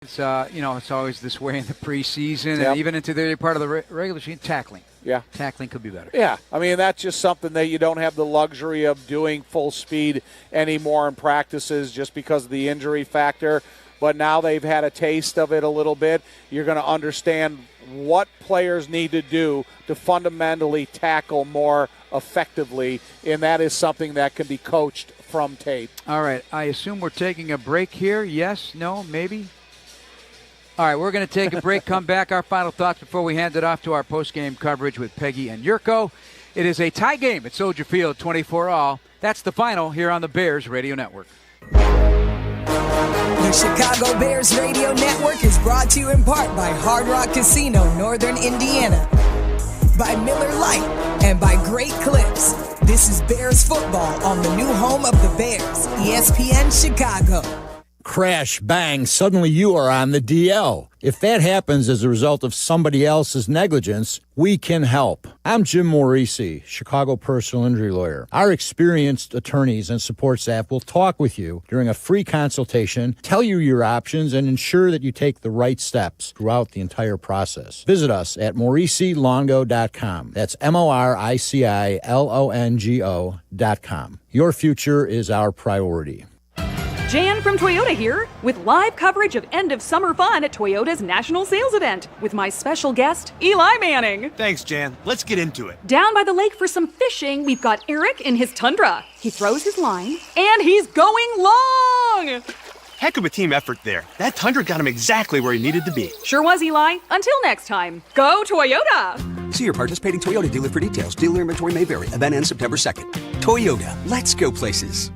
It's it's always this way in the preseason and even into the early part of the regular season. Tackling. Yeah. Tackling could be better. Yeah. I mean, that's just something that you don't have the luxury of doing full speed anymore in practices just because of the injury factor. But now they've had a taste of it a little bit. You're going to understand what players need to do to fundamentally tackle more effectively, and that is something that can be coached from tape. All right. I assume we're taking a break here. Yes? No? Maybe? All right, we're going to take a break, come back. Our final thoughts before we hand it off to our post-game coverage with Peggy and Jurko. It is a tie game at Soldier Field, 24-all. That's the final here on the Bears Radio Network. The Chicago Bears Radio Network is brought to you in part by Hard Rock Casino, Northern Indiana, by Miller Lite, and by Great Clips. This is Bears football on the new home of the Bears, ESPN Chicago. Crash, bang, suddenly you are on the DL. If that happens as a result of somebody else's negligence, we can help. I'm Jim Morisi, Chicago personal injury lawyer. Our experienced attorneys and support staff will talk with you during a free consultation, tell you your options, and ensure that you take the right steps throughout the entire process. Visit us at MorisiLongo.com. That's MoriciLongo.com. Your future is our priority. Jan from Toyota here with live coverage of end of summer fun at Toyota's national sales event with my special guest, Eli Manning. Thanks, Jan. Let's get into it. Down by the lake for some fishing, we've got Eric in his Tundra. He throws his line, and he's going long! Heck of a team effort there. That Tundra got him exactly where he needed to be. Sure was, Eli. Until next time, go Toyota! See your participating Toyota dealer for details. Dealer inventory may vary. Event ends September 2nd. Toyota. Let's go places.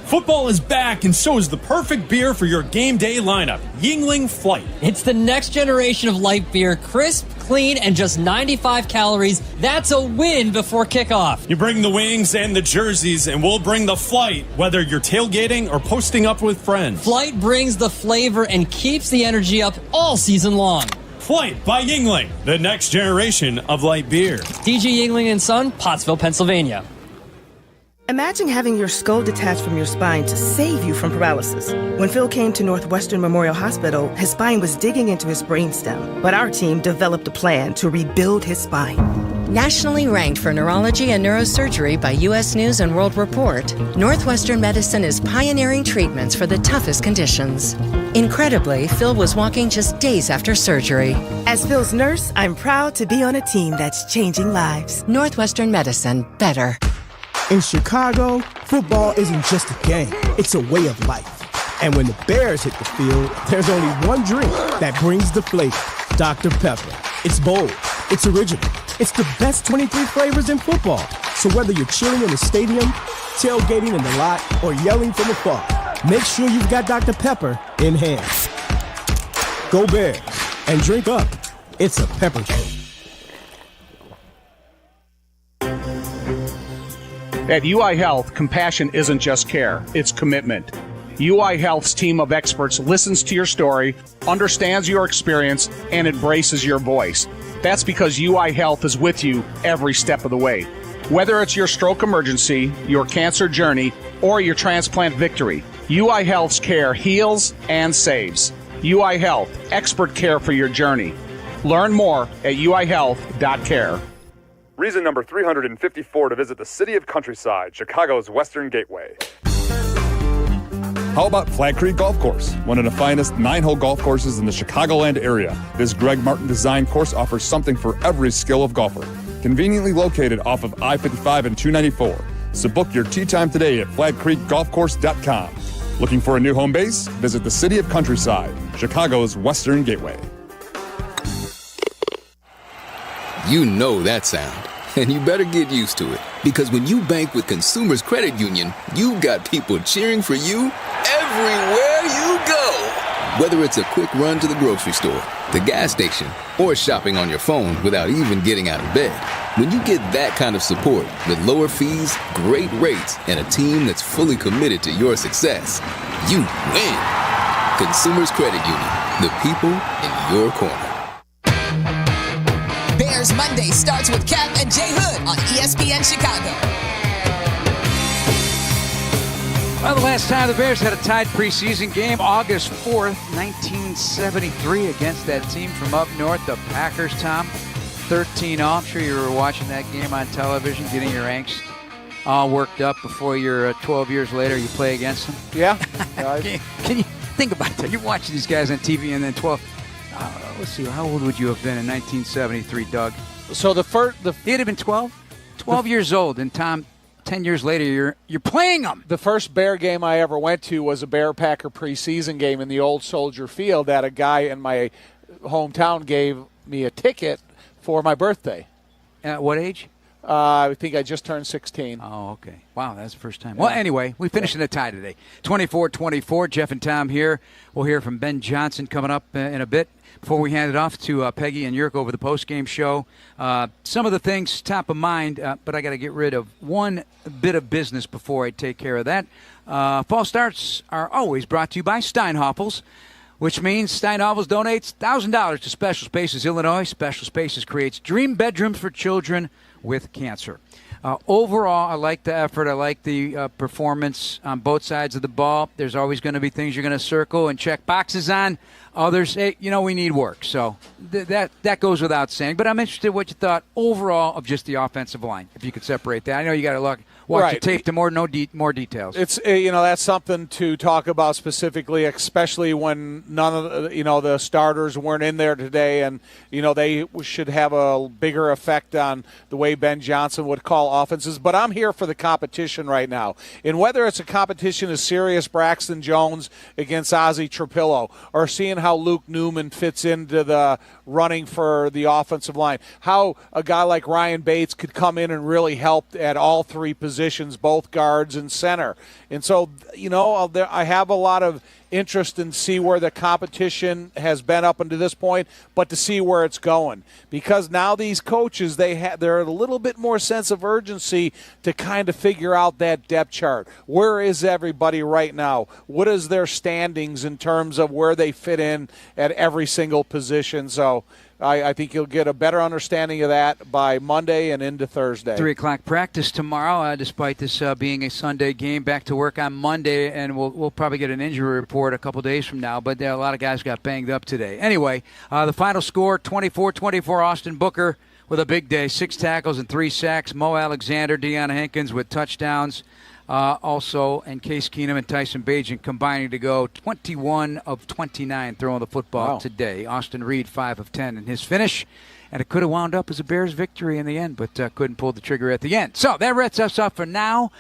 Football is back, and so is the perfect beer for your game day lineup, Yuengling Flight. It's the next generation of light beer, crisp, clean, and just 95 calories. That's a win before kickoff. You bring the wings and the jerseys, and we'll bring the flight, whether you're tailgating or posting up with friends. Flight brings the flavor and keeps the energy up all season long. Flight by Yuengling, the next generation of light beer. DG Yuengling & Son, Pottsville, Pennsylvania. Imagine having your skull detached from your spine to save you from paralysis. When Phil came to Northwestern Memorial Hospital, his spine was digging into his brainstem, but our team developed a plan to rebuild his spine. Nationally ranked for neurology and neurosurgery by U.S. News & World Report, Northwestern Medicine is pioneering treatments for the toughest conditions. Incredibly, Phil was walking just days after surgery. As Phil's nurse, I'm proud to be on a team that's changing lives. Northwestern Medicine, better. In Chicago, football isn't just a game, it's a way of life. And when the Bears hit the field, there's only one drink that brings the flavor, Dr. Pepper. It's bold, it's original, it's the best 23 flavors in football. So whether you're chilling in the stadium, tailgating in the lot, or yelling from afar, make sure you've got Dr. Pepper in hand. Go Bears, and drink up. It's a pepper drink. At UI Health, compassion isn't just care, it's commitment. UI Health's team of experts listens to your story, understands your experience, and embraces your voice. That's because UI Health is with you every step of the way. Whether it's your stroke emergency, your cancer journey, or your transplant victory, UI Health's care heals and saves. UI Health, expert care for your journey. Learn more at uihealth.care. Reason number 354 to visit the City of Countryside, Chicago's Western Gateway. How about Flag Creek Golf Course, one of the finest 9-hole golf courses in the Chicagoland area? This Greg Martin designed course offers something for every skill of golfer. Conveniently located off of I-55 and 294. So book your tee time today at flagcreekgolfcourse.com. Looking for a new home base? Visit the City of Countryside, Chicago's Western Gateway. You know that sound, and you better get used to it, because when you bank with Consumers Credit Union, you've got people cheering for you everywhere you go. Whether it's a quick run to the grocery store, the gas station, or shopping on your phone without even getting out of bed. When you get that kind of support with lower fees, great rates, and a team that's fully committed to your success, you win. Consumers Credit Union, the people in your corner. Bears Monday starts with Cap and Jay Hood on ESPN Chicago. Well, the last time the Bears had a tied preseason game, August 4th, 1973, against that team from up north, the Packers, Tom. 13-0. I'm sure you were watching that game on television, getting your angst all worked up before you're 12 years later you play against them. Yeah. Can you think about that? You're watching these guys on TV and then 12. Let's see, how old would you have been in 1973, Doug? So He'd have been 12? 12 years old, and Tom, 10 years later, you're playing them. The first Bear game I ever went to was a Bear-Packer preseason game in the old Soldier Field that a guy in my hometown gave me a ticket for my birthday. At what age? I think I just turned 16. Oh, okay. Wow, that's the first time. Well, anyway, we finished in a tie today. 24-24, Jeff and Tom here. We'll hear from Ben Johnson coming up in a bit. Before we hand it off to Peggy and Jurko over the postgame show, some of the things top of mind, but I got to get rid of one bit of business before I take care of that. Fall starts are always brought to you by Steinhoffels, which means Steinhoffels donates $1,000 to Special Spaces Illinois. Special Spaces creates dream bedrooms for children with cancer. Overall, I like the effort. I like the performance on both sides of the ball. There's always going to be things you're going to circle and check boxes on. Others, hey, we need work. So that goes without saying. But I'm interested in what you thought overall of just the offensive line, if you could separate that. I know you got to watch the tape to more details. It's that's something to talk about specifically, especially when none of the starters weren't in there today, and they should have a bigger effect on the way Ben Johnson would call offenses. But I'm here for the competition right now, and whether it's a competition as serious Braxton Jones against Ozzie Trapillo, or seeing how Luke Newman fits into the running for the offensive line, how a guy like Ryan Bates could come in and really help at all three positions, both guards and center. And so, I have a lot of interest in see where the competition has been up until this point, but to see where it's going. Because now these coaches, they're a little bit more sense of urgency to kind of figure out that depth chart. Where is everybody right now? What is their standings in terms of where they fit in at every single position? So I think you'll get a better understanding of that by Monday and into Thursday. 3 o'clock practice tomorrow, despite this being a Sunday game. Back to work on Monday, and we'll probably get an injury report a couple days from now, but a lot of guys got banged up today. Anyway, the final score, 24-24, Austin Booker with a big day, 6 tackles and 3 sacks. Mo Alexander, Deion Hankins with touchdowns. Also, and Case Keenum and Tyson Bagent combining to go 21 of 29 throwing the football today. Austin Reed, 5 of 10 in his finish. And it could have wound up as a Bears victory in the end, but couldn't pull the trigger at the end. So that wraps us up for now.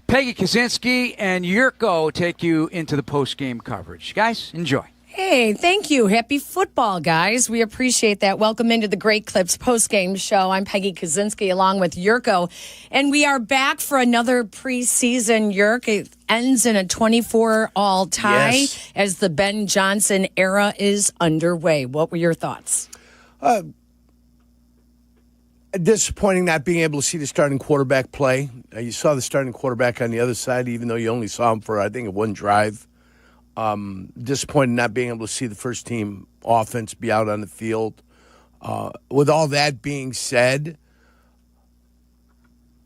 Peggy Kaczynski and Jurko take you into the post-game coverage. Guys, enjoy. Hey, thank you. Happy football, guys. We appreciate that. Welcome into the Great Clips postgame show. I'm Peggy Kaczynski along with Jurko, and we are back for another preseason, Jurk. It ends in a 24-all tie as the Ben Johnson era is underway. What were your thoughts? Disappointing not being able to see the starting quarterback play. You saw the starting quarterback on the other side, even though you only saw him for, I think, one drive. Disappointed not being able to see the first team offense be out on the field. With all that being said,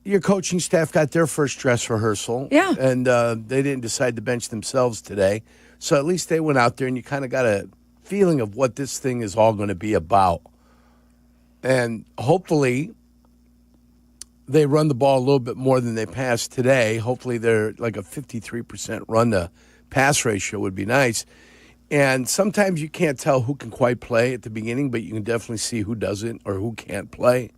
your coaching staff got their first dress rehearsal. Yeah. And they didn't decide to bench themselves today. So at least they went out there and you kind of got a feeling of what this thing is all going to be about. And hopefully they run the ball a little bit more than they passed today. Hopefully they're like a 53% run to pass ratio would be nice. And sometimes you can't tell who can quite play at the beginning, but you can definitely see who doesn't or who can't play.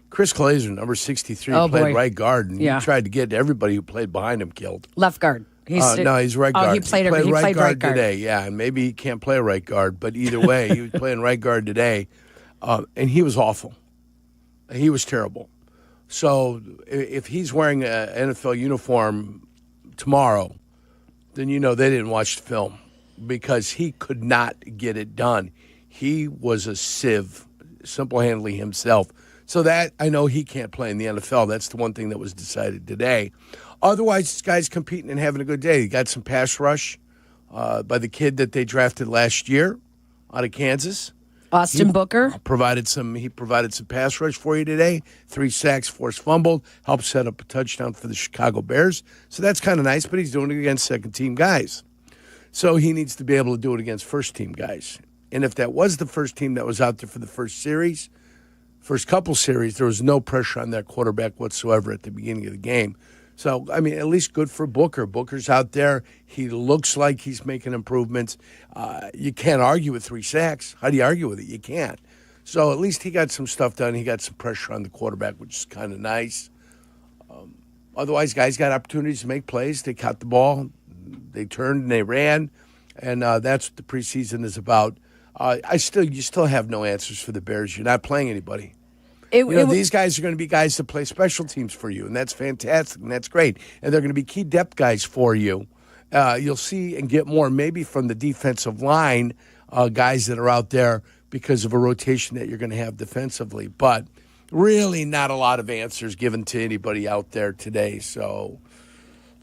Chris Glazer, number 63, played right guard, and he tried to get everybody who played behind him killed. Left guard. No, he's right guard. He played right guard today, yeah. And maybe he can't play right guard, but either way, he was playing right guard today, and he was awful. He was terrible. So if he's wearing an NFL uniform tomorrow, then you know they didn't watch the film because he could not get it done. He was a sieve, simple-handedly himself. So that, I know he can't play in the NFL. That's the one thing that was decided today. Otherwise, this guy's competing and having a good day. He got some pass rush by the kid that they drafted last year out of Kansas. Austin Booker provided some pass rush for you today. 3 sacks, forced fumbled, helped set up a touchdown for the Chicago Bears. So that's kind of nice, but he's doing it against second-team guys. So he needs to be able to do it against first-team guys. And if that was the first team that was out there for the first couple series, there was no pressure on that quarterback whatsoever at the beginning of the game. So, I mean, at least good for Booker. Booker's out there. He looks like he's making improvements. You can't argue with 3 sacks. How do you argue with it? You can't. So at least he got some stuff done. He got some pressure on the quarterback, which is kind of nice. Otherwise, guys got opportunities to make plays. They caught the ball. They turned and they ran. And that's what the preseason is about. You still have no answers for the Bears. You're not playing anybody. These guys are going to be guys that play special teams for you, and that's fantastic, and that's great. And they're going to be key depth guys for you. You'll see and get more maybe from the defensive line guys that are out there because of a rotation that you're going to have defensively. But really not a lot of answers given to anybody out there today. So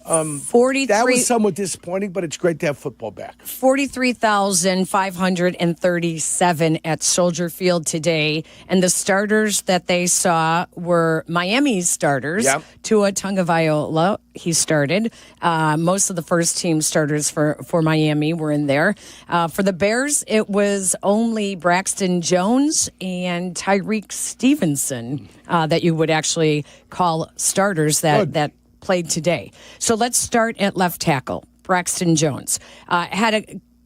43. That was somewhat disappointing, but it's great to have football back. 43,537 at Soldier Field today. And the starters that they saw were Miami's starters. Yep. Tua Tagovailoa, he started. Most of the first-team starters for Miami were in there. For the Bears, it was only Braxton Jones and Tyreek Stevenson that you would actually call starters that played today. So let's start at left tackle. Braxton Jones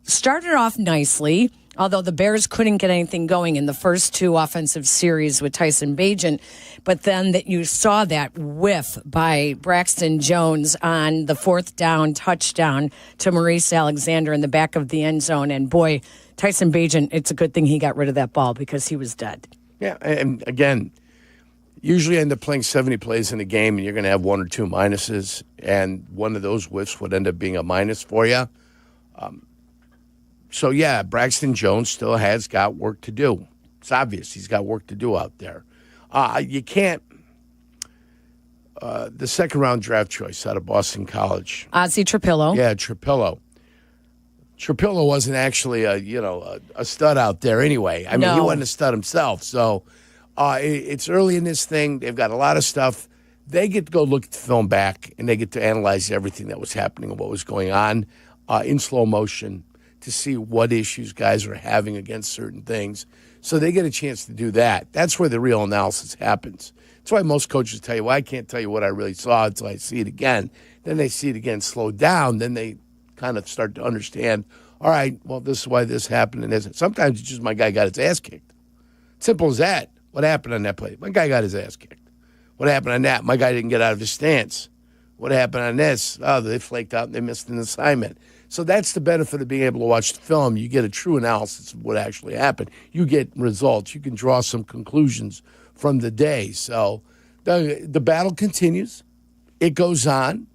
started off nicely, although the Bears couldn't get anything going in the first 2 offensive series with Tyson Bagent. But then that you saw that whiff by Braxton Jones on the 4th down touchdown to Maurice Alexander in the back of the end zone. And boy, Tyson Bagent, it's a good thing he got rid of that ball because he was dead. Yeah, and again, usually end up playing 70 plays in a game, and you're going to have 1 or 2 minuses, and one of those whiffs would end up being a minus for you. So, yeah, Braxton Jones still has got work to do. It's obvious he's got work to do out there. You can't the second-round draft choice out of Boston College. Ozzie Trapillo. Yeah, Trapillo. Trapillo wasn't actually a stud out there anyway. I mean, he wasn't a stud himself, so it's early in this thing. They've got a lot of stuff. They get to go look at the film back, and they get to analyze everything that was happening and what was going on in slow motion to see what issues guys are having against certain things. So they get a chance to do that. That's where the real analysis happens. That's why most coaches tell you, well, I can't tell you what I really saw until I see it again. Then they see it again slowed down. Then they kind of start to understand, all right, well, this is why this happened. And sometimes it's just my guy got his ass kicked. Simple as that. What happened on that play? My guy got his ass kicked. What happened on that? My guy didn't get out of his stance. What happened on this? Oh, they flaked out and they missed an assignment. So that's the benefit of being able to watch the film. You get a true analysis of what actually happened. You get results. You can draw some conclusions from the day. So the battle continues. It goes on.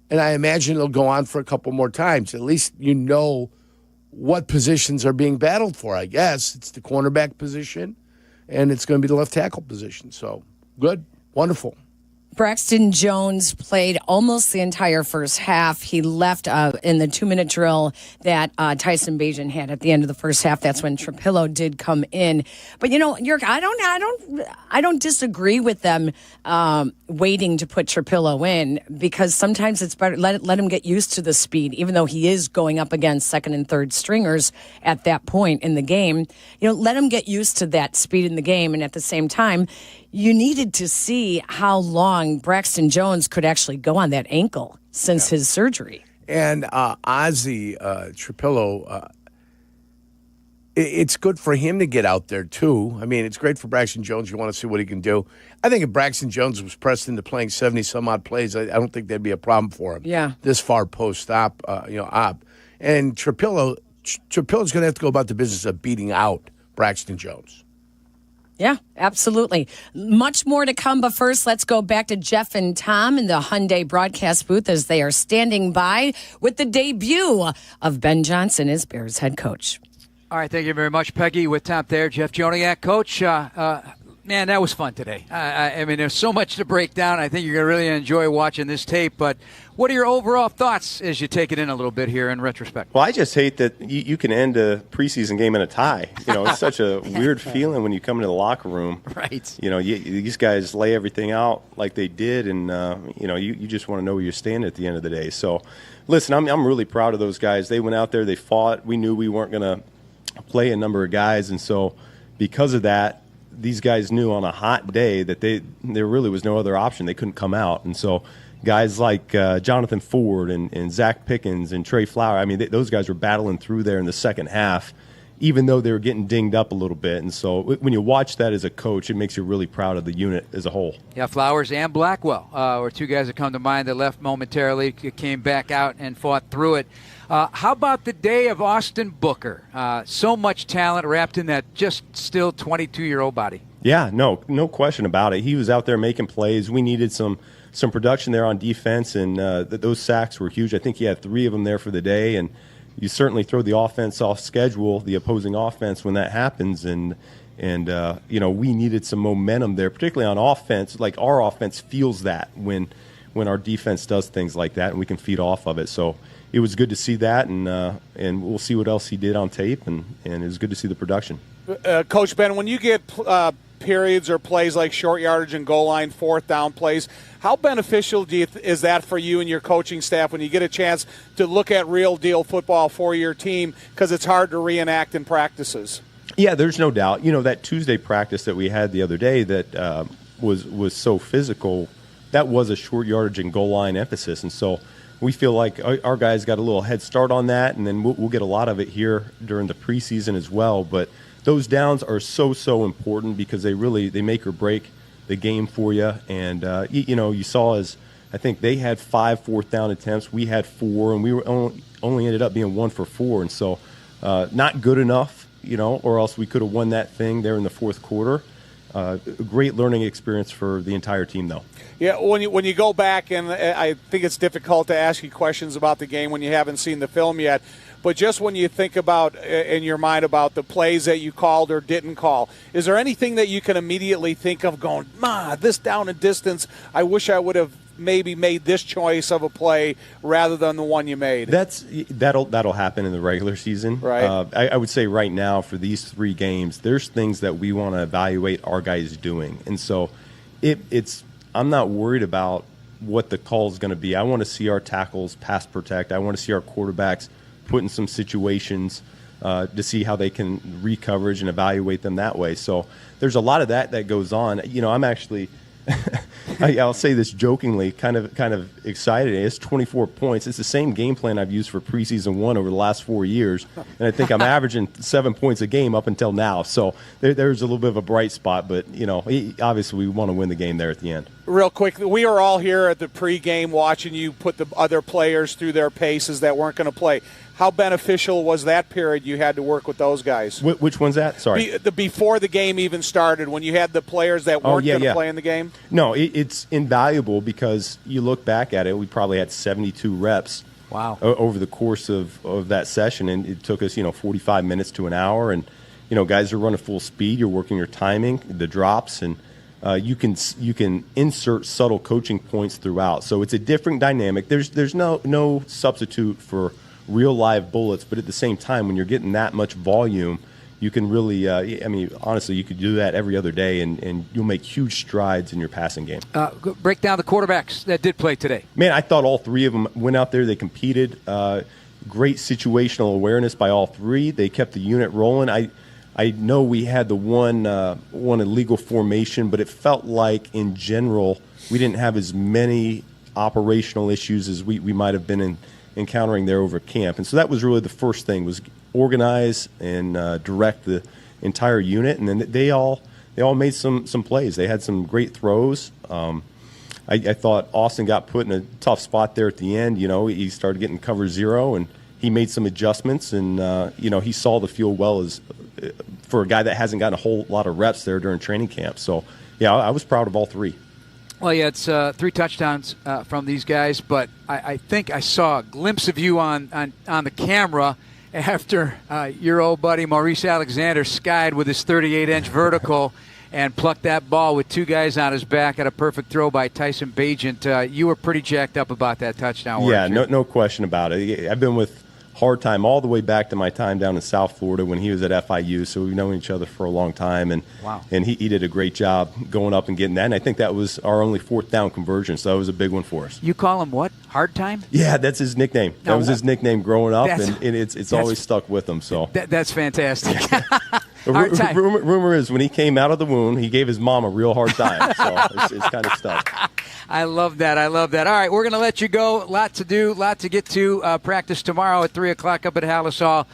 And I imagine it'll go on for a couple more times. At least you know what positions are being battled for, I guess. It's the cornerback position, and it's going to be the left tackle position. So good, wonderful. Braxton Jones played almost the entire first half. He left in the 2-minute drill that Tyson Bagent had at the end of the first half. That's when Trapillo did come in. But Jurko, I don't disagree with them waiting to put Trapillo in, because sometimes it's better let him get used to the speed, even though he is going up against second and third stringers at that point in the game. Let him get used to that speed in the game, and at the same time, you needed to see how long Braxton Jones could actually go on that ankle since his surgery. And Ozzie Trapillo, it's good for him to get out there, too. I mean, it's great for Braxton Jones. You want to see what he can do. I think if Braxton Jones was pressed into playing 70-some-odd plays, I don't think that'd be a problem for him. Yeah. This far post-op, op. And Trapillo's going to have to go about the business of beating out Braxton Jones. Yeah, absolutely. Much more to come, but first, let's go back to Jeff and Tom in the Hyundai broadcast booth as they are standing by with the debut of Ben Johnson as Bears head coach. All right, thank you very much, Peggy. With Tom there, Jeff Joniak, Coach. Man, that was fun today. I mean, there's so much to break down. I think you're going to really enjoy watching this tape. But what are your overall thoughts as you take it in a little bit here in retrospect? Well, I just hate that you can end a preseason game in a tie. It's such a weird feeling when you come into the locker room. Right. These guys lay everything out like they did, and, you just want to know where you stand at the end of the day. So, listen, I'm really proud of those guys. They went out there, they fought. We knew we weren't going to play a number of guys, and so because of that, these guys knew on a hot day that there really was no other option. They couldn't come out. And so guys like Jonathan Ford and Zach Pickens and Trey Flower, I mean, those guys were battling through there in the second half, even though they were getting dinged up a little bit. And so when you watch that as a coach, it makes you really proud of the unit as a whole. Yeah, Flowers and Blackwell were two guys that come to mind that left momentarily, came back out and fought through it. How about the day of Austin Booker? So much talent wrapped in that just still 22-year-old body. Yeah, no question about it. He was out there making plays. We needed some production there on defense, and those sacks were huge. I think he had 3 of them there for the day, and you certainly throw the offense off schedule, the opposing offense, when that happens. And we needed some momentum there, particularly on offense. Like, our offense feels that when our defense does things like that, and we can feed off of it. So it was good to see that, and we'll see what else he did on tape, and it was good to see the production. Coach Ben, when you get periods or plays like short yardage and goal line, 4th down plays, how beneficial is that for you and your coaching staff when you get a chance to look at real deal football for your team, because it's hard to reenact in practices? Yeah, there's no doubt. That Tuesday practice that we had the other day that was so physical, that was a short yardage and goal line emphasis, and so we feel like our guys got a little head start on that, and then we'll get a lot of it here during the preseason as well. But those downs are so important because they make or break the game for you. And you saw as I think they had 5 4th down attempts, we had 4, and we were only ended up being 1 for 4, and so not good enough, or else we could have won that thing there in the 4th quarter. A great learning experience for the entire team, though. Yeah, when you go back, and I think it's difficult to ask you questions about the game when you haven't seen the film yet, but just when you think about, in your mind, about the plays that you called or didn't call, is there anything that you can immediately think of going, this down and distance, I wish I would have maybe made this choice of a play rather than the one you made? That'll happen in the regular season. Right. I would say right now for these 3 games, there's things that we want to evaluate our guys doing, and so I'm not worried about what the call is going to be. I want to see our tackles pass protect. I want to see our quarterbacks put in some situations to see how they can recoverage and evaluate them that way. So there's a lot of that goes on. I'm actually I'll say this jokingly, kind of excited. It's 24 points. It's the same game plan I've used for preseason 1 over the last 4 years, and I think I'm averaging 7 points a game up until now. So there's a little bit of a bright spot, but obviously we want to win the game there at the end. Real quick, we were all here at the pregame watching you put the other players through their paces that weren't going to play. How beneficial was that period you had to work with those guys? Which one's that? Sorry. Before the game even started, when you had the players that weren't going to play in the game? No, it's invaluable because you look back at it, we probably had 72 reps. Wow. Over the course of that session, and it took us 45 minutes to an hour, and guys are running full speed. You're working your timing, the drops, and you can insert subtle coaching points throughout. So it's a different dynamic. There's no substitute for real live bullets, but at the same time, when you're getting that much volume, you can really, honestly, you could do that every other day, and you'll make huge strides in your passing game. Break down the quarterbacks that did play today. Man, I thought all 3 of them went out there. They competed. Great situational awareness by all 3. They kept the unit rolling. I know we had the one illegal formation, but it felt like in general we didn't have as many operational issues as we might have been encountering there over camp. And so that was really the first thing, was organize and direct the entire unit. And then they all made some plays. They had some great throws. I thought Austin got put in a tough spot there at the end. He started getting cover 0, and he made some adjustments, and he saw the field well as for a guy that hasn't gotten a whole lot of reps there during training camp. So, yeah, I was proud of all 3. Well, yeah, it's 3 touchdowns from these guys, but I think I saw a glimpse of you on the camera after your old buddy Maurice Alexander skied with his 38-inch vertical. and plucked that ball with 2 guys on his back at a perfect throw by Tyson Bagent. You were pretty jacked up about that touchdown. Yeah, no question about it. I've been with Hard Time all the way back to my time down in South Florida when he was at FIU, so we've known each other for a long time, and he did a great job going up and getting that, and I think that was our only 4th down conversion, so that was a big one for us. You call him what? Hard Time? Yeah, that's his nickname. That was his nickname growing up, and it's always stuck with him. So that's fantastic. Rumor is when he came out of the wound, he gave his mom a real hard time, so it's kind of stuck. I love that. All right, we're going to let you go. Lot to do, lot to get to. Practice tomorrow at 3 o'clock up at Hallis Hall.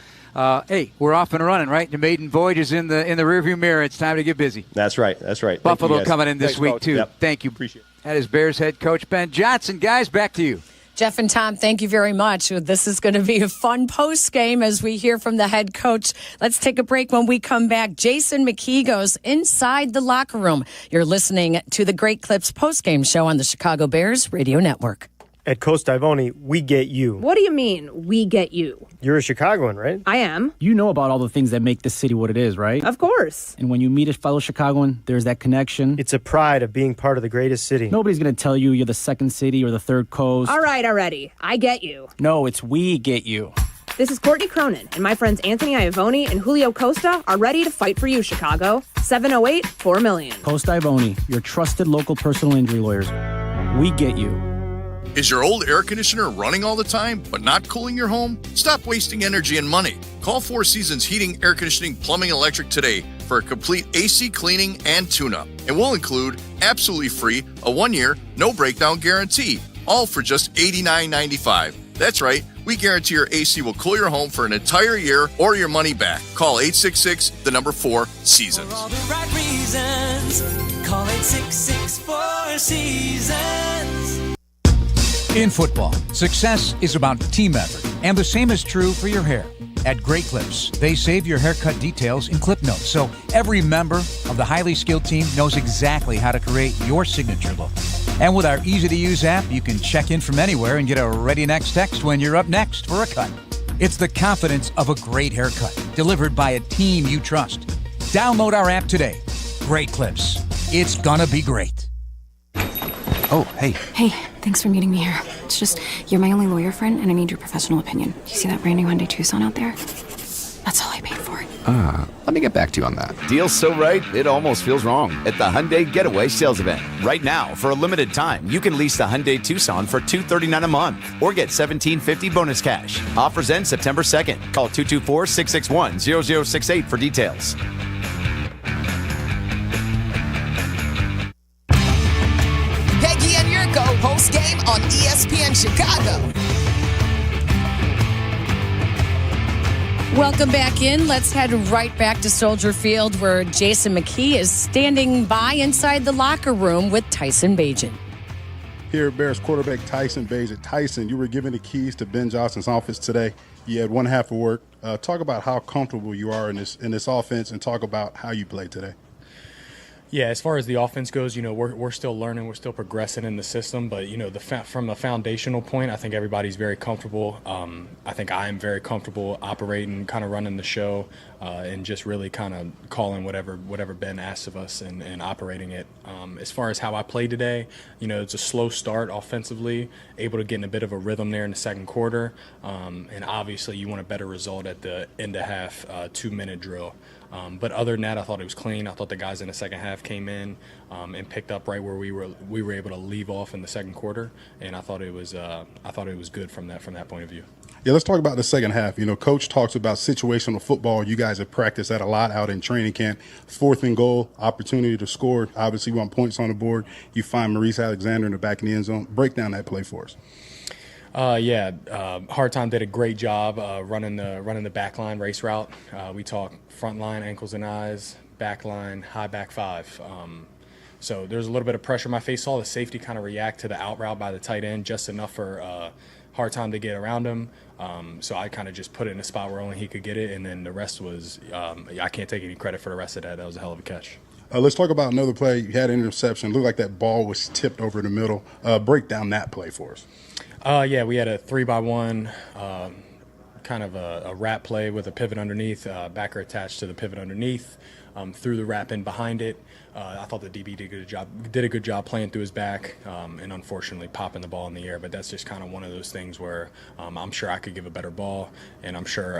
Hey, we're off and running, right? The maiden voyage is in the rearview mirror. It's time to get busy. That's right. Buffalo coming in this week, Coach. too. Yep. Thank you. Appreciate it. That is Bears head coach Ben Johnson. Guys, back to you. Jeff and Tom, thank you very much. This is going to be a fun post game as we hear from the head coach. Let's take a break. When we come back, Jason McKee goes inside the locker room. You're listening to the Great Clips post game show on the Chicago Bears Radio Network. At Coast Ivoni, we get you. What do you mean, we get you? You're a Chicagoan, right? I am. You know about all the things that make this city what it is, right? Of course. And when you meet a fellow Chicagoan, there's that connection. It's a pride of being part of the greatest city. Nobody's going to tell you you're the second city or the third coast. All right, already. I get you. No, it's we get you. This is Courtney Cronin, and my friends Anthony Iavoni and Julio Costa are ready to fight for you, Chicago. 708-4-million. Coast Ivoni, your trusted local personal injury lawyers. We get you. Is your old air conditioner running all the time, but not cooling your home? Stop wasting energy and money. Call Four Seasons Heating, Air Conditioning, Plumbing, and Electric today for a complete AC cleaning and tune-up. And we'll include, absolutely free, a 1-year, no-breakdown guarantee, all for just $89.95. That's right, we guarantee your AC will cool your home for an entire year or your money back. Call 866-4-SEASONS. For all the right reasons, call 866-4-SEASONS. In football, success is about team effort, and the same is true for your hair. At Great Clips, they save your haircut details in clip notes, so every member of the highly skilled team knows exactly how to create your signature look. And with our easy-to-use app, you can check in from anywhere and get a ready next text when you're up next for a cut. It's the confidence of a great haircut, delivered by a team you trust. Download our app today. Great Clips. It's gonna be great. Oh, hey. Hey, thanks for meeting me here. It's just, you're my only lawyer friend, and I need your professional opinion. Do you see that brand new Hyundai Tucson out there? That's all I paid for it. Let me get back to you on that. Deal's so right, it almost feels wrong. At the Hyundai Getaway Sales Event. Right now, for a limited time, you can lease the Hyundai Tucson for $239 a month or get $1,750 bonus cash. Offers end September 2nd. Call 224-661-0068 for details. Peggy and Jurko post game on ESPN Chicago. Welcome back in. Let's head right back to Soldier Field where Jason McKee is standing by inside the locker room with Tyson Bagent. Here, Bears quarterback Tyson Bagent. Tyson, you were given the keys to Ben Johnson's office today. You had one half of work. Talk about how comfortable you are in this offense, and talk about how you played today. Yeah, as far as the offense goes, we're still learning, we're still progressing in the system, but from a foundational point, I think everybody's very comfortable. I think I am very comfortable operating, kind of running the show, and just really kind of calling whatever Ben asks of us and operating it. As far as how I played today, it's a slow start offensively, able to get in a bit of a rhythm there in the second quarter, and obviously you want a better result at the end of half, 2-minute drill. But other than that, I thought it was clean. I thought the guys in the second half came in and picked up right where we were able to leave off in the second quarter, and I thought it was good from that point of view. Yeah, let's talk about the second half. Coach talks about situational football. You guys have practiced that a lot out in training camp. 4th and goal, opportunity to score. Obviously, you want points on the board. You find Maurice Alexander in the back of the end zone. Break down that play for us. Hard Time did a great job running the back line race route. We talk front line, ankles and eyes, back line, high back 5. So there's a little bit of pressure in my face. Saw the safety kind of react to the out route by the tight end just enough for Hard Time to get around him. So I kind of just put it in a spot where only he could get it, and then the rest was I can't take any credit for the rest of that. That was a hell of a catch. Let's talk about another play. You had an interception. Looked like that ball was tipped over the middle. Break down that play for us. We had a 3-by-1, kind of a wrap play with a pivot underneath, backer attached to the pivot underneath. threw the wrap in behind it. I thought the DB did a good job playing through his back, and unfortunately popping the ball in the air. But that's just kind of one of those things where I'm sure I could give a better ball, and I'm sure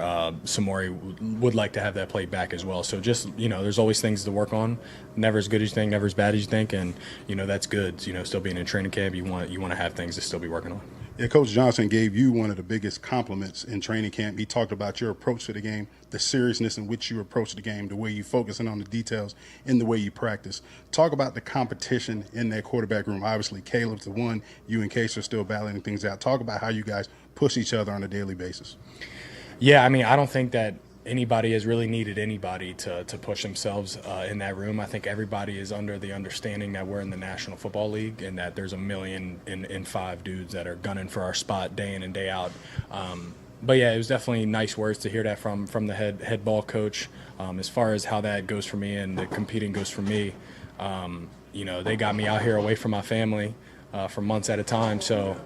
Samori would like to have that played back as well. So just, there's always things to work on. Never as good as you think, never as bad as you think, and that's good. Still being in training camp, you want to have things to still be working on. Yeah, Coach Johnson gave you one of the biggest compliments in training camp. He talked about your approach to the game, the seriousness in which you approach the game, the way you focusing on the details, and the way you practice. Talk about the competition in that quarterback room. Obviously, Caleb's the one. You and Case are still battling things out. Talk about how you guys push each other on a daily basis. Yeah, I don't think that anybody has really needed anybody to push themselves in that room. I think everybody is under the understanding that we're in the National Football League and that there's 1,000,005 dudes that are gunning for our spot day in and day out. But yeah, it was definitely nice words to hear that from the head ball coach. As far as how that goes for me and the competing goes for me, they got me out here away from my family for months at a time. So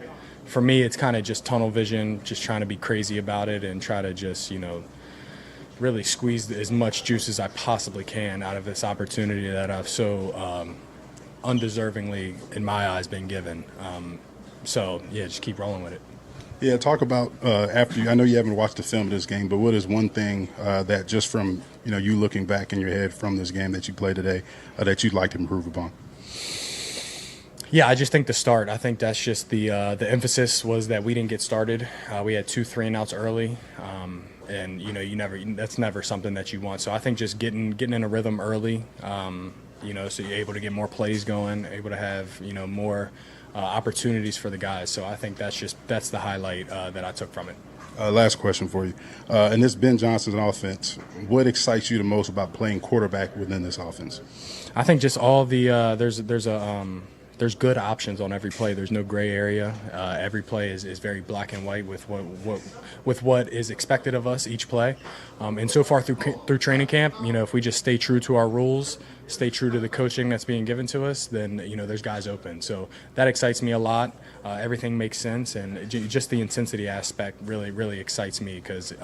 for me, it's kind of just tunnel vision, just trying to be crazy about it and try to just, really squeeze as much juice as I possibly can out of this opportunity that I've so undeservingly, in my eyes, been given. Just keep rolling with it. Yeah, talk about I know you haven't watched the film of this game, but what is one thing that just from you looking back in your head from this game that you played today that you'd like to improve upon? Yeah, I just think the start. I think that's just the emphasis was that we didn't get started. We had 2 3-and-outs early. And that's never something that you want. So I think just getting in a rhythm early, so you're able to get more plays going, able to have more opportunities for the guys. So I think that's the highlight that I took from it. Last question for you. In this Ben Johnson's offense, what excites you the most about playing quarterback within this offense? I think just all the there's good options on every play. There's no gray area. Every play is very black and white with what is expected of us each play. And so far through training camp, if we just stay true to our rules, stay true to the coaching that's being given to us, then there's guys open. So that excites me a lot. Everything makes sense, and just the intensity aspect really excites me because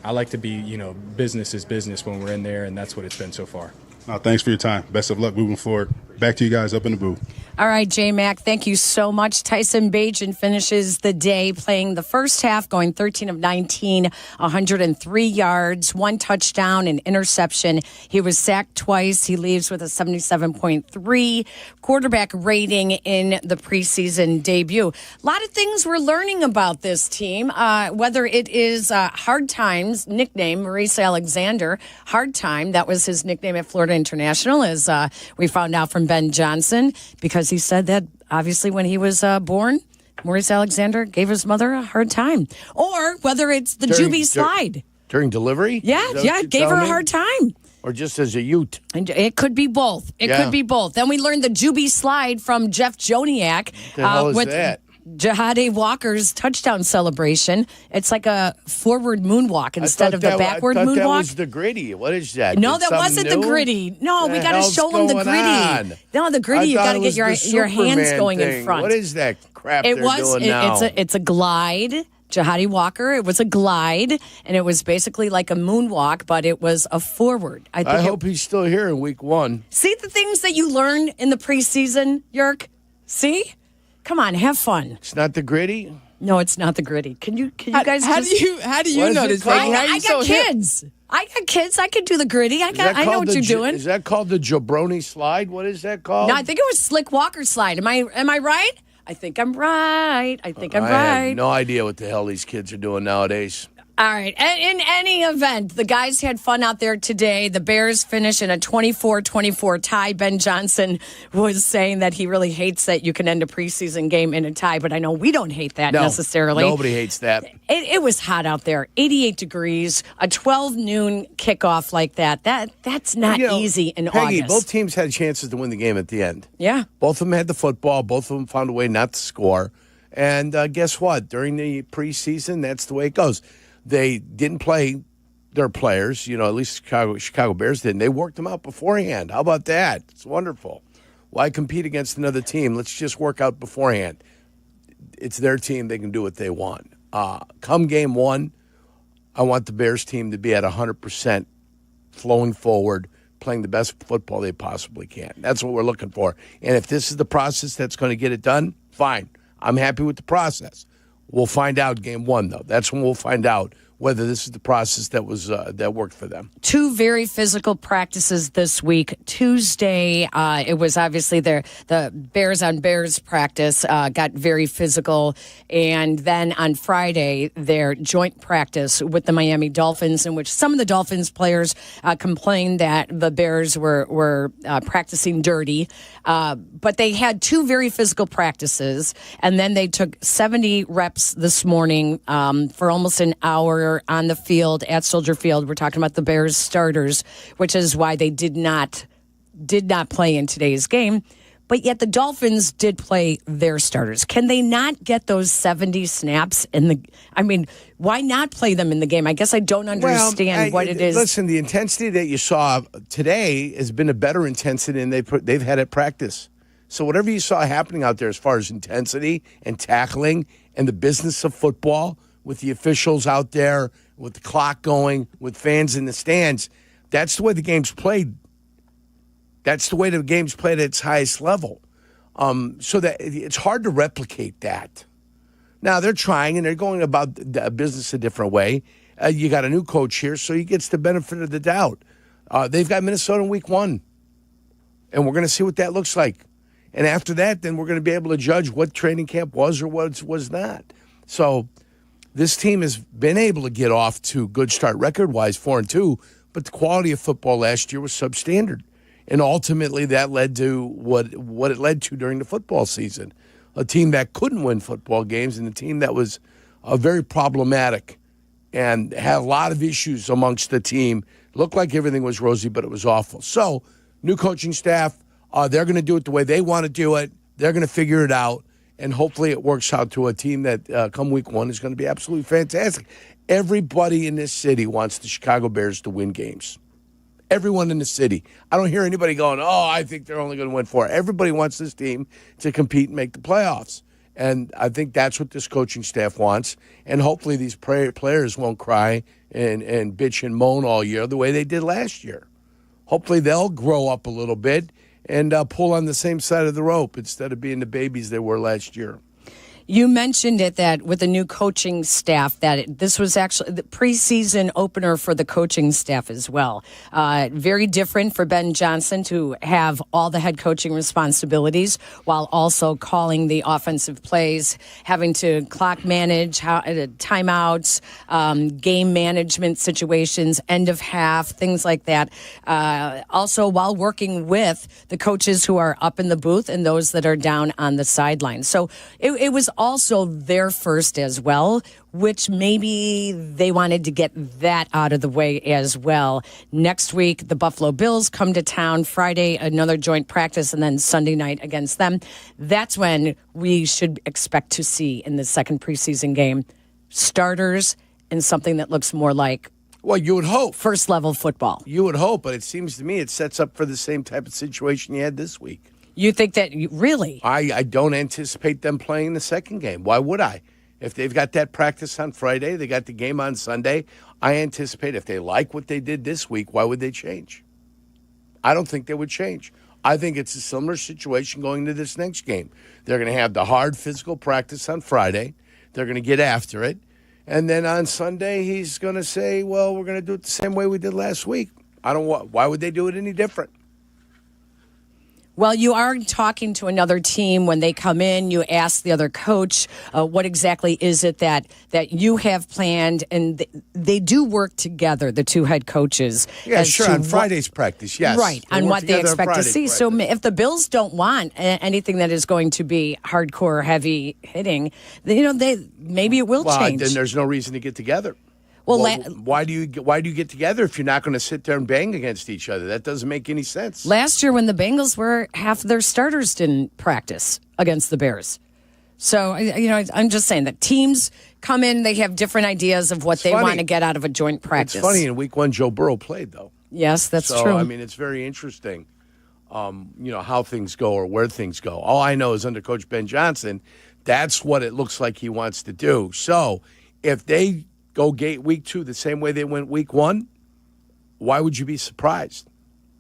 I like to be business is business when we're in there, and that's what it's been so far. Thanks for your time. Best of luck moving forward. Back to you guys up in the booth. All right, J-Mac, thank you so much. Tyson Bagent finishes the day playing the first half, going 13 of 19, 103 yards, 1 touchdown, an interception. He was sacked twice. He leaves with a 77.3 quarterback rating in the preseason debut. A lot of things we're learning about this team, whether it is Hard Times, nickname, Maurice Alexander. Hard Time, that was his nickname at Florida International, as we found out from Ben Johnson, because he said that obviously when he was born, Maurice Alexander gave his mother a hard time. Or whether it's the Juby slide. During delivery? Yeah, gave her a hard time. Or just as a ute? And it could be both. It could be both. Then we learned the Juby slide from Jeff Joniak. What the hell is that? Jahade Walker's touchdown celebration. It's like a forward moonwalk instead of the backward moonwalk. That was the gritty. What is that? No, that wasn't the gritty. No, we got to show them the gritty. No, the gritty, you got to get your hands going in front. What is that crap they're doing now? It's a glide. Jahade Walker, it was a glide, and it was basically like a moonwalk, but it was a forward. I hope he's still here in week 1. See the things that you learn in the preseason, Yerk? See? Come on, have fun. It's not the gritty? No, it's not the gritty. Can you guys how do you know this? I got kids. I got kids. I can do the gritty. I know what you're doing. Is that called the jabroni slide? What is that called? No, I think it was Slick Walker slide. Am I right? I think I'm right. I have no idea what the hell these kids are doing nowadays. All right. In any event, the guys had fun out there today. The Bears finish in a 24-24 tie. Ben Johnson was saying that he really hates that you can end a preseason game in a tie, but I know we don't hate that necessarily. Nobody hates that. It was hot out there, 88 degrees, a 12 noon kickoff like that. That's not easy in Peggy, August. Both teams had chances to win the game at the end. Yeah. Both of them had the football. Both of them found a way not to score. And guess what? During the preseason, that's the way it goes. They didn't play their players, at least Chicago Bears didn't. They worked them out beforehand. How about that? It's wonderful. Why compete against another team? Let's just work out beforehand. It's their team. They can do what they want. Come game 1, I want the Bears team to be at 100%, flowing forward, playing the best football they possibly can. That's what we're looking for. And if this is the process that's going to get it done, fine. I'm happy with the process. We'll find out game one, though. That's when we'll find out whether this is the process that was that worked for them. 2 very physical practices this week. Tuesday, it was obviously the Bears on Bears practice, got very physical. And then on Friday, their joint practice with the Miami Dolphins, in which some of the Dolphins players complained that the Bears were practicing dirty. But they had 2 very physical practices, and then they took 70 reps this morning for almost an hour on the field at Soldier Field. We're talking about the Bears starters, which is why they did not play in today's game. But yet the Dolphins did play their starters. Can they not get those 70 snaps in the? I mean, why not play them in the game? I guess I don't understand what it is. Listen, the intensity that you saw today has been a better intensity than they've had at practice. So whatever you saw happening out there as far as intensity and tackling and the business of football, with the officials out there, with the clock going, with fans in the stands, that's the way the game's played. That's the way the game's played at its highest level. So that it's hard to replicate that. Now, they're trying, and they're going about the business a different way. You got a new coach here, so he gets the benefit of the doubt. They've got Minnesota in week 1, and we're going to see what that looks like. And after that, then we're going to be able to judge what training camp was or what was not. So this team has been able to get off to a good start record-wise, 4-2, but the quality of football last year was substandard. And ultimately that led to what it led to during the football season. A team that couldn't win football games and a team that was very problematic and had a lot of issues amongst the team. Looked like everything was rosy, but it was awful. So, new coaching staff, they're going to do it the way they want to do it. They're going to figure it out. And hopefully it works out to a team that come week 1 is going to be absolutely fantastic. Everybody in this city wants the Chicago Bears to win games. Everyone in the city. I don't hear anybody going, I think they're only going to win 4. Everybody wants this team to compete and make the playoffs. And I think that's what this coaching staff wants. And hopefully these players won't cry and bitch and moan all year the way they did last year. Hopefully they'll grow up a little bit and pull on the same side of the rope instead of being the babies they were last year. You mentioned it that with the new coaching staff, that this was actually the preseason opener for the coaching staff as well. Very different for Ben Johnson to have all the head coaching responsibilities while also calling the offensive plays, having to clock manage, timeouts, game management situations, end of half, things like that. Also, while working with the coaches who are up in the booth and those that are down on the sideline. So it was also their first as well, which maybe they wanted to get that out of the way as well. Next week, the Buffalo Bills come to town. Friday, another joint practice, and then Sunday night against them. That's when we should expect to see in the second preseason game starters and something that looks more like, well, you would hope, first level football. You would hope, but it seems to me it sets up for the same type of situation you had this week. You think that really? I don't anticipate them playing the second game. Why would I? If they've got that practice on Friday, they got the game on Sunday, I anticipate if they like what they did this week, why would they change? I don't think they would change. I think it's a similar situation going into this next game. They're going to have the hard physical practice on Friday. They're going to get after it. And then on Sunday, he's going to say, well, we're going to do it the same way we did last week. Why would they do it any different? Well, you are talking to another team when they come in. You ask the other coach, what exactly is it that you have planned? And they do work together, the two head coaches. Yeah, sure, on Friday's practice, yes. Right, on what they expect to see. So if the Bills don't want anything that is going to be hardcore, heavy hitting, maybe it will change. Then there's no reason to get together. Well, why do you get together if you're not going to sit there and bang against each other? That doesn't make any sense. Last year when the Bengals were, half their starters didn't practice against the Bears. So, I'm just saying that teams come in, they have different ideas of what they want to get out of a joint practice. It's funny, in week 1, Joe Burrow played, though. Yes, that's true. I mean, it's very interesting, how things go or where things go. All I know is under Coach Ben Johnson, that's what it looks like he wants to do. So, if they go week 2 the same way they went week 1, why would you be surprised?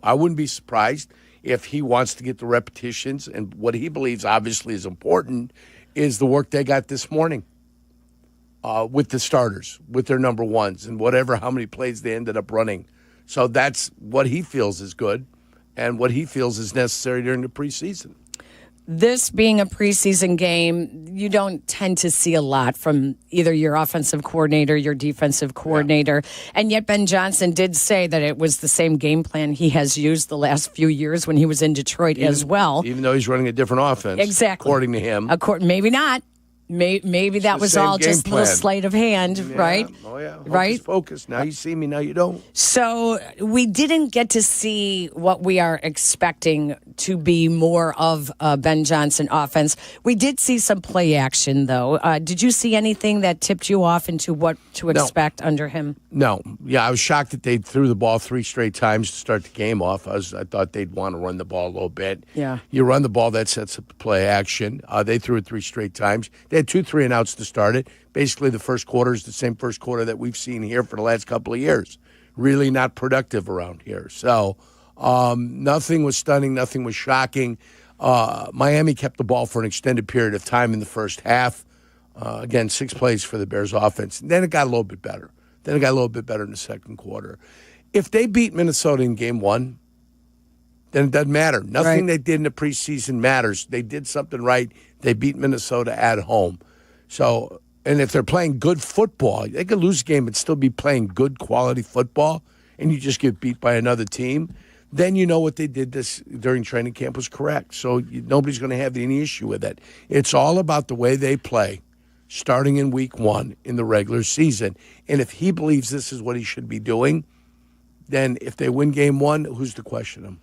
I wouldn't be surprised if he wants to get the repetitions, and what he believes obviously is important is the work they got this morning with the starters, with their number ones, and how many plays they ended up running. So that's what he feels is good and what he feels is necessary during the preseason. This being a preseason game, you don't tend to see a lot from either your offensive coordinator, your defensive coordinator. Yeah. And yet Ben Johnson did say that it was the same game plan he has used the last few years when he was in Detroit as well. Even though he's running a different offense. Exactly. According to him. Maybe not. Maybe that was all just a little sleight of hand, right? Oh, yeah. Right? Focus. Now you see me, now you don't. So we didn't get to see what we are expecting to be more of a Ben Johnson offense. We did see some play action, though. Did you see anything that tipped you off into what to expect under him? No. Yeah, I was shocked that they threw the ball 3 straight times to start the game off. I thought they'd want to run the ball a little bit. Yeah. You run the ball, that sets up the play action. They threw it 3 straight times. They had 2 3-and-outs to start it. Basically, the first quarter is the same first quarter that we've seen here for the last couple of years. Really not productive around here. So nothing was stunning. Nothing was shocking. Miami kept the ball for an extended period of time in the first half. Again, 6 plays for the Bears offense. And then it got a little bit better. In the second quarter. If they beat Minnesota in game 1, then it doesn't matter. Nothing they did in the preseason matters. They did something right. They beat Minnesota at home. So, and if they're playing good football, they could lose a game but still be playing good quality football, and you just get beat by another team, then you know what they did this during training camp was correct. So nobody's going to have any issue with it. It's all about the way they play starting in week 1 in the regular season. And if he believes this is what he should be doing, then if they win game 1, who's to question him?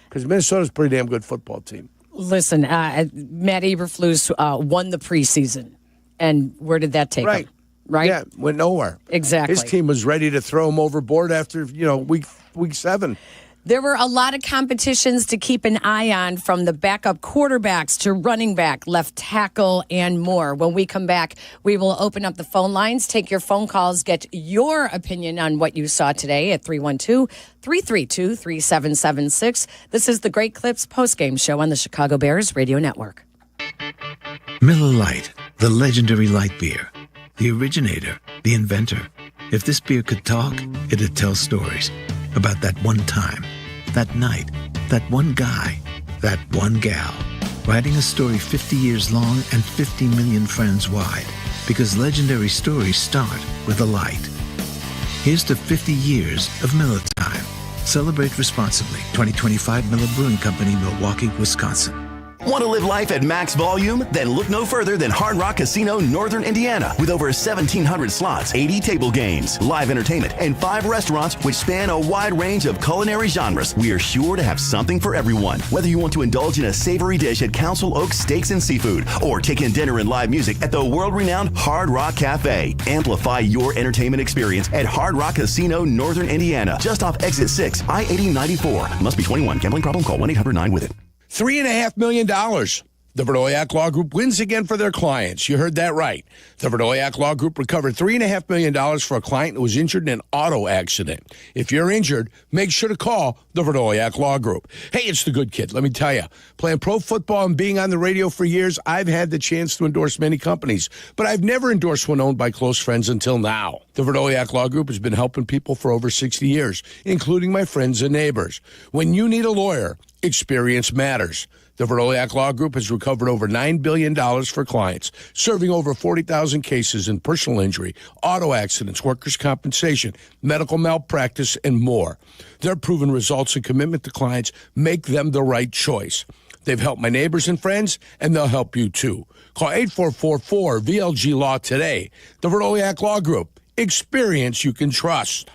Because Minnesota's a pretty damn good football team. Listen, Matt Eberflus won the preseason. And where did that take him? Right? Yeah, went nowhere. Exactly. His team was ready to throw him overboard after, week 7. There were a lot of competitions to keep an eye on, from the backup quarterbacks to running back, left tackle, and more. When we come back, we will open up the phone lines, take your phone calls, get your opinion on what you saw today at 312-332-3776. This is the Great Clips postgame show on the Chicago Bears Radio Network. Miller Lite, the legendary light beer. The originator, the inventor. If this beer could talk, it'd tell stories about that one time, that night, that one guy, that one gal. Writing a story 50 years long and 50 million friends wide. Because legendary stories start with a light. Here's to 50 years of Miller Time. Celebrate responsibly. 2025 Miller Brewing Company, Milwaukee, Wisconsin. Want to live life at max volume? Then look no further than Hard Rock Casino Northern Indiana. With over 1,700 slots, 80 table games, live entertainment, and 5 restaurants which span a wide range of culinary genres, we are sure to have something for everyone. Whether you want to indulge in a savory dish at Council Oaks Steaks and Seafood, or take in dinner and live music at the world-renowned Hard Rock Cafe, amplify your entertainment experience at Hard Rock Casino Northern Indiana, just off Exit 6, I-8094. Must be 21. Gambling problem? Call 1-800-9-WITH-IT. $3.5 million. The Verdoleak Law Group wins again for their clients. You heard that right. The Verdoleak Law Group recovered $3.5 million for a client who was injured in an auto accident. If you're injured, make sure to call the Verdoleak Law Group. Hey, it's the good kid. Let me tell you, playing pro football and being on the radio for years, I've had the chance to endorse many companies, but I've never endorsed one owned by close friends until now. The Verdoleak Law Group has been helping people for over 60 years, including my friends and neighbors. When you need a lawyer, experience matters. The Verdoleak Law Group has recovered over $9 billion for clients, serving over 40,000 cases in personal injury, auto accidents, workers' compensation, medical malpractice, and more. Their proven results and commitment to clients make them the right choice. They've helped my neighbors and friends, and they'll help you too. Call 8444-VLG-LAW today. The Verdoleak Law Group. Experience you can trust.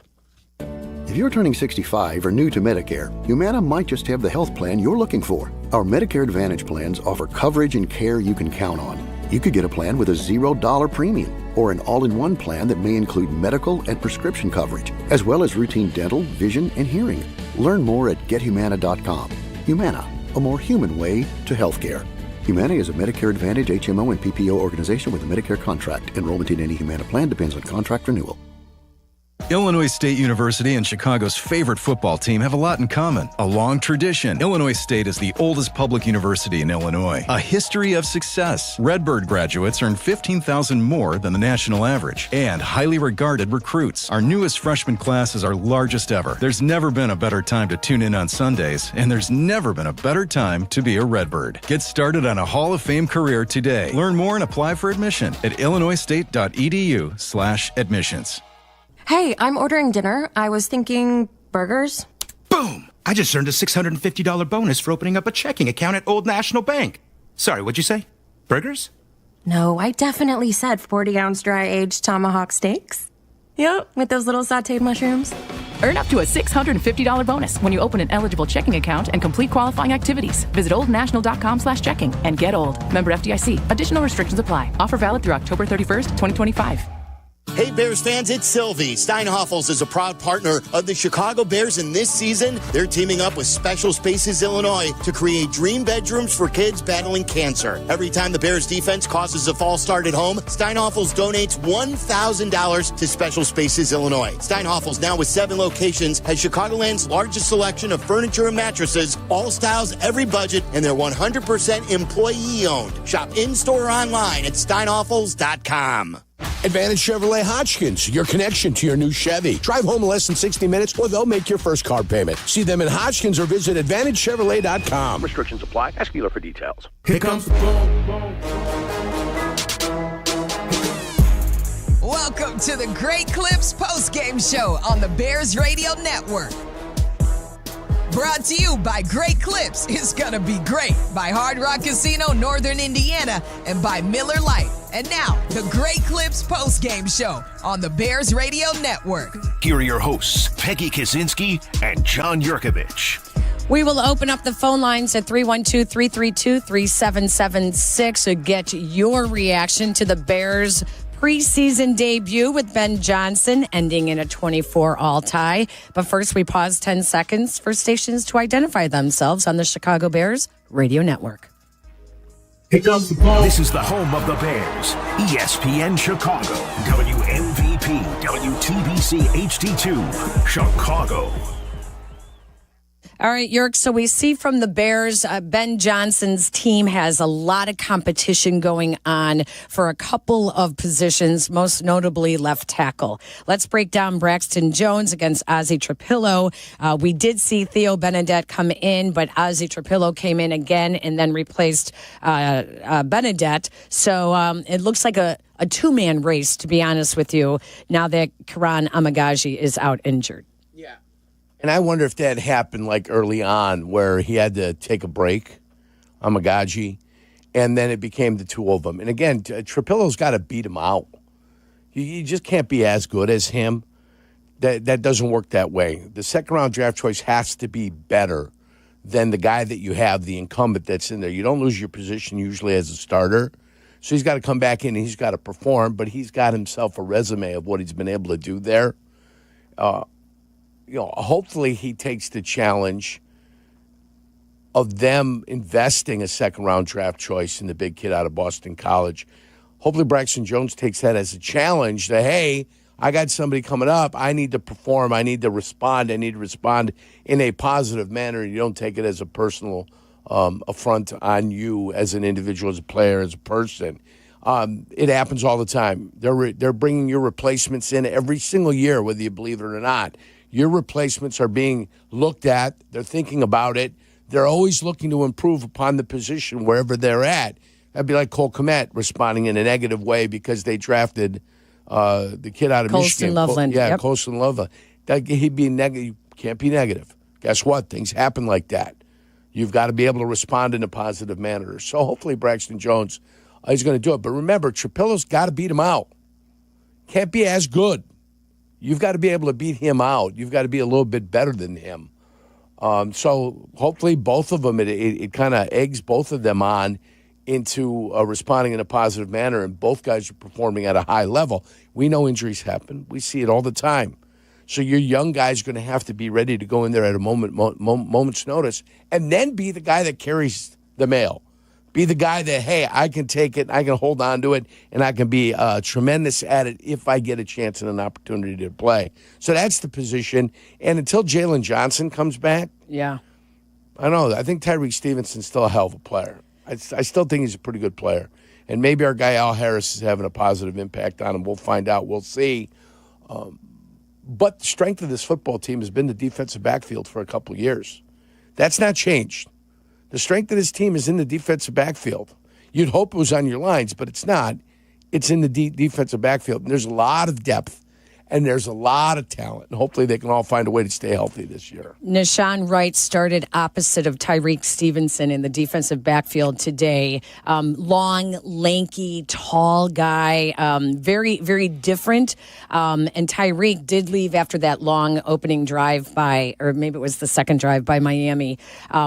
If you're turning 65 or new to Medicare, Humana might just have the health plan you're looking for. Our Medicare Advantage plans offer coverage and care you can count on. You could get a plan with a $0 premium or an all-in-one plan that may include medical and prescription coverage, as well as routine dental, vision, and hearing. Learn more at gethumana.com. Humana, a more human way to healthcare. Humana is a Medicare Advantage HMO and PPO organization with a Medicare contract. Enrollment in any Humana plan depends on contract renewal. Illinois State University and Chicago's favorite football team have a lot in common. A long tradition. Illinois State is the oldest public university in Illinois. A history of success. Redbird graduates earn $15,000 more than the national average. And highly regarded recruits. Our newest freshman class is our largest ever. There's never been a better time to tune in on Sundays, and there's never been a better time to be a Redbird. Get started on a Hall of Fame career today. Learn more and apply for admission at illinoisstate.edu/admissions. Hey, I'm ordering dinner. I was thinking burgers. Boom! I just earned a $650 bonus for opening up a checking account at Old National Bank. Sorry, what'd you say? Burgers? No, I definitely said 40-ounce dry-aged tomahawk steaks. Yep, with those little sauteed mushrooms. Earn up to a $650 bonus when you open an eligible checking account and complete qualifying activities. Visit oldnational.com/checking and get old. Member FDIC. Additional restrictions apply. Offer valid through October 31st, 2025. Hey Bears fans, it's Sylvie. Steinhoffels is a proud partner of the Chicago Bears, and this season, they're teaming up with Special Spaces Illinois to create dream bedrooms for kids battling cancer. Every time the Bears defense causes a false start at home, Steinhoffels donates $1,000 to Special Spaces Illinois. Steinhoffels, now with 7 locations, has Chicagoland's largest selection of furniture and mattresses, all styles, every budget, and they're 100% employee-owned. Shop in-store or online at steinhoffels.com. Advantage Chevrolet Hodgkins, your connection to your new Chevy. Drive home in less than 60 minutes or they'll make your first car payment. See them in Hodgkins or visit AdvantageChevrolet.com. Restrictions apply. Ask dealer for details. Here comes the Welcome to the Great Clips postgame show on the Bears Radio Network. Brought to you by Great Clips. It's gonna be great by Hard Rock Casino, Northern Indiana, and by Miller Lite. And now, the Great Clips postgame show on the Bears Radio Network. Here are your hosts, Peggy Kaczynski and John Yurkovich. We will open up the phone lines at 312-332-3776 to get your reaction to the Bears' preseason debut with Ben Johnson ending in a 24-all tie. But first, we pause 10 seconds for stations to identify themselves on the Chicago Bears Radio Network. This is the home of the Bears, ESPN Chicago, WMVP, WTBC HD2, Chicago. All right, Yerk, so we see from the Bears, Ben Johnson's team has a lot of competition going on for a couple of positions, most notably left tackle. Let's break down Braxton Jones against Ozzie Trapillo. We did see Theo Benedette come in, but Ozzie Trapillo came in again and then replaced Benedette. So it looks like a two-man race, to be honest with you, now that Karan Amagaji is out injured. And I wonder if that happened like early on where he had to take a break, Amagaji, and then it became the two of them. And again, Trapillo's got to beat him out. You just can't be as good as him. That doesn't work that way. The second-round draft choice has to be better than the guy that you have, the incumbent that's in there. You don't lose your position usually as a starter. So he's got to come back in and he's got to perform, but he's got himself a resume of what he's been able to do there. Hopefully he takes the challenge of them investing a second-round draft choice in the big kid out of Boston College. Hopefully Braxton Jones takes that as a challenge that, hey, I got somebody coming up. I need to perform. I need to respond. I need to respond in a positive manner. You don't take it as a personal affront on you as an individual, as a player, as a person. It happens all the time. They're bringing your replacements in every single year, whether you believe it or not. Your replacements are being looked at. They're thinking about it. They're always looking to improve upon the position wherever they're at. That'd be like Cole Kmet responding in a negative way because they drafted the kid out of Michigan. Loveland. Yeah, Colston Loveland. He'd be negative. You can't be negative. Guess what? Things happen like that. You've got to be able to respond in a positive manner. So hopefully Braxton Jones is going to do it. But remember, Trapillo's got to beat him out. Can't be as good. You've got to be able to beat him out. You've got to be a little bit better than him. So hopefully both of them, it kind of eggs both of them on into responding in a positive manner, and both guys are performing at a high level. We know injuries happen. We see it all the time. So your young guy's going to have to be ready to go in there at a moment's notice and then be the guy that carries the mail. Be the guy that, hey, I can take it, I can hold on to it, and I can be tremendous at it if I get a chance and an opportunity to play. So that's the position. And until Jalen Johnson comes back, yeah, I don't know. I think Tyreek Stevenson's still a hell of a player. I still think he's a pretty good player. And maybe our guy Al Harris is having a positive impact on him. We'll find out. We'll see. But the strength of this football team has been the defensive backfield for a couple of years. That's not changed. The strength of this team is in the defensive backfield. You'd hope it was on your lines, but it's not. It's in the defensive backfield. And there's a lot of depth, and there's a lot of talent. And hopefully they can all find a way to stay healthy this year. Nishan Wright started opposite of Tyreek Stevenson in the defensive backfield today. Long, lanky, tall guy, very, very different. And Tyreek did leave after that long opening drive or maybe it was the second drive by Miami,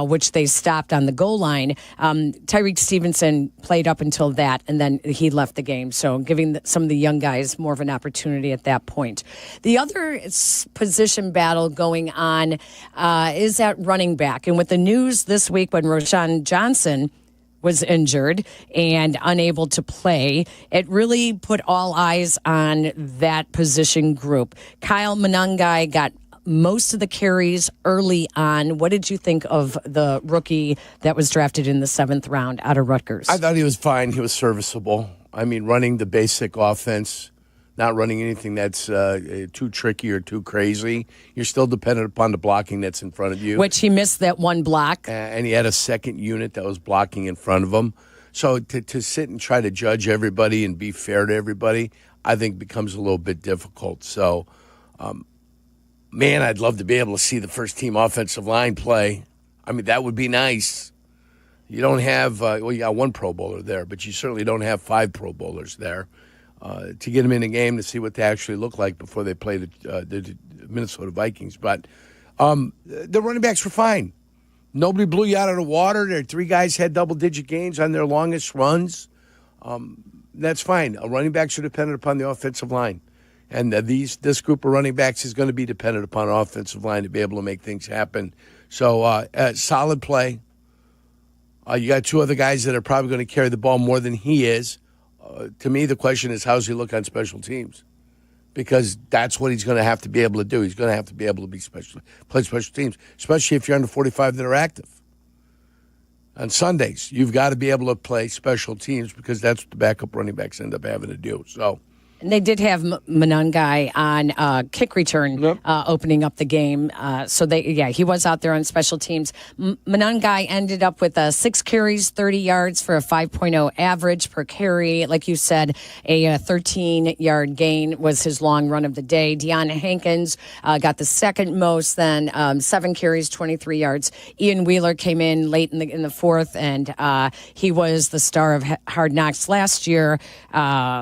which they stopped on the goal line. Tyreek Stevenson played up until that, and then he left the game. So giving some of the young guys more of an opportunity at that point. The other position battle going on is at running back. And with the news this week when Roschon Johnson was injured and unable to play, it really put all eyes on that position group. Kyle Monangai got most of the carries early on. What did you think of the rookie that was drafted in the 7th round out of Rutgers? I thought he was fine. He was serviceable. I mean, running the basic offense, not running anything that's too tricky or too crazy. You're still dependent upon the blocking that's in front of you. Which he missed that one block. And he had a second unit that was blocking in front of him. So to sit and try to judge everybody and be fair to everybody, I think becomes a little bit difficult. So, man, I'd love to be able to see the first team offensive line play. I mean, that would be nice. You don't have, you got one Pro Bowler there, but you certainly don't have 5 Pro Bowlers there. To get them in a game to see what they actually look like before they play the Minnesota Vikings. But the running backs were fine. Nobody blew you out of the water. Their 3 guys had double-digit gains on their longest runs. That's fine. Running backs are dependent upon the offensive line. And this group of running backs is going to be dependent upon an offensive line to be able to make things happen. So solid play. You got 2 other guys that are probably going to carry the ball more than he is. To me, the question is, how's he look on special teams? Because that's what he's going to have to be able to do. He's going to have to be able to play special teams, especially if you're under 45 that are active. On Sundays, you've got to be able to play special teams because that's what the backup running backs end up having to do. So. And they did have Monangai on kick return opening up the game. So he was out there on special teams. Monangai ended up with 6 carries, 30 yards for a 5.0 average per carry. Like you said, a 13-yard gain was his long run of the day. Deion Hankins got the second most, then 7 carries, 23 yards. Ian Wheeler came in late in the 4th, and he was the star of Hard Knocks last year,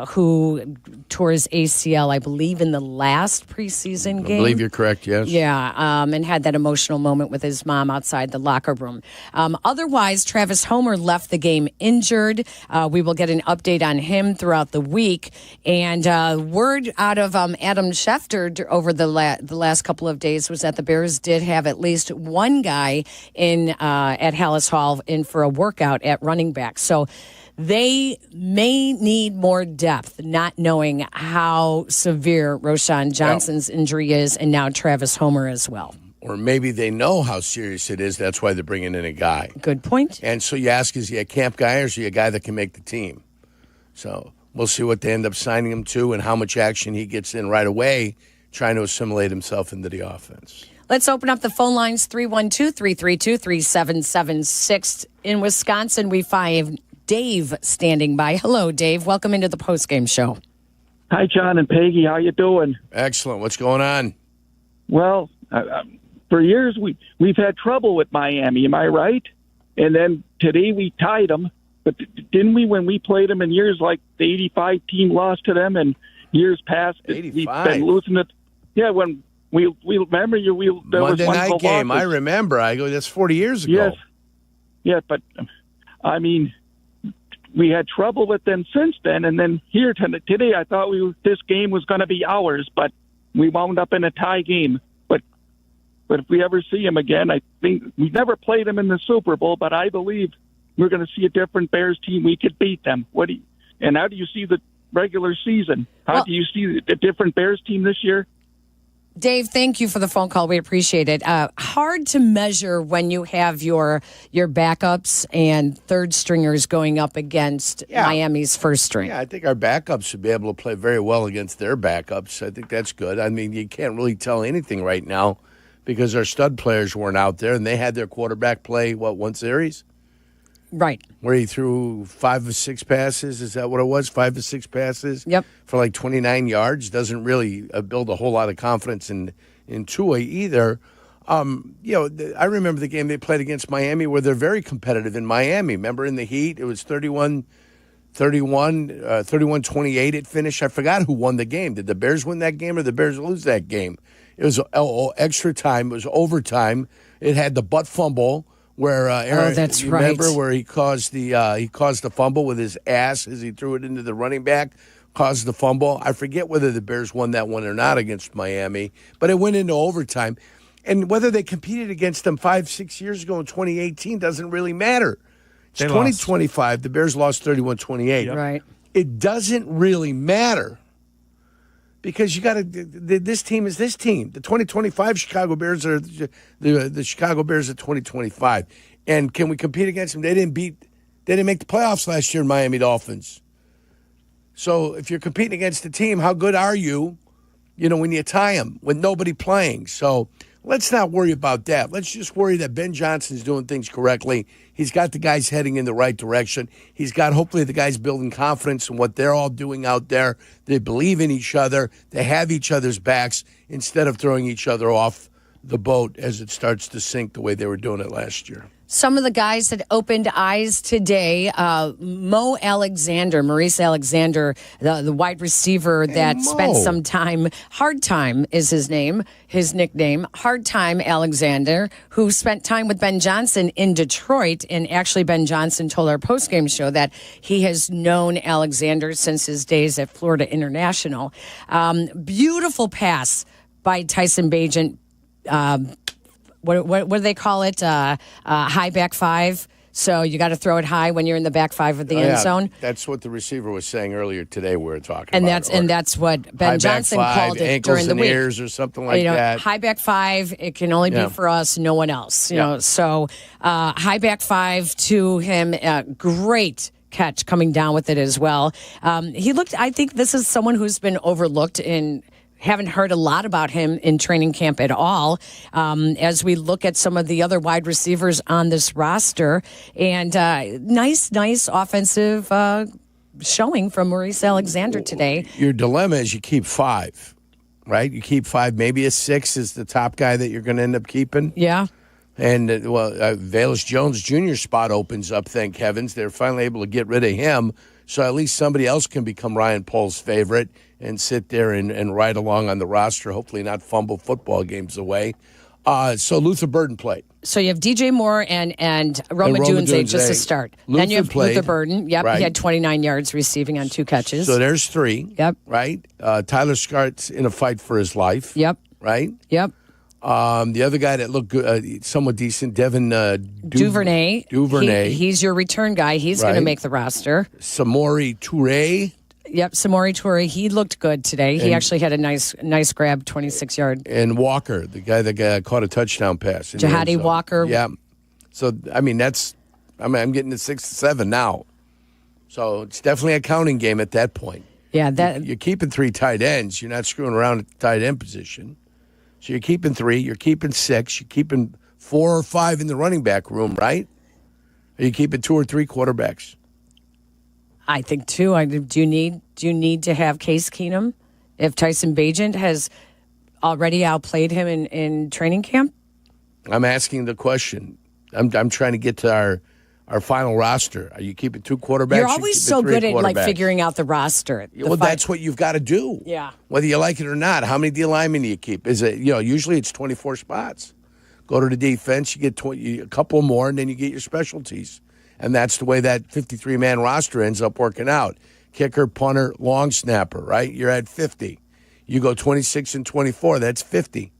who tore his ACL, I believe, in the last preseason game. I believe you're correct, yes. Yeah, and had that emotional moment with his mom outside the locker room. Otherwise, Travis Homer left the game injured. We will get an update on him throughout the week. And word out of Adam Schefter over the last couple of days was that the Bears did have at least one guy in at Hallis Hall in for a workout at running back. So they may need more depth, not knowing how severe Roschon Johnson's injury is, and now Travis Homer as well. Or maybe they know how serious it is. That's why they're bringing in a guy. Good point. And so you ask, is he a camp guy or is he a guy that can make the team? So we'll see what they end up signing him to and how much action he gets in right away, trying to assimilate himself into the offense. Let's open up the phone lines, 312-332-3776. In Wisconsin, we find Dave standing by. Hello, Dave. Welcome into the postgame show. Hi, John and Peggy. How you doing? Excellent. What's going on? Well, for years we've had trouble with Miami. Am I right? And then today we tied them. But didn't we, when we played them in years like the 85 team lost to them and years past, 85. we've been losing it. Yeah, when we remember you, there Monday was one night game. losses. I remember. I go, that's 40 years ago. Yes. Yeah, but I mean, we had trouble with them since then, and then here today, I thought this game was going to be ours, but we wound up in a tie game. But if we ever see him again, I think we've never played him in the Super Bowl, but I believe we're going to see a different Bears team. We could beat them. And how do you see the regular season? How do you see a different Bears team this year? Dave, thank you for the phone call. We appreciate it. Hard to measure when you have your backups and third stringers going up against Miami's first string. Yeah, I think our backups should be able to play very well against their backups. I think that's good. I mean, you can't really tell anything right now because our stud players weren't out there, and they had their quarterback play, one series? Right. Where he threw 5 of 6 passes. Is that what it was? 5 of 6 passes? Yep. For like 29 yards. Doesn't really build a whole lot of confidence in Tua either. I remember the game they played against Miami where they're very competitive in Miami. Remember in the heat? It was 31-28 it finished. I forgot who won the game. Did the Bears win that game or the Bears lose that game? It was extra time. It was overtime. It had the butt fumble. Where Aaron, that's you right. Remember where he caused the fumble with his ass as he threw it into the running back, caused the fumble. I forget whether the Bears won that one or not against Miami, but it went into overtime. And whether they competed against them 5-6 years ago in 2018 doesn't really matter. It's 2025. The Bears lost 31-28. Yep. Right. It doesn't really matter. Because you got to. This team is this team. The 2025 Chicago Bears are the Chicago Bears of 2025. And can we compete against them? They didn't make the playoffs last year. Miami Dolphins. So if you're competing against the team, how good are you? When you tie them with nobody playing. So let's not worry about that. Let's just worry that Ben Johnson's doing things correctly. He's got the guys heading in the right direction. He's got, hopefully, the guys building confidence in what they're all doing out there. They believe in each other. They have each other's backs instead of throwing each other off the boat as it starts to sink the way they were doing it last year. Some of the guys that opened eyes today, Maurice Alexander, the wide receiver that spent some time, Hard Time is his nickname, Hard Time Alexander, who spent time with Ben Johnson in Detroit. And actually, Ben Johnson told our postgame show that he has known Alexander since his days at Florida International. Beautiful pass by Tyson Bagent. What do they call it? High back five. So you got to throw it high when you're in the back five of the end zone. That's what the receiver was saying earlier today. We were talking and about that's what Ben Johnson called it during the week. Ears or something like that. High back five. It can only be for us, no one else. You know. So high back five to him. Great catch coming down with it as well. He looked. I think this is someone who's been overlooked in. Haven't heard a lot about him in training camp at all. As we look at some of the other wide receivers on this roster, and nice offensive showing from Maurice Alexander today. Your dilemma is you keep 5, right? You keep 5. Maybe a 6 is the top guy that you're going to end up keeping. Yeah. And, Velus Jones Jr. spot opens up, thank heavens. They're finally able to get rid of him, so at least somebody else can become Ryan Pohl's favorite and sit there and ride along on the roster, hopefully not fumble football games away. So Luther Burden played. So you have DJ Moore and Roma Dunze just to start. Then you have Luther Burden. Yep, right. He had 29 yards receiving on 2 catches. So there's 3. Yep. Right? Tyler Scart's in a fight for his life. Yep. Right? Yep. The other guy that looked good, somewhat decent, Devin Duvernay. Duvernay. He's your return guy. He's going to make the roster. Samori Toure. Yep, Samori Toure. He looked good today. He actually had a nice grab, 26-yard. And Walker, the guy that caught a touchdown pass. Jihadi Walker. Yeah. So, I'm getting to 6 to 7 now. So, it's definitely a counting game at that point. Yeah, You're keeping 3 tight ends. You're not screwing around at the tight end position. So, you're keeping 3. You're keeping 6. You're keeping 4 or 5 in the running back room, right? Or you keeping 2 or 3 quarterbacks? I think 2. Do you need to have Case Keenum if Tyson Bagent has already outplayed him in training camp? I'm asking the question. I'm trying to get to our final roster. Are you keeping 2 quarterbacks? You're always so good at figuring out the roster. That's what you've got to do. Yeah. Whether you like it or not. How many D linemen do you keep? Is it usually it's 24 spots. Go to the defense, you get a couple more, and then you get your specialties. And that's the way that 53-man roster ends up working out. Kicker, punter, long snapper, right? You're at 50. You go 26 and 24, that's 50.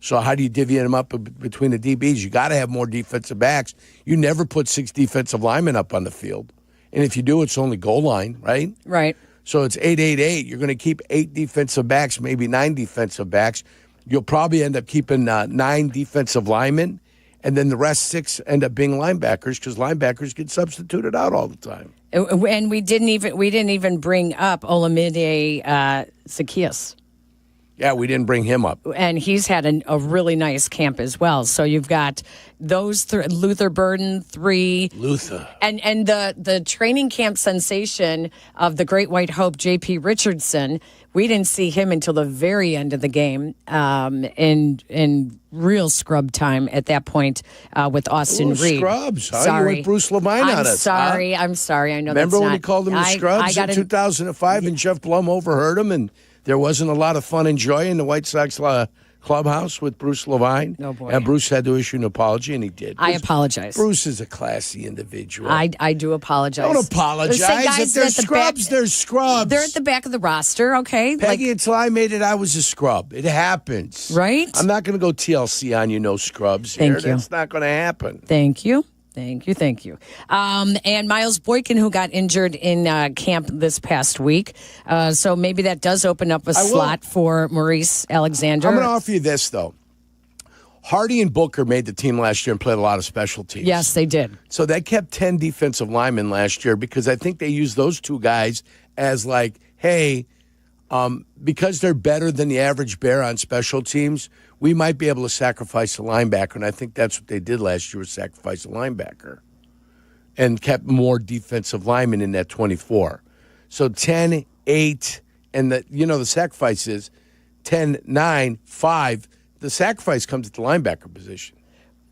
So how do you divvy them up between the DBs? You got to have more defensive backs. You never put 6 defensive linemen up on the field. And if you do, it's only goal line, right? Right. So it's 8-8-8. You're going to keep 8 defensive backs, maybe 9 defensive backs. You'll probably end up keeping 9 defensive linemen, and then the rest 6 end up being linebackers because linebackers get substituted out all the time. And we didn't even bring up Olamide Zaccheaus. Yeah, we didn't bring him up. And he's had a really nice camp as well. So you've got those Luther Burden, 3. Luther. And the training camp sensation of the Great White Hope, J.P. Richardson, we didn't see him until the very end of the game in real scrub time at that point with Austin Reed. Scrubs. Huh? Sorry. You went Bruce Levine on us. I'm sorry. I know Remember that's when not, he called them the scrubs in 2005 and Jeff Blum overheard him and there wasn't a lot of fun and joy in the White Sox clubhouse with Bruce Levine. Oh, boy. And Bruce had to issue an apology, and he did. I apologize. Bruce is a classy individual. I do apologize. Don't apologize. Say, guys, If they're scrubs, they're scrubs. They're at the back of the roster, okay? Peggy, until I made it, I was a scrub. It happens. Right? I'm not going to go TLC on you, no scrubs here. Thank you. That's not going to happen. Thank you. And Miles Boykin, who got injured in camp this past week. So maybe that does open up a slot for Maurice Alexander. I'm going to offer you this, though. Hardy and Booker made the team last year and played a lot of special teams. Yes, they did. So they kept 10 defensive linemen last year because I think they used those 2 guys as like, hey, because they're better than the average Bear on special teams, we might be able to sacrifice a linebacker. And I think that's what they did last year, was sacrifice a linebacker and kept more defensive linemen in that 24. So 10, 8, and the sacrifice is 10, 9, 5. The sacrifice comes at the linebacker position.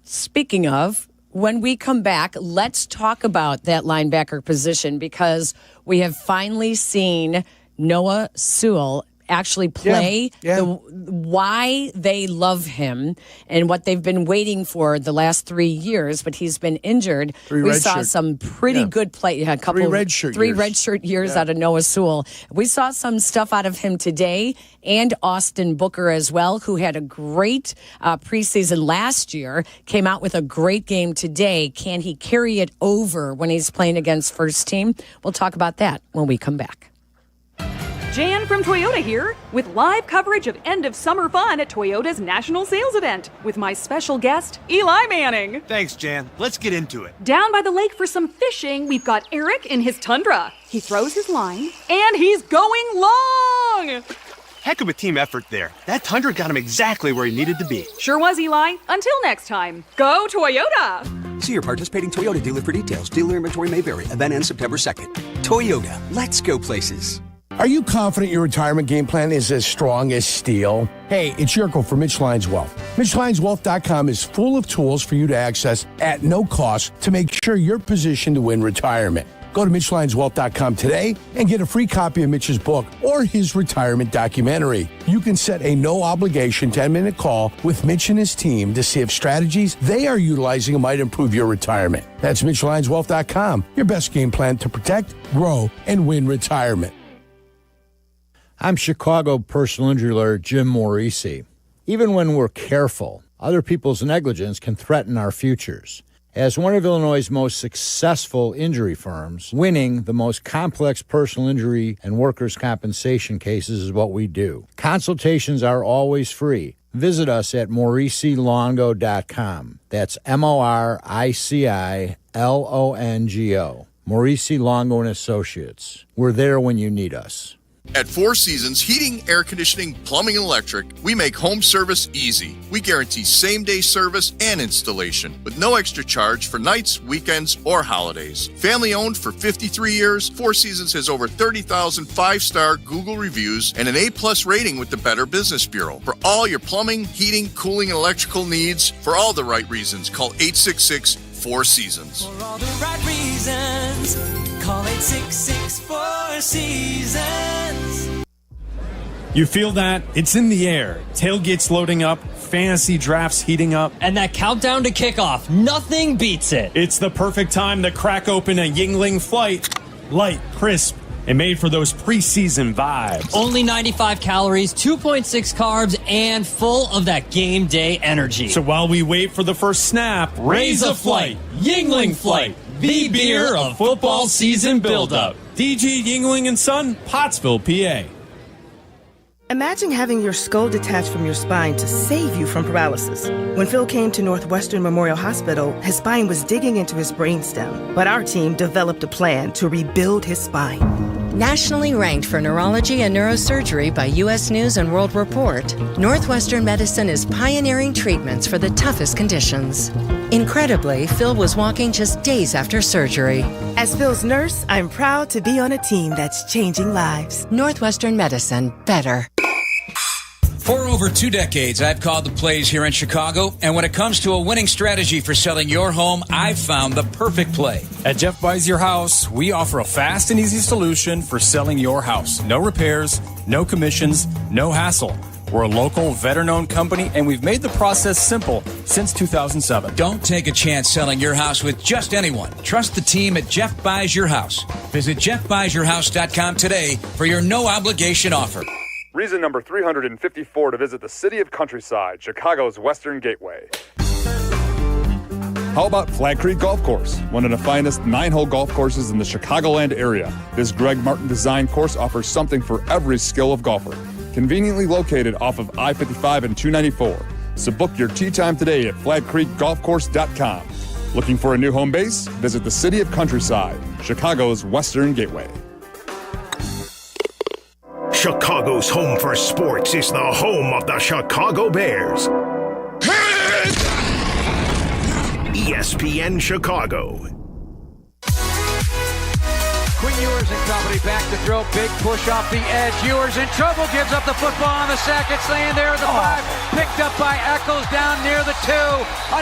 Speaking of, when we come back, let's talk about that linebacker position because we have finally seen Noah Sewell actually play, why they love him and what they've been waiting for the last 3 years, but he's been injured. We saw some pretty good play. A couple, 3 redshirt years out of Noah Sewell. We saw some stuff out of him today, and Austin Booker as well, who had a great preseason last year, came out with a great game today. Can he carry it over when he's playing against first team? We'll talk about that when we come back. Jan from Toyota here with live coverage of end of summer fun at Toyota's national sales event with my special guest, Eli Manning. Thanks, Jan. Let's get into it. Down by the lake for some fishing, we've got Eric in his Tundra. He throws his line, and he's going long! Heck of a team effort there. That Tundra got him exactly where he needed to be. Sure was, Eli. Until next time, go Toyota! See your participating Toyota dealer for details. Dealer inventory may vary. Event ends September 2nd. Toyota. Let's go places. Are you confident your retirement game plan is as strong as steel? Hey, it's Jurko for Mitch Lyons Wealth. MitchLyonsWealth.com is full of tools for you to access at no cost to make sure you're positioned to win retirement. Go to MitchLyonsWealth.com today and get a free copy of Mitch's book or his retirement documentary. You can set a no-obligation 10-minute call with Mitch and his team to see if strategies they are utilizing might improve your retirement. That's MitchLyonsWealth.com, your best game plan to protect, grow, and win retirement. I'm Chicago personal injury lawyer Jim Morisi. Even when we're careful, other people's negligence can threaten our futures. As one of Illinois' most successful injury firms, winning the most complex personal injury and workers' compensation cases is what we do. Consultations are always free. Visit us at MorisiLongo.com. That's MoriciLongo. Morisi Longo & Associates. We're there when you need us. At Four Seasons Heating, Air Conditioning, Plumbing, and Electric, we make home service easy. We guarantee same-day service and installation with no extra charge for nights, weekends, or holidays. Family-owned for 53 years, Four Seasons has over 30,000 five-star Google reviews and an A-plus rating with the Better Business Bureau. For all your plumbing, heating, cooling, and electrical needs, for all the right reasons, call 866-4 Seasons. For all the right reasons, call 866-4 Seasons. You feel that? It's in the air. Tailgates loading up, fantasy drafts heating up. And that countdown to kickoff, nothing beats it. It's the perfect time to crack open a Yingling Flight. Light, crisp, and made for those preseason vibes. Only 95 calories, 2.6 carbs, and full of that game day energy. So while we wait for the first snap, raise a flight. Yingling Flight, the beer of football season buildup. DG Yingling & Son, Pottsville, PA. Imagine having your skull detached from your spine to save you from paralysis. When Phil came to Northwestern Memorial Hospital, his spine was digging into his brainstem, but our team developed a plan to rebuild his spine. Nationally ranked for neurology and neurosurgery by U.S. News and World Report, Northwestern Medicine is pioneering treatments for the toughest conditions. Incredibly, Phil was walking just days after surgery. As Phil's nurse, I'm proud to be on a team that's changing lives. Northwestern Medicine, better. For over 2 decades, I've called the plays here in Chicago, and when it comes to a winning strategy for selling your home, I've found the perfect play. At Jeff Buys Your House, we offer a fast and easy solution for selling your house. No repairs, no commissions, no hassle. We're a local, veteran-owned company, and we've made the process simple since 2007. Don't take a chance selling your house with just anyone. Trust the team at Jeff Buys Your House. Visit jeffbuysyourhouse.com today for your no-obligation offer. Reason number 354 to visit the city of Countryside, Chicago's Western Gateway. How about Flat Creek Golf Course, one of the finest 9-hole golf courses in the Chicagoland area? This Greg Martin designed course offers something for every skill of golfer. Conveniently located off of I-55 and 294. So book your tee time today at flatcreekgolfcourse.com. Looking for a new home base? Visit the city of Countryside, Chicago's Western Gateway. Chicago's home for sports is the home of the Chicago Bears. ESPN Chicago. Quinn Ewers and company back to throw. Big push off the edge. Ewers in trouble. Gives up the football on the sack. It's laying there at the 5. Picked up by Eccles down near the 2.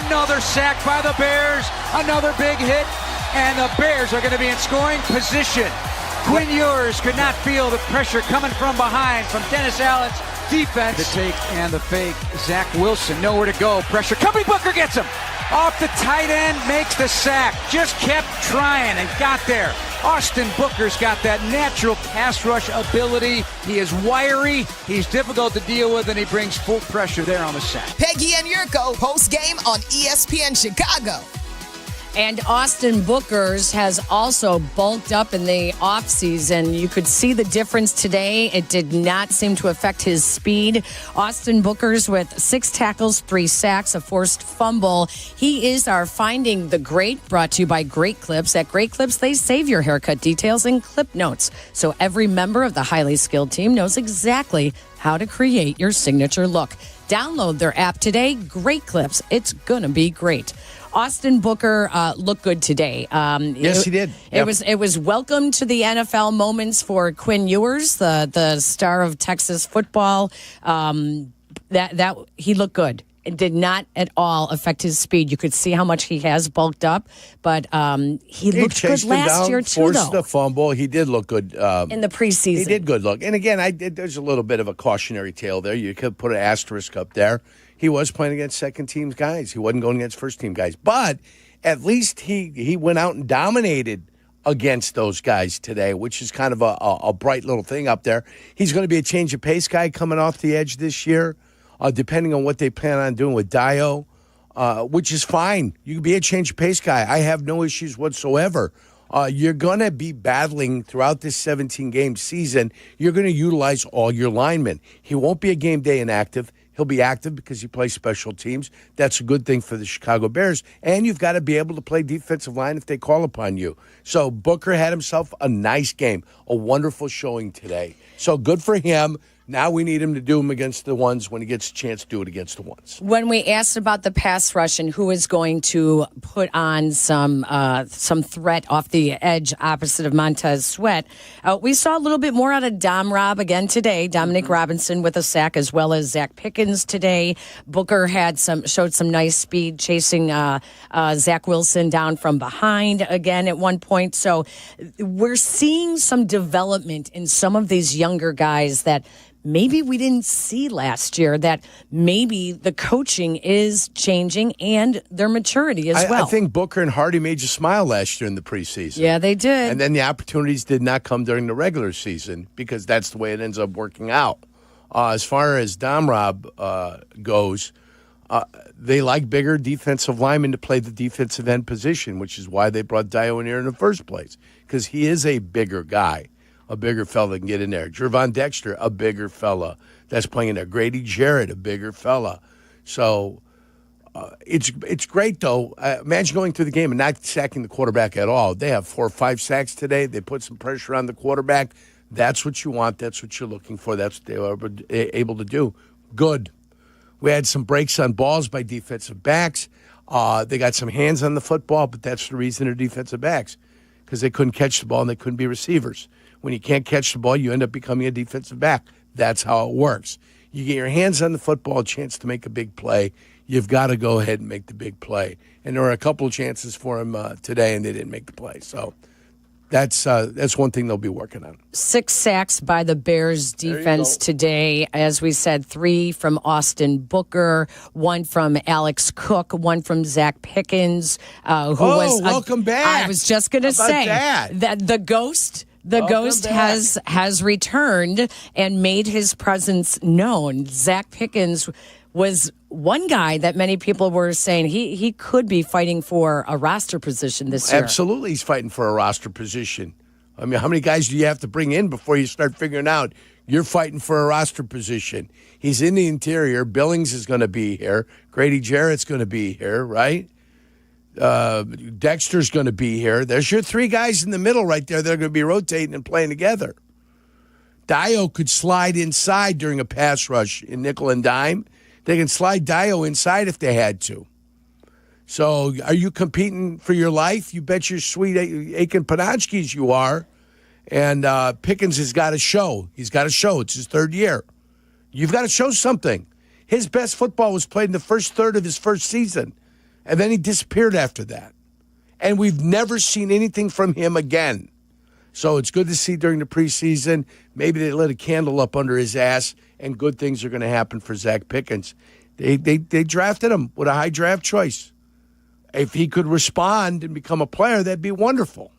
Another sack by the Bears. Another big hit. And the Bears are going to be in scoring position. Quinn Ewers could not feel the pressure coming from behind from Dennis Allen's defense. The take and the fake. Zach Wilson nowhere to go. Pressure coming. Booker gets him. Off the tight end, makes the sack. Just kept trying and got there. Austin Booker's got that natural pass rush ability. He is wiry. He's difficult to deal with, and he brings full pressure there on the sack. Peggy and Jurko, post-game on ESPN Chicago. And Austin Booker's has also bulked up in the offseason. You could see the difference today. It did not seem to affect his speed. Austin Booker's with 6 tackles, 3 sacks, a forced fumble. He is our Finding the Great, brought to you by Great Clips. At Great Clips, they save your haircut details in clip notes, so every member of the highly skilled team knows exactly how to create your signature look. Download their app today. Great Clips. It's going to be great. Austin Booker looked good today. Yes, he did. It was welcome to the NFL moments for Quinn Ewers, the star of Texas football. That he looked good. It did not at all affect his speed. You could see how much he has bulked up, but he looked good last year too. Forced the fumble. He did look good in the preseason. He did good look. And again, there's a little bit of a cautionary tale there. You could put an asterisk up there. He was playing against second-team guys. He wasn't going against first-team guys. But at least he went out and dominated against those guys today, which is kind of a bright little thing up there. He's going to be a change-of-pace guy coming off the edge this year, depending on what they plan on doing with Dio, which is fine. You can be a change-of-pace guy. I have no issues whatsoever. You're going to be battling throughout this 17-game season. You're going to utilize all your linemen. He won't be a game day inactive. He'll be active because he plays special teams. That's a good thing for the Chicago Bears. And you've got to be able to play defensive line if they call upon you. So Booker had himself a nice game, a wonderful showing today. So good for him. Now we need him to do them against the ones when he gets a chance to do it against the ones. When we asked about the pass rush and who is going to put on some threat off the edge opposite of Montez Sweat, we saw a little bit more out of Dom Rob again today. Dominic Robinson with a sack, as well as Zach Pickens today. Booker showed some nice speed chasing Zach Wilson down from behind again at one point. So we're seeing some development in some of these younger guys that maybe we didn't see last year, that maybe the coaching is changing and their maturity as well. I think Booker and Hardy made you smile last year in the preseason. Yeah, they did. And then the opportunities did not come during the regular season because that's the way it ends up working out. As far as Domrob goes, they like bigger defensive linemen to play the defensive end position, which is why they brought Dio in here in the first place, because he is a bigger guy, a bigger fella that can get in there. Jervon Dexter, a bigger fella that's playing in there. Grady Jarrett, a bigger fella. So it's great, though. Imagine going through the game and not sacking the quarterback at all. They have 4 or 5 sacks today. They put some pressure on the quarterback. That's what you want. That's what you're looking for. That's what they were able to do. Good. We had some breaks on balls by defensive backs. They got some hands on the football, but that's the reason they're defensive backs, because they couldn't catch the ball and they couldn't be receivers. When you can't catch the ball, you end up becoming a defensive back. That's how it works. You get your hands on the football, a chance to make a big play, you've got to go ahead and make the big play. And there were a couple of chances for him today, and they didn't make the play. So that's one thing they'll be working on. 6 sacks by the Bears defense today. As we said, 3 from Austin Booker, 1 from Alex Cook, 1 from Zach Pickens, who was welcome back. I was just going to say that the ghost. The ghost has returned and made his presence known. Zach Pickens was one guy that many people were saying he could be fighting for a roster position this year. Absolutely, he's fighting for a roster position. I mean, how many guys do you have to bring in before you start figuring out you're fighting for a roster position? He's in the interior. Billings is going to be here. Grady Jarrett's going to be here, right? Dexter's going to be here. There's your 3 guys in the middle right there that are going to be rotating and playing together. Dio could slide inside during a pass rush in nickel and dime. They can slide Dio inside if they had to. So are you competing for your life? You bet your sweet aching Panachkis you are. And Pickens has got to show. He's got to show. It's his 3rd year. You've got to show something. His best football was played in the first third of his first season. And then he disappeared after that. And we've never seen anything from him again. So it's good to see during the preseason. Maybe they lit a candle up under his ass, and good things are going to happen for Zach Pickens. They drafted him with a high draft choice. If he could respond and become a player, that'd be wonderful.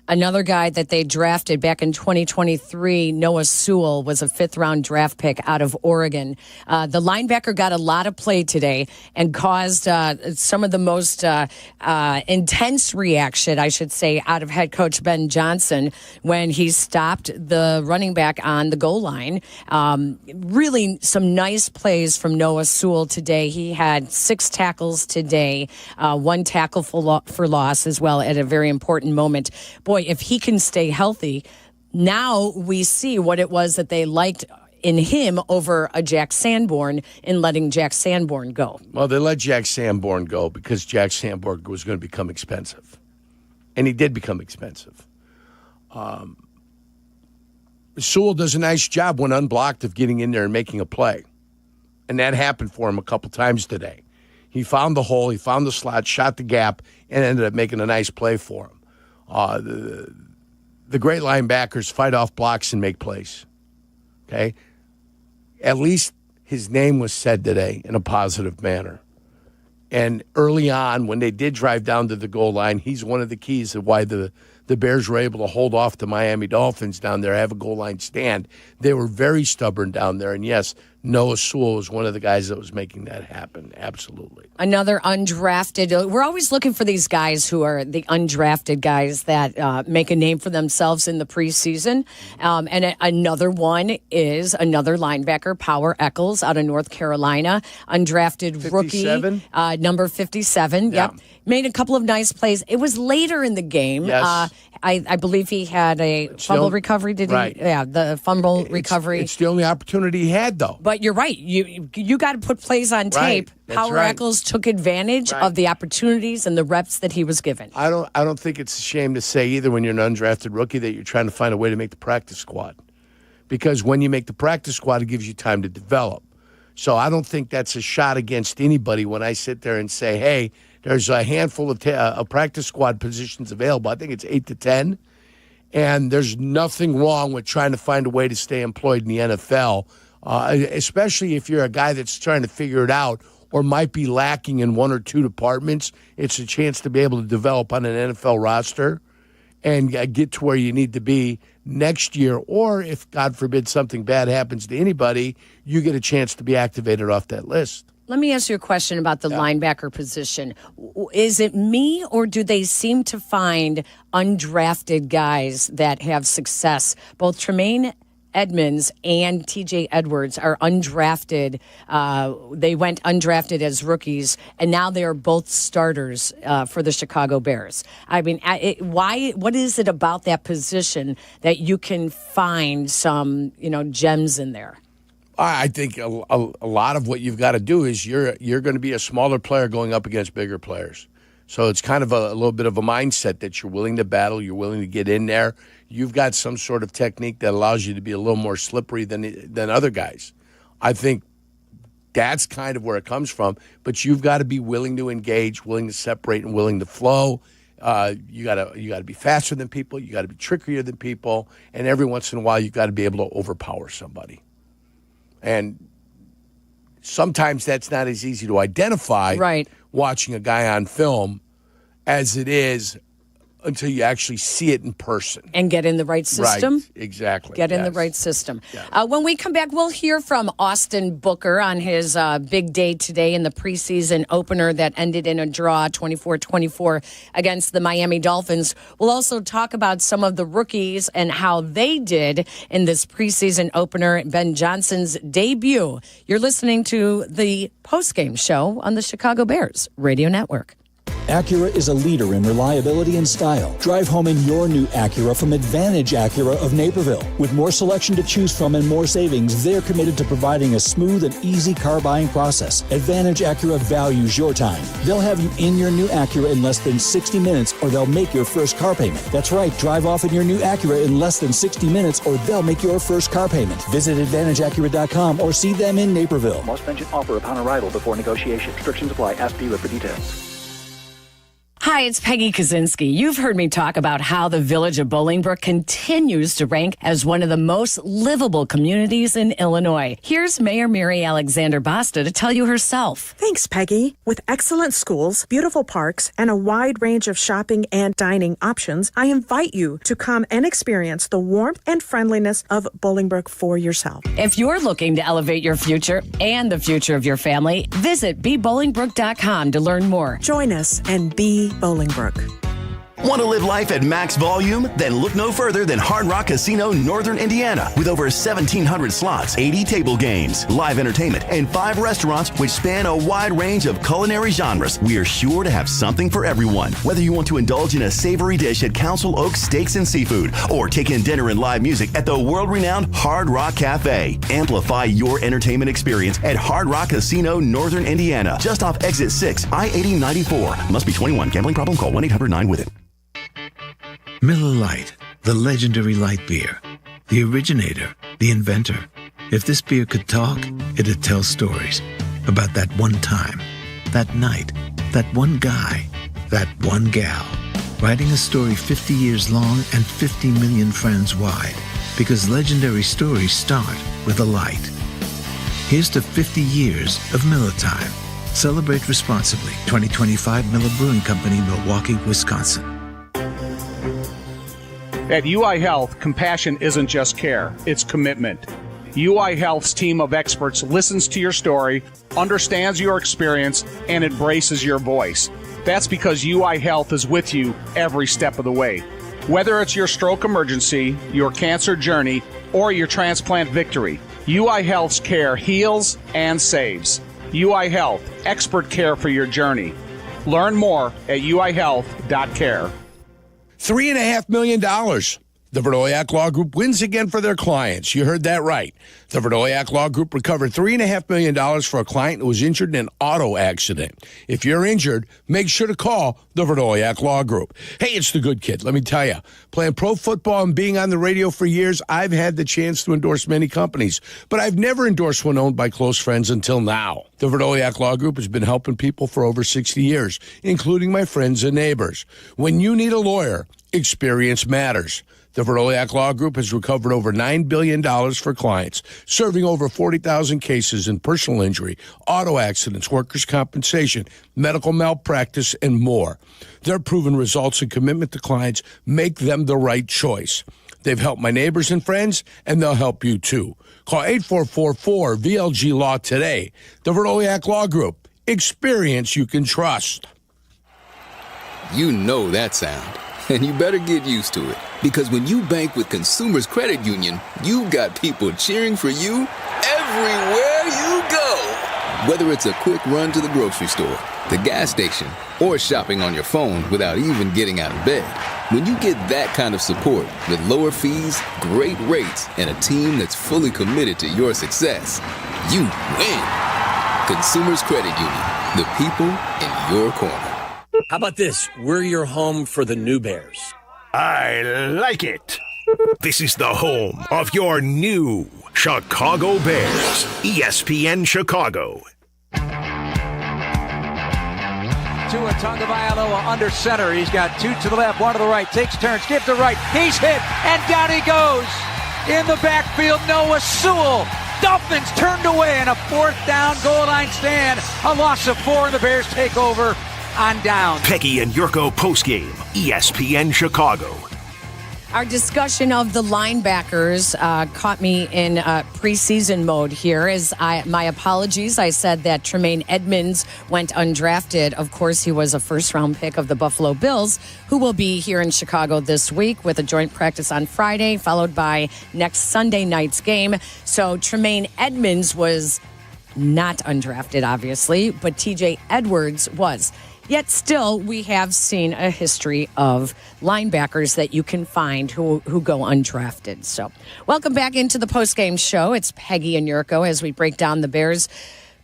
Another guy that they drafted back in 2023, Noah Sewell, was a 5th-round draft pick out of Oregon. The linebacker got a lot of play today and caused some of the most intense reaction, I should say, out of head coach Ben Johnson when he stopped the running back on the goal line. Really some nice plays from Noah Sewell today. He had 6 tackles today, 1 tackle for loss as well at a very important moment. Boy, if he can stay healthy, now we see what it was that they liked in him over a Jack Sanborn in letting Jack Sanborn go. Well, they let Jack Sanborn go because Jack Sanborn was going to become expensive. And he did become expensive. Sewell does a nice job when unblocked of getting in there and making a play. And that happened for him a couple times today. He found the hole, he found the slot, shot the gap, and ended up making a nice play for him. The great linebackers fight off blocks and make plays. Okay? At least his name was said today in a positive manner. And early on, when they did drive down to the goal line, he's one of the keys of why the Bears were able to hold off the Miami Dolphins down there, have a goal line stand. They were very stubborn down there. And yes, Noah Sewell was one of the guys that was making that happen. Absolutely. Another undrafted. We're always looking for these guys who are the undrafted guys that make a name for themselves in the preseason. And another one is another linebacker, Power Eccles out of North Carolina. Undrafted 57? Rookie, number 57. Yeah. Yep. Made a couple of nice plays. It was later in the game. Yes. I believe he had a fumble recovery. Did he? Right. Yeah, the fumble recovery. It's the only opportunity he had, though. But you're right. You got to put plays on tape. That's Power right. Eccles took advantage of the opportunities and the reps that he was given. I don't think it's a shame to say either when you're an undrafted rookie that you're trying to find a way to make the practice squad. Because when you make the practice squad, it gives you time to develop. So I don't think that's a shot against anybody when I sit there and say, hey, there's a handful of practice squad positions available. I think it's 8 to 10. And there's nothing wrong with trying to find a way to stay employed in the NFL especially if you're a guy that's trying to figure it out or might be lacking in one or two departments. It's a chance to be able to develop on an NFL roster and get to where you need to be next year. Or if, God forbid, something bad happens to anybody, you get a chance to be activated off that list. Let me ask you a question about the linebacker position. Is it me, or do they seem to find undrafted guys that have success? Both Tremaine Edmonds and TJ Edwards are undrafted. They went undrafted as rookies, and now they are both starters for the Chicago Bears. I mean, what is it about that position that you can find some, gems in there? I think a lot of what you've got to do is you're going to be a smaller player going up against bigger players. So it's kind of a little bit of a mindset that you're willing to battle, you're willing to get in there. You've got some sort of technique that allows you to be a little more slippery than other guys. I think that's kind of where it comes from. But you've got to be willing to engage, willing to separate, and willing to flow. You got to be faster than people. You got to be trickier than people. And every once in a while, you've got to be able to overpower somebody. And sometimes that's not as easy to identify watching a guy on film as it is until you actually see it in person. And get in the right system? Right, exactly. Get in the right system. Yeah. When we come back, we'll hear from Austin Booker on his big day today in the preseason opener that ended in a draw 24-24 against the Miami Dolphins. We'll also talk about some of the rookies and how they did in this preseason opener, Ben Johnson's debut. You're listening to the postgame show on the Chicago Bears Radio Network. Acura is a leader in reliability and style. Drive home in your new Acura from Advantage Acura of Naperville. With more selection to choose from and more savings, they're committed to providing a smooth and easy car buying process. Advantage Acura values your time. They'll have you in your new Acura in less than 60 minutes, or they'll make your first car payment. That's right, drive off in your new Acura in less than 60 minutes, or they'll make your first car payment. Visit AdvantageAcura.com or see them in Naperville. Most stringent offer upon arrival before negotiation. Restrictions apply. Ask dealer for details. Hi, it's Peggy Kaczynski. You've heard me talk about how the village of Bolingbrook continues to rank as one of the most livable communities in Illinois. Here's Mayor Mary Alexander Basta to tell you herself. Thanks, Peggy. With excellent schools, beautiful parks, and a wide range of shopping and dining options, I invite you to come and experience the warmth and friendliness of Bolingbrook for yourself. If you're looking to elevate your future and the future of your family, visit BeBolingbrook.com to learn more. Join us and be Bolingbrook. Want to live life at max volume? Then look no further than Hard Rock Casino Northern Indiana. With over 1,700 slots, 80 table games, live entertainment, and 5 restaurants which span a wide range of culinary genres, we are sure to have something for everyone. Whether you want to indulge in a savory dish at Council Oak Steaks and Seafood, or take in dinner and live music at the world-renowned Hard Rock Cafe. Amplify your entertainment experience at Hard Rock Casino Northern Indiana, just off Exit 6, I-8094. Must be 21. Gambling problem? Call 1-800-9-WITH-IT. Miller Lite, the legendary light beer. The originator, the inventor. If this beer could talk, it'd tell stories about that one time, that night, that one guy, that one gal. Writing a story 50 years long and 50 million friends wide. Because legendary stories start with a light. Here's to 50 years of Miller Time. Celebrate responsibly. 2025 Miller Brewing Company, Milwaukee, Wisconsin. At UI Health, compassion isn't just care, it's commitment. UI Health's team of experts listens to your story, understands your experience, and embraces your voice. That's because UI Health is with you every step of the way. Whether it's your stroke emergency, your cancer journey, or your transplant victory, UI Health's care heals and saves. UI Health, expert care for your journey. Learn more at uihealth.care. $3.5 million. The Verdoleak Law Group wins again for their clients. You heard that right. The Verdoleak Law Group recovered $3.5 million for a client who was injured in an auto accident. If you're injured, make sure to call the Verdoleak Law Group. Hey, it's the good kid. Let me tell you, playing pro football and being on the radio for years, I've had the chance to endorse many companies, but I've never endorsed one owned by close friends until now. The Verdoleak Law Group has been helping people for over 60 years, including my friends and neighbors. When you need a lawyer, experience matters. The Verdoleak Law Group has recovered over $9 billion for clients, serving over 40,000 cases in personal injury, auto accidents, workers' compensation, medical malpractice, and more. Their proven results and commitment to clients make them the right choice. They've helped my neighbors and friends, and they'll help you too. Call 8444-VLG-LAW today. The Verdoleak Law Group. Experience you can trust. You know that sound, and you better get used to it. Because when you bank with Consumers Credit Union, you've got people cheering for you everywhere you go. Whether it's a quick run to the grocery store, the gas station, or shopping on your phone without even getting out of bed. When you get that kind of support with lower fees, great rates, and a team that's fully committed to your success, you win. Consumers Credit Union, the people in your corner. How about this? We're your home for the new Bears. I like it. This is the home of your new Chicago Bears. ESPN Chicago. Tua Tagovailoa under center. He's got two to the left, one to the right. Takes turns, gives to right. He's hit, and down he goes. In the backfield, Noah Sewell. Dolphins turned away in a fourth down goal line stand. A loss of 4, and the Bears take over on down. Peggy and Jurko postgame. ESPN Chicago. Our discussion of the linebackers caught me in preseason mode here. My apologies. I said that Tremaine Edmonds went undrafted. Of course, he was a first-round pick of the Buffalo Bills, who will be here in Chicago this week with a joint practice on Friday, followed by next Sunday night's game. So Tremaine Edmonds was not undrafted, obviously, but TJ Edwards was. Yet still, we have seen a history of linebackers that you can find who go undrafted. So welcome back into the postgame show. It's Peggy and Jurko as we break down the Bears'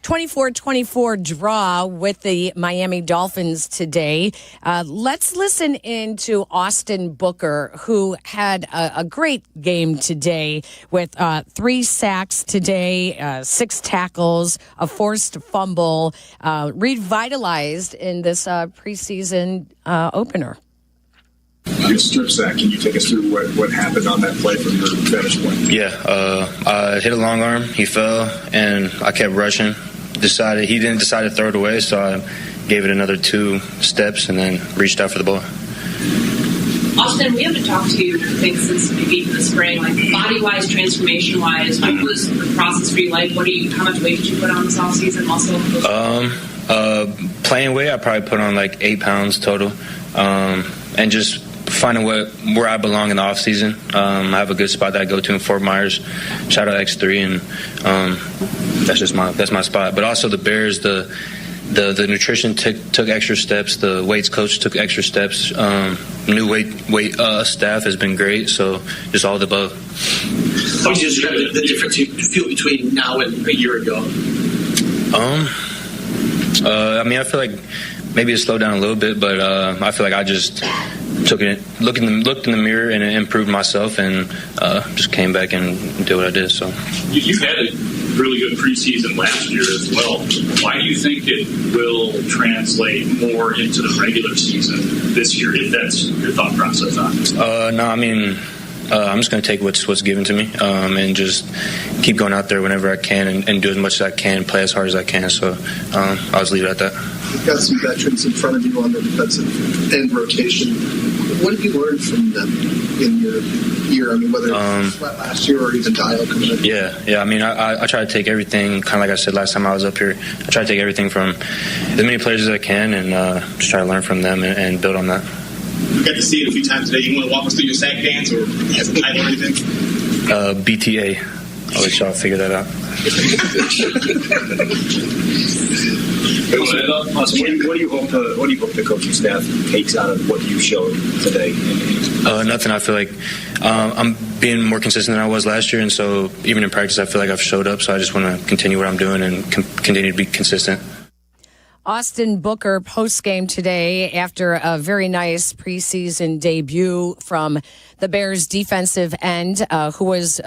24-24 draw with the Miami Dolphins today. Let's listen into Austin Booker, who had a great game today with 3 sacks today, 6 tackles, a forced fumble, revitalized in this preseason opener. Your strip sack, can you take us through what happened on that play from your vantage point? Yeah, I hit a long arm, he fell, and I kept rushing. He didn't decide to throw it away, so I gave it another 2 steps and then reached out for the ball. Austin, we haven't talked to you, I think, since maybe the spring, like body-wise, transformation-wise. What was the process for you like? How much weight did you put on this offseason, muscle? Playing weight, I probably put on like 8 pounds total, and just finding where I belong in the off season. I have a good spot that I go to in Fort Myers. Shout out X3, and that's my spot. But also the Bears, the nutrition took extra steps. The weights coach took extra steps. New weight staff has been great. So just all the above. How would you describe the difference you feel between now and a year ago? I mean, I feel like maybe it slowed down a little bit, but I feel like I just looked in the mirror and improved myself, and just came back and did what I did. So you had a really good preseason last year as well. Why do you think it will translate more into the regular season this year, if that's your thought process on it? No, I mean, I'm just going to take what's given to me, and just keep going out there whenever I can and do as much as I can, play as hard as I can. So I'll just leave it at that. You've got some veterans in front of you on the defensive end rotation. What have you learned from them in your year? I mean, whether it's last year or even Dial coming in. Yeah. I mean, I try to take everything, kind of like I said last time I was up here. I try to take everything from as many players as I can, and just try to learn from them and build on that. We got to see it a few times today. You want to walk us through your sack bands or has a title or anything? BTA. I'll let y'all figure that out. What do you hope the coaching staff takes out of what you showed today? Nothing. I feel like I'm being more consistent than I was last year, and so even in practice, I feel like I've showed up. So I just want to continue what I'm doing and continue to be consistent. Austin Booker post-game today after a very nice preseason debut from the Bears defensive end, who was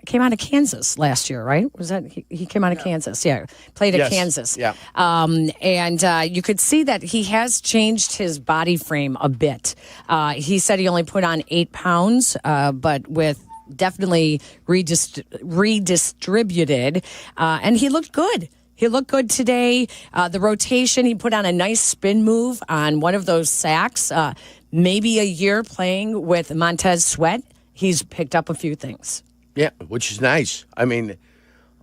came out of Kansas last year, right? Was that he came out of Kansas? Yeah, played at Kansas. Yeah. And you could see that he has changed his body frame a bit. He said he only put on 8 pounds, but with definitely redistributed, and he looked good. He looked good today. The rotation, he put on a nice spin move on one of those sacks. Maybe a year playing with Montez Sweat, he's picked up a few things. Yeah, which is nice. I mean,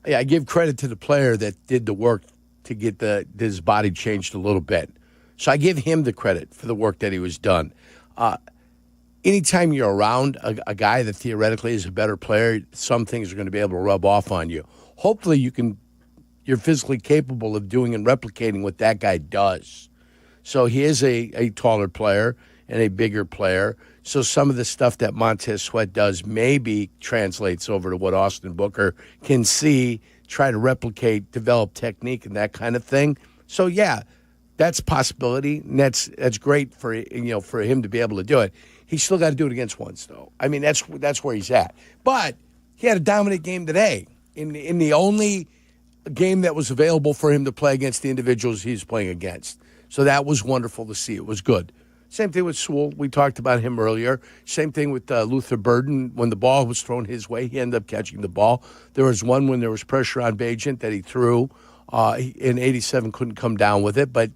I give credit to the player that did the work to get his body changed a little bit. So I give him the credit for the work that he was done. Anytime you're around a guy that theoretically is a better player, some things are going to be able to rub off on you. Hopefully you're physically capable of doing and replicating what that guy does. So he is a taller player and a bigger player. So some of the stuff that Montez Sweat does maybe translates over to what Austin Booker can see, try to replicate, develop technique and that kind of thing. So, yeah, that's a possibility, and that's great for him to be able to do it. He's still got to do it against ones, though. I mean, that's where he's at. But he had a dominant game today in the only game that was available for him to play against the individuals he's playing against. So that was wonderful to see. It was good. Same thing with Sewell. We talked about him earlier. Same thing with Luther Burden. When the ball was thrown his way, he ended up catching the ball. There was one when there was pressure on Bagent that he threw, and 87 couldn't come down with it. But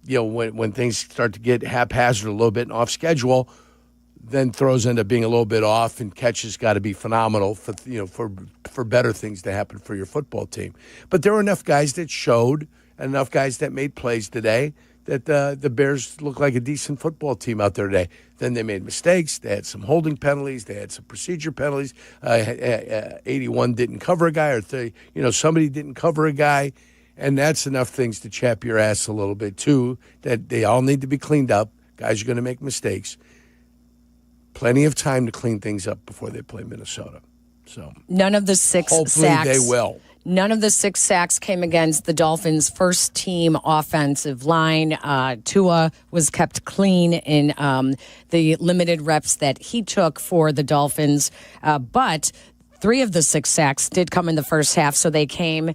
when things start to get haphazard a little bit and off schedule, then throws end up being a little bit off, and catches got to be phenomenal for better things to happen for your football team. But there were enough guys that showed and enough guys that made plays today that the Bears looked like a decent football team out there today. Then they made mistakes. They had some holding penalties. They had some procedure penalties. 81 didn't cover a guy, or somebody didn't cover a guy. And that's enough things to chap your ass a little bit, too, that they all need to be cleaned up. Guys are going to make mistakes. Plenty of time to clean things up before they play Minnesota. So none of the 6 hopefully sacks. They will. None of the 6 sacks came against the Dolphins' first-team offensive line. Tua was kept clean in the limited reps that he took for the Dolphins, but 3 of the 6 sacks did come in the first half, so they came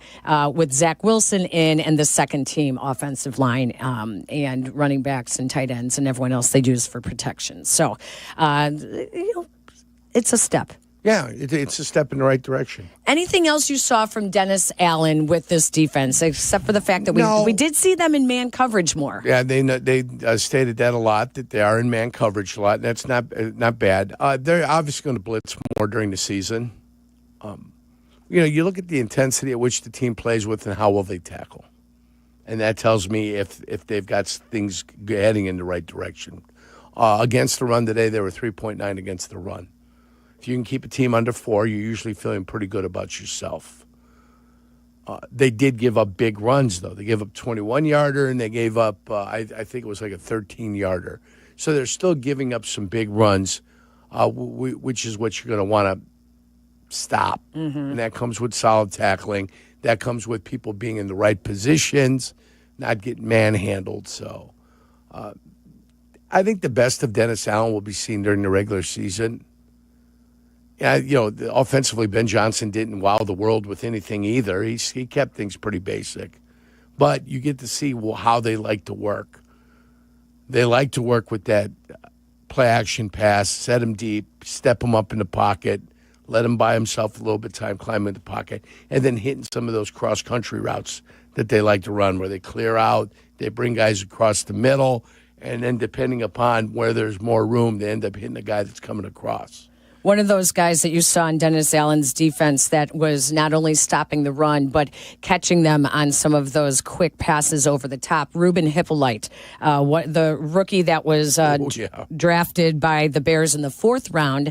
with Zach Wilson in and the second-team offensive line and running backs and tight ends and everyone else they use for protection. So, it's a step. Yeah, it's a step in the right direction. Anything else you saw from Dennis Allen with this defense, except for the fact that we did see them in man coverage more? Yeah, they stated that a lot, that they are in man coverage a lot, and that's not bad. They're obviously going to blitz more during the season. You look at the intensity at which the team plays with and how well they tackle. And that tells me if they've got things heading in the right direction. Against the run today, they were 3.9 against the run. If you can keep a team under 4, you're usually feeling pretty good about yourself. They did give up big runs, though. They gave up 21-yarder, and they gave up, I think it was like a 13-yarder. So they're still giving up some big runs, which is what you're going to want to stop. Mm-hmm. And that comes with solid tackling. That comes with people being in the right positions, not getting manhandled. So I think the best of Dennis Allen will be seen during the regular season. Yeah, offensively, Ben Johnson didn't wow the world with anything either. He kept things pretty basic. But you get to see how they like to work. They like to work with that play-action pass, set him deep, step him up in the pocket, let him buy himself a little bit of time, climb in the pocket, and then hitting some of those cross-country routes that they like to run where they clear out, they bring guys across the middle, and then depending upon where there's more room, they end up hitting the guy that's coming across. One of those guys that you saw in Dennis Allen's defense that was not only stopping the run, but catching them on some of those quick passes over the top. Ruben Hippolyte, the rookie that was drafted by the Bears in the 4th round.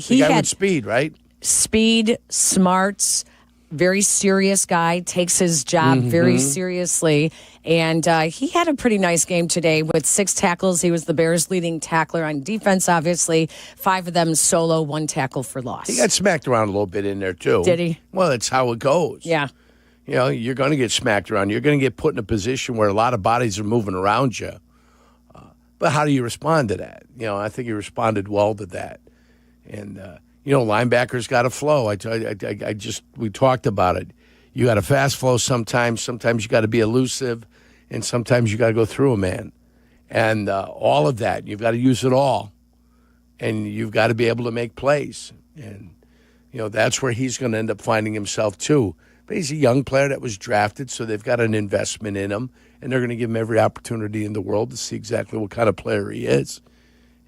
He had with speed, right? Speed, smarts, very serious guy, takes his job very seriously. And he had a pretty nice game today with 6 tackles. He was the Bears' leading tackler on defense, obviously. 5 of them solo, 1 tackle for loss. He got smacked around a little bit in there, too. Did he? Well, that's how it goes. Yeah. You're going to get smacked around. You're going to get put in a position where a lot of bodies are moving around you. But how do you respond to that? I think he responded well to that. And, Linebackers got to flow. We talked about it. You got a fast flow sometimes you got to be elusive, and sometimes you got to go through a man. And all of that, you've got to use it all. And you've got to be able to make plays. And, that's where he's going to end up finding himself, too. But he's a young player that was drafted, so they've got an investment in him. And they're going to give him every opportunity in the world to see exactly what kind of player he is.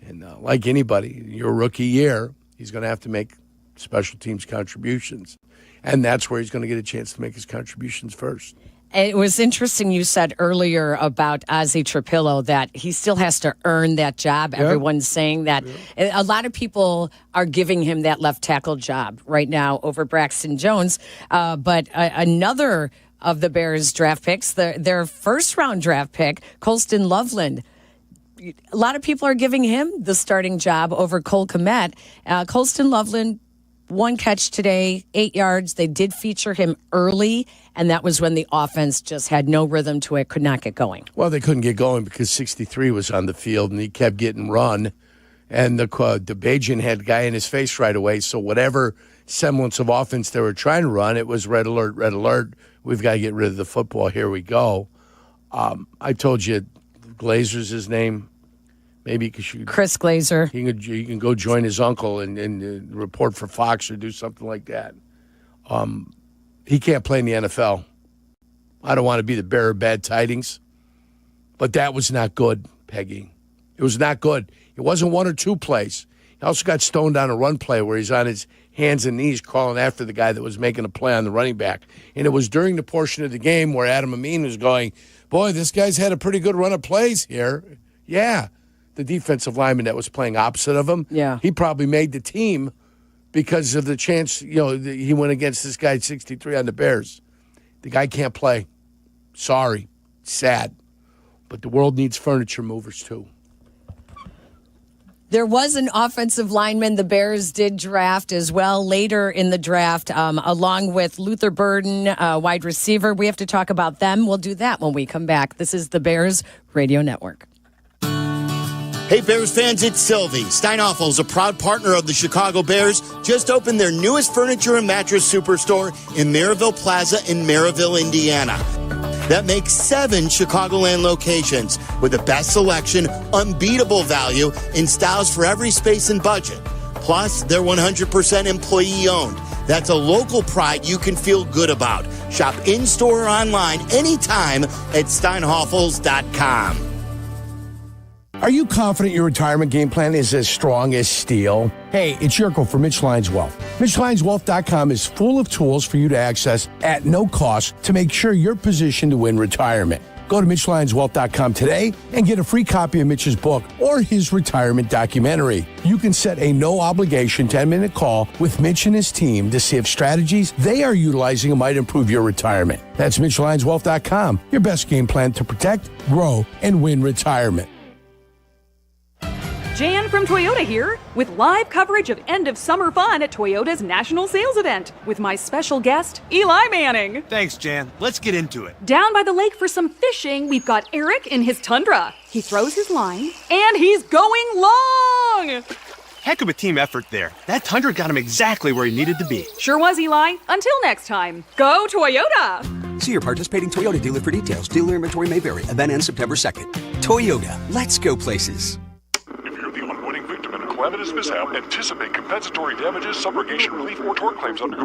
And like anybody, your rookie year, he's going to have to make special teams contributions. And that's where he's going to get a chance to make his contributions first. It was interesting you said earlier about Ozzie Trapillo that he still has to earn that job. Yep. Everyone's saying that. Yep. A lot of people are giving him that left tackle job right now over Braxton Jones. But another of the Bears draft picks, their first-round draft pick, Colston Loveland, a lot of people are giving him the starting job over Cole Kmet. Colston Loveland, 1 catch today, 8 yards. They did feature him early, and that was when the offense just had no rhythm to it, could not get going. Well, they couldn't get going because 63 was on the field, and he kept getting run. And the Bajan had a guy in his face right away, so whatever semblance of offense they were trying to run, it was red alert, red alert. We've got to get rid of the football. Here we go. I told you Glazer's his name. Maybe because Chris Glazer. You can go join his uncle and report for Fox or do something like that. He can't play in the NFL. I don't want to be the bearer of bad tidings, but that was not good, Peggy. It was not good. It wasn't 1 or 2 plays. He also got stoned on a run play where he's on his hands and knees crawling after the guy that was making a play on the running back. And it was during the portion of the game where Adam Amin was going, boy, this guy's had a pretty good run of plays here. Yeah. The defensive lineman that was playing opposite of him, he probably made the team because of the chance, he went against this guy at 63 on the Bears. The guy can't play. Sorry. Sad. But the world needs furniture movers, too. There was an offensive lineman the Bears did draft as well later in the draft, along with Luther Burden, wide receiver. We have to talk about them. We'll do that when we come back. This is the Bears Radio Network. Hey, Bears fans, it's Sylvie. Steinhoffel is a proud partner of the Chicago Bears. Just opened their newest furniture and mattress superstore in Maryville Plaza in Maryville, Indiana. That makes 7 Chicagoland locations with the best selection, unbeatable value, and styles for every space and budget. Plus, they're 100% employee-owned. That's a local pride you can feel good about. Shop in-store or online anytime at steinhoffels.com. Are you confident your retirement game plan is as strong as steel? Hey, it's Jurko from Mitch Lyons Wealth. MitchLyonsWealth.com is full of tools for you to access at no cost to make sure you're positioned to win retirement. Go to MitchLyonsWealth.com today and get a free copy of Mitch's book or his retirement documentary. You can set a no-obligation 10-minute call with Mitch and his team to see if strategies they are utilizing might improve your retirement. That's MitchLyonsWealth.com, your best game plan to protect, grow, and win retirement. Jan from Toyota here, with live coverage of end of summer fun at Toyota's national sales event, with my special guest, Eli Manning. Thanks, Jan. Let's get into it. Down by the lake for some fishing, we've got Eric in his Tundra. He throws his line, and he's going long! Heck of a team effort there. That Tundra got him exactly where he needed to be. Sure was, Eli. Until next time, go Toyota! See your participating Toyota dealer for details. Dealer inventory may vary. Event ends September 2nd. Toyota. Let's go places. Calamitous mishap, anticipate compensatory damages, subrogation relief, or tort claims under...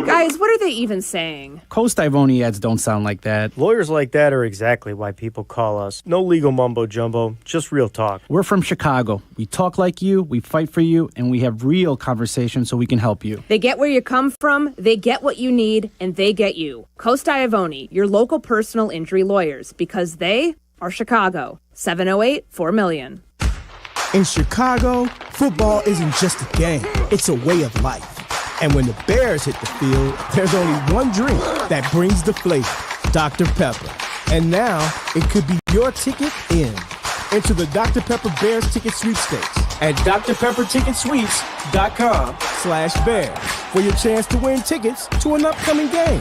Guys, what are they even saying? Coast-Ivoni ads don't sound like that. Lawyers like that are exactly why people call us. No legal mumbo-jumbo, just real talk. We're from Chicago. We talk like you, we fight for you, and we have real conversations so we can help you. They get where you come from, they get what you need, and they get you. Coast-Ivoni, your local personal injury lawyers, because they are Chicago. 708-4million. In Chicago, football isn't just a game, it's a way of life. And when the Bears hit the field, there's only one drink that brings the flavor, Dr. Pepper. And now, it could be your ticket in. Enter the Dr. Pepper Bears Ticket Sweepstakes at drpepperticketsweeps.com/Bears for your chance to win tickets to an upcoming game.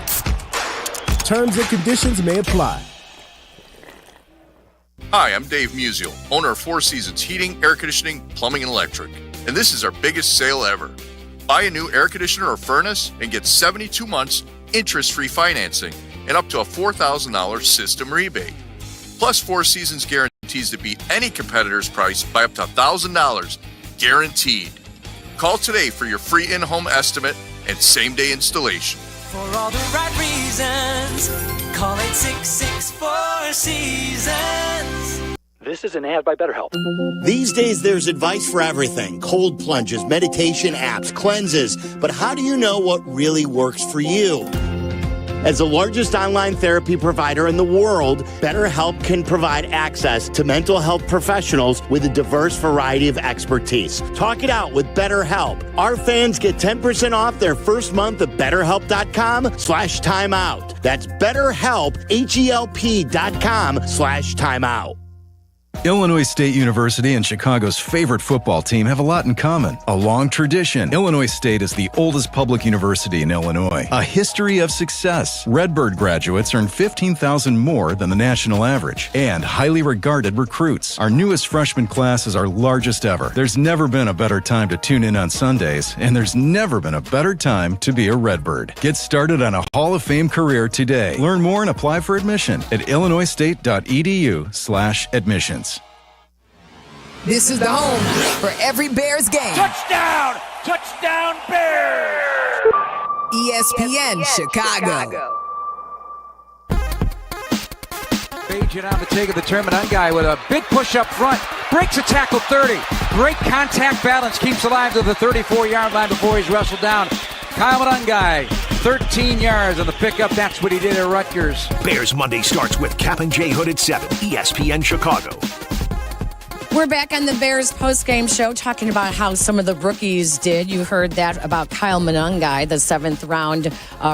Terms and conditions may apply. Hi, I'm Dave Musial, owner of Four Seasons Heating, Air Conditioning, Plumbing, and Electric. and this is our biggest sale ever. Buy a new air conditioner or furnace and get 72 months interest-free financing and up to a $4,000 system rebate. Plus 4 seasons guarantees to beat any competitor's price by up to $1,000, guaranteed. Call today for your free in-home estimate and same-day installation. For all the right reasons, call 866-4Seasons. This is an ad by BetterHelp. These days, there's advice for everything. Cold plunges, meditation apps, cleanses. But how do you know what really works for you? As the largest online therapy provider in the world, BetterHelp can provide access to mental health professionals with a diverse variety of expertise. Talk it out with BetterHelp. Our fans get 10% off their first month at BetterHelp.com/timeout. That's BetterHelp, HELP.com/timeout. Illinois State University and Chicago's favorite football team have a lot in common. A long tradition. Illinois State is the oldest public university in Illinois. A history of success. Redbird graduates earn $15,000 more than the national average. And highly regarded recruits. Our newest freshman class is our largest ever. There's never been a better time to tune in on Sundays, and there's never been a better time to be a Redbird. Get started on a Hall of Fame career today. Learn more and apply for admission at illinoisstate.edu/admissions. This is the home for every Bears game. Touchdown! Touchdown Bears! ESPN Chicago. Agent on the take of the Terminon guy with a big push up front. Breaks a tackle 30. Great contact balance. Keeps alive to the 34-yard line before he's wrestled down. Kyle Munungai, 13 yards on the pickup. That's what he did at Rutgers. Bears Monday starts with Cap and J Hood at 7, ESPN Chicago. We're back on the Bears postgame show talking about how some of the rookies did. You heard that about Kyle Munungai, the 7th-round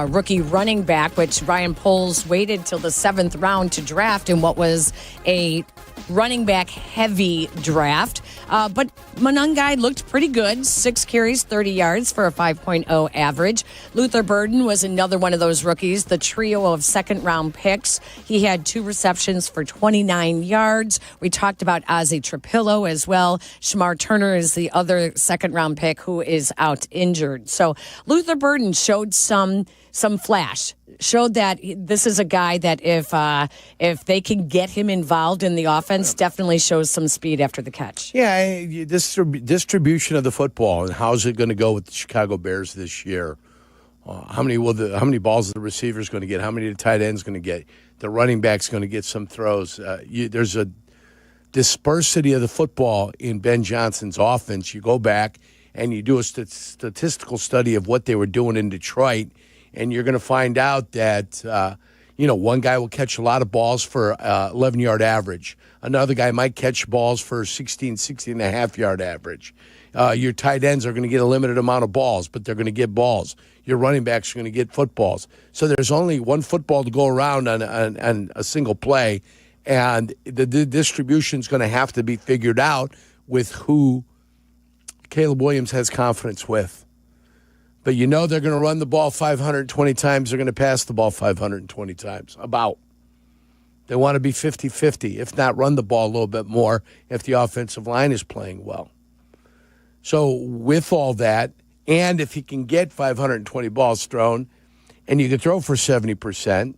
rookie running back, which Ryan Poles waited till the 7th round to draft in what was a running back heavy draft. But Munungai looked pretty good. 6 carries, 30 yards for a 5.0 average. Luther Burden was another one of those rookies, the trio of second-round picks. He had 2 receptions for 29 yards. We talked about Ozzie Trapillo as well. Shamar Turner is the other second-round pick who is out injured. So Luther Burden showed some flash. Showed that this is a guy that if they can get him involved in the offense, definitely shows some speed after the catch. Yeah, distribution of the football and how's it going to go with the Chicago Bears this year? How many balls the receiver's going to get? How many the tight end's going to get? The running back's going to get some throws. There's a dispersity of the football in Ben Johnson's offense. You go back and you do a statistical study of what they were doing in Detroit. And you're going to find out that, one guy will catch a lot of balls for 11-yard average. Another guy might catch balls for 16.5-yard average. Your tight ends are going to get a limited amount of balls, but they're going to get balls. Your running backs are going to get footballs. So there's only one football to go around on a single play, and the distribution is going to have to be figured out with who Caleb Williams has confidence with. But they're going to run the ball 520 times. They're going to pass the ball 520 times. About. They want to be 50-50, if not run the ball a little bit more if the offensive line is playing well. So with all that, and if he can get 520 balls thrown, and you can throw for 70%,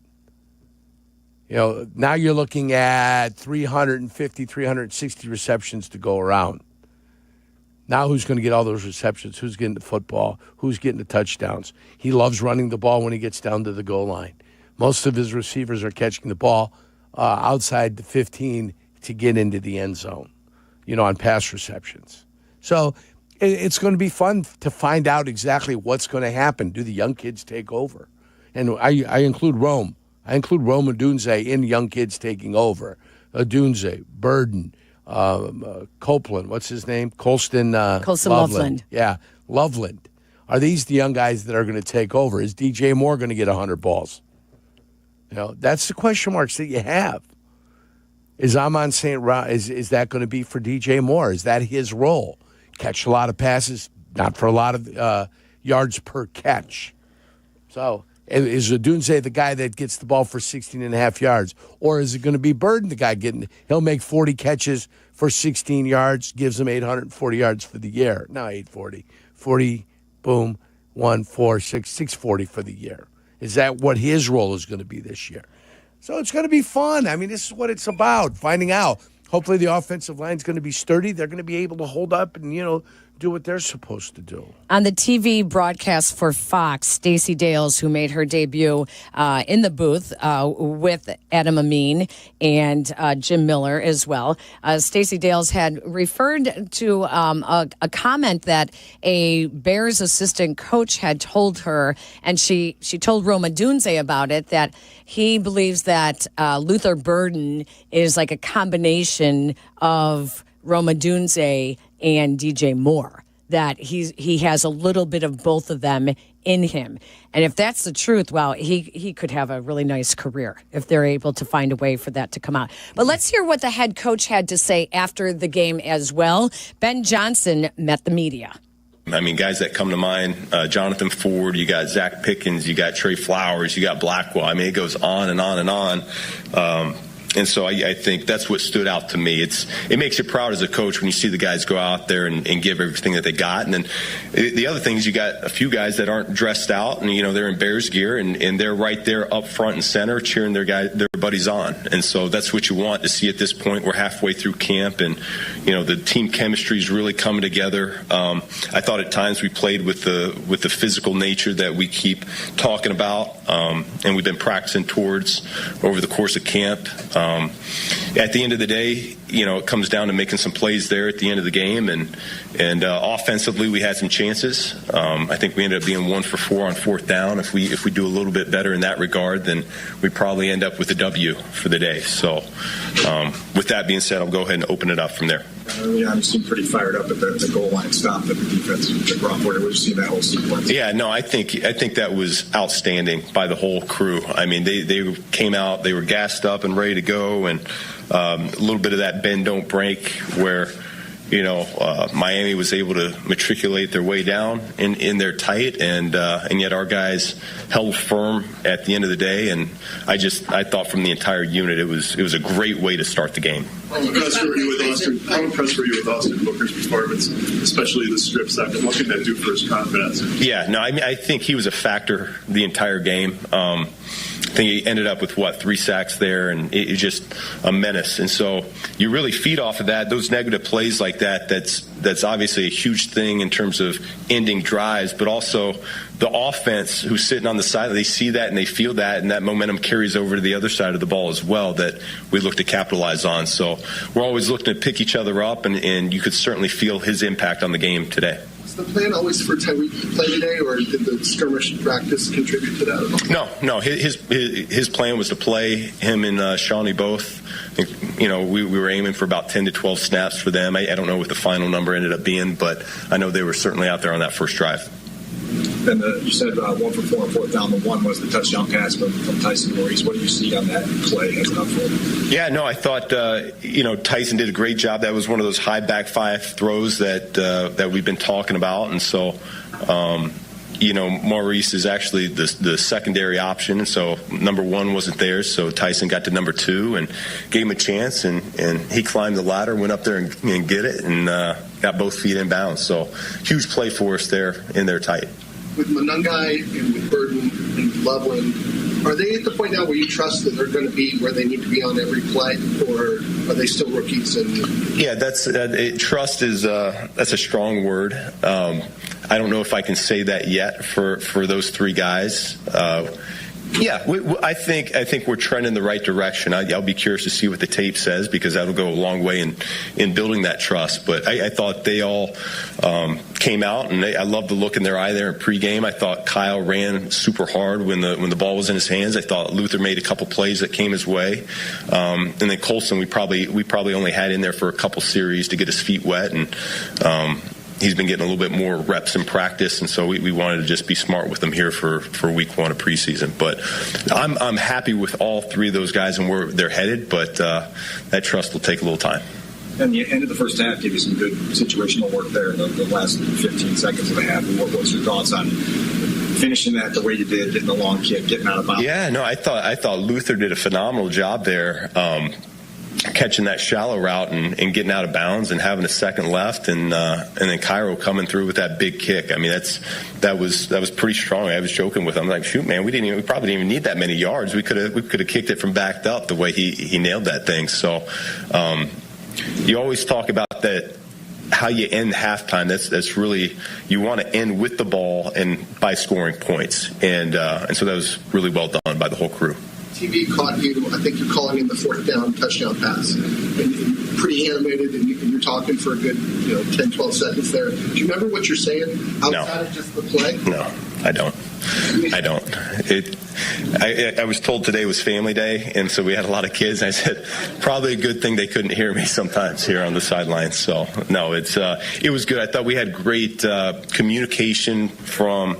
now you're looking at 350, 360 receptions to go around. Now who's going to get all those receptions? Who's getting the football? Who's getting the touchdowns? He loves running the ball when he gets down to the goal line. Most of his receivers are catching the ball outside the 15 to get into the end zone, on pass receptions. So it's going to be fun to find out exactly what's going to happen. Do the young kids take over? And I include Rome. I include Rome Odunze in young kids taking over. Odunze, Burden, Copeland, what's his name? Colston Loveland. Yeah, Loveland. Are these the young guys that are going to take over? Is DJ Moore going to get 100 balls? That's the question marks that you have. Is Amon St. Brown, is that going to be for DJ Moore? Is that his role? Catch a lot of passes, not for a lot of yards per catch. So is Odunze the guy that gets the ball for 16.5 yards? Or is it going to be Burden, the guy he'll make 40 catches for 16 yards, gives him 840 yards for the year. No, 840. 40, boom, 1, 4, 6, 640 for the year. Is that what his role is going to be this year? So it's going to be fun. I mean, this is what it's about, finding out. Hopefully the offensive line is going to be sturdy. They're going to be able to hold up and, do what they're supposed to do. On the TV broadcast for Fox, Stacey Dales, who made her debut in the booth with Adam Amin and Jim Miller as well, Stacey Dales had referred to a comment that a Bears assistant coach had told her, and she told Roma Dunze about it, that he believes that Luther Burden is like a combination of Roma Dunze and DJ Moore, that he has a little bit of both of them in him. And if that's the truth, well, he could have a really nice career if they're able to find a way for that to come out. But let's hear what the head coach had to say after the game as well. Ben Johnson met the media. I mean, guys that come to mind, Jonathan Ford, you got Zach Pickens, you got Trey Flowers, you got Blackwell. I mean, it goes on and on and on. And so I think that's what stood out to me. It makes you proud as a coach when you see the guys go out there and give everything that they got. And then the other thing is you got a few guys that aren't dressed out, and they're in Bears gear, and they're right there up front and center cheering their buddies on. And so that's what you want to see at this point. We're halfway through camp, and the team chemistry is really coming together. I thought at times we played with the physical nature that we keep talking about, and we've been practicing towards over the course of camp. At the end of the day, it comes down to making some plays there at the end of the game, and offensively we had some chances. I think we ended up being 1 for 4 on fourth down. If we do a little bit better in that regard, then we probably end up with a W for the day. So with that being said, I'll go ahead and open it up from there. You seem pretty fired up at the goal line stop that the defense brought forward. We've seen that whole sequence. Yeah, no, I think that was outstanding by the whole crew. I mean, they came out, they were gassed up and ready to go, and a little bit of that bend don't break where Miami was able to matriculate their way down in their tight, and yet our guys held firm at the end of the day. And I thought from the entire unit, it was a great way to start the game. How impressed were you with Austin Booker's performance, especially the strip sack? What can that do for his confidence? Yeah, no, I think he was a factor the entire game. I think he ended up with 3 sacks there, and it's just a menace. And so you really feed off of that. Those negative plays like that, that's obviously a huge thing in terms of ending drives, but also the offense who's sitting on the side, they see that and they feel that, and that momentum carries over to the other side of the ball as well that we look to capitalize on. So we're always looking to pick each other up, and you could certainly feel his impact on the game today. Was the plan always for Tyreek to play today, or did the skirmish practice contribute to that at all? No. His plan was to play him and Shawnee both. We were aiming for about 10 to 12 snaps for them. I don't know what the final number ended up being, but I know they were certainly out there on that first drive. And you said 1 for 4 on fourth down. The one was the touchdown pass from Tyson Maurice. What do you see on that play as an unfold? Yeah, no, I thought Tyson did a great job. That was one of those high back 5 throws that we've been talking about, and so. Maurice is actually the secondary option, so number 1 wasn't there, so Tyson got to number 2 and gave him a chance, and he climbed the ladder, went up there and get it, and got both feet in bounds. So huge play for us there in their tight. With Monungai and with Burden and Loveland, are they at the point now where you trust that they're going to be where they need to be on every play, or are they still rookies? Yeah, trust is that's a strong word. I don't know if I can say that yet for those 3 guys. I think we're trending in the right direction. I'll be curious to see what the tape says, because that'll go a long way in building that trust. But I thought they all came out, and I loved the look in their eye there in pregame. I thought Kyle ran super hard when the ball was in his hands. I thought Luther made a couple plays that came his way, and then Colson we probably only had in there for a couple series to get his feet wet, and he's been getting a little bit more reps in practice, and so we wanted to just be smart with him here for week 1 of preseason. But I'm happy with all 3 of those guys and where they're headed, but that trust will take a little time. And the end of the first half gave you some good situational work there in the last 15 seconds of the half. What was your thoughts on finishing that the way you did, getting the long kick, getting out of bounds? Yeah, no, I thought Luther did a phenomenal job there. catching that shallow route and getting out of bounds and having a second left, and then Cairo coming through with that big kick. I mean, that was pretty strong. I was joking with him, I'm like, shoot, man, we probably didn't even need that many yards. We could have kicked it from backed up the way he nailed that thing. So you always talk about that, how you end halftime. That's really, you want to end with the ball and by scoring points, and so that was really well done by the whole crew. TV caught you, I think you're calling in the fourth down touchdown pass. And pretty animated, and you're talking for a good 10, 12 seconds there. Do you remember what you're saying outside of just the play? No, I don't. I was told today was family day, and so we had a lot of kids. I said, probably a good thing they couldn't hear me sometimes here on the sidelines. So, no, it was good. I thought we had great communication from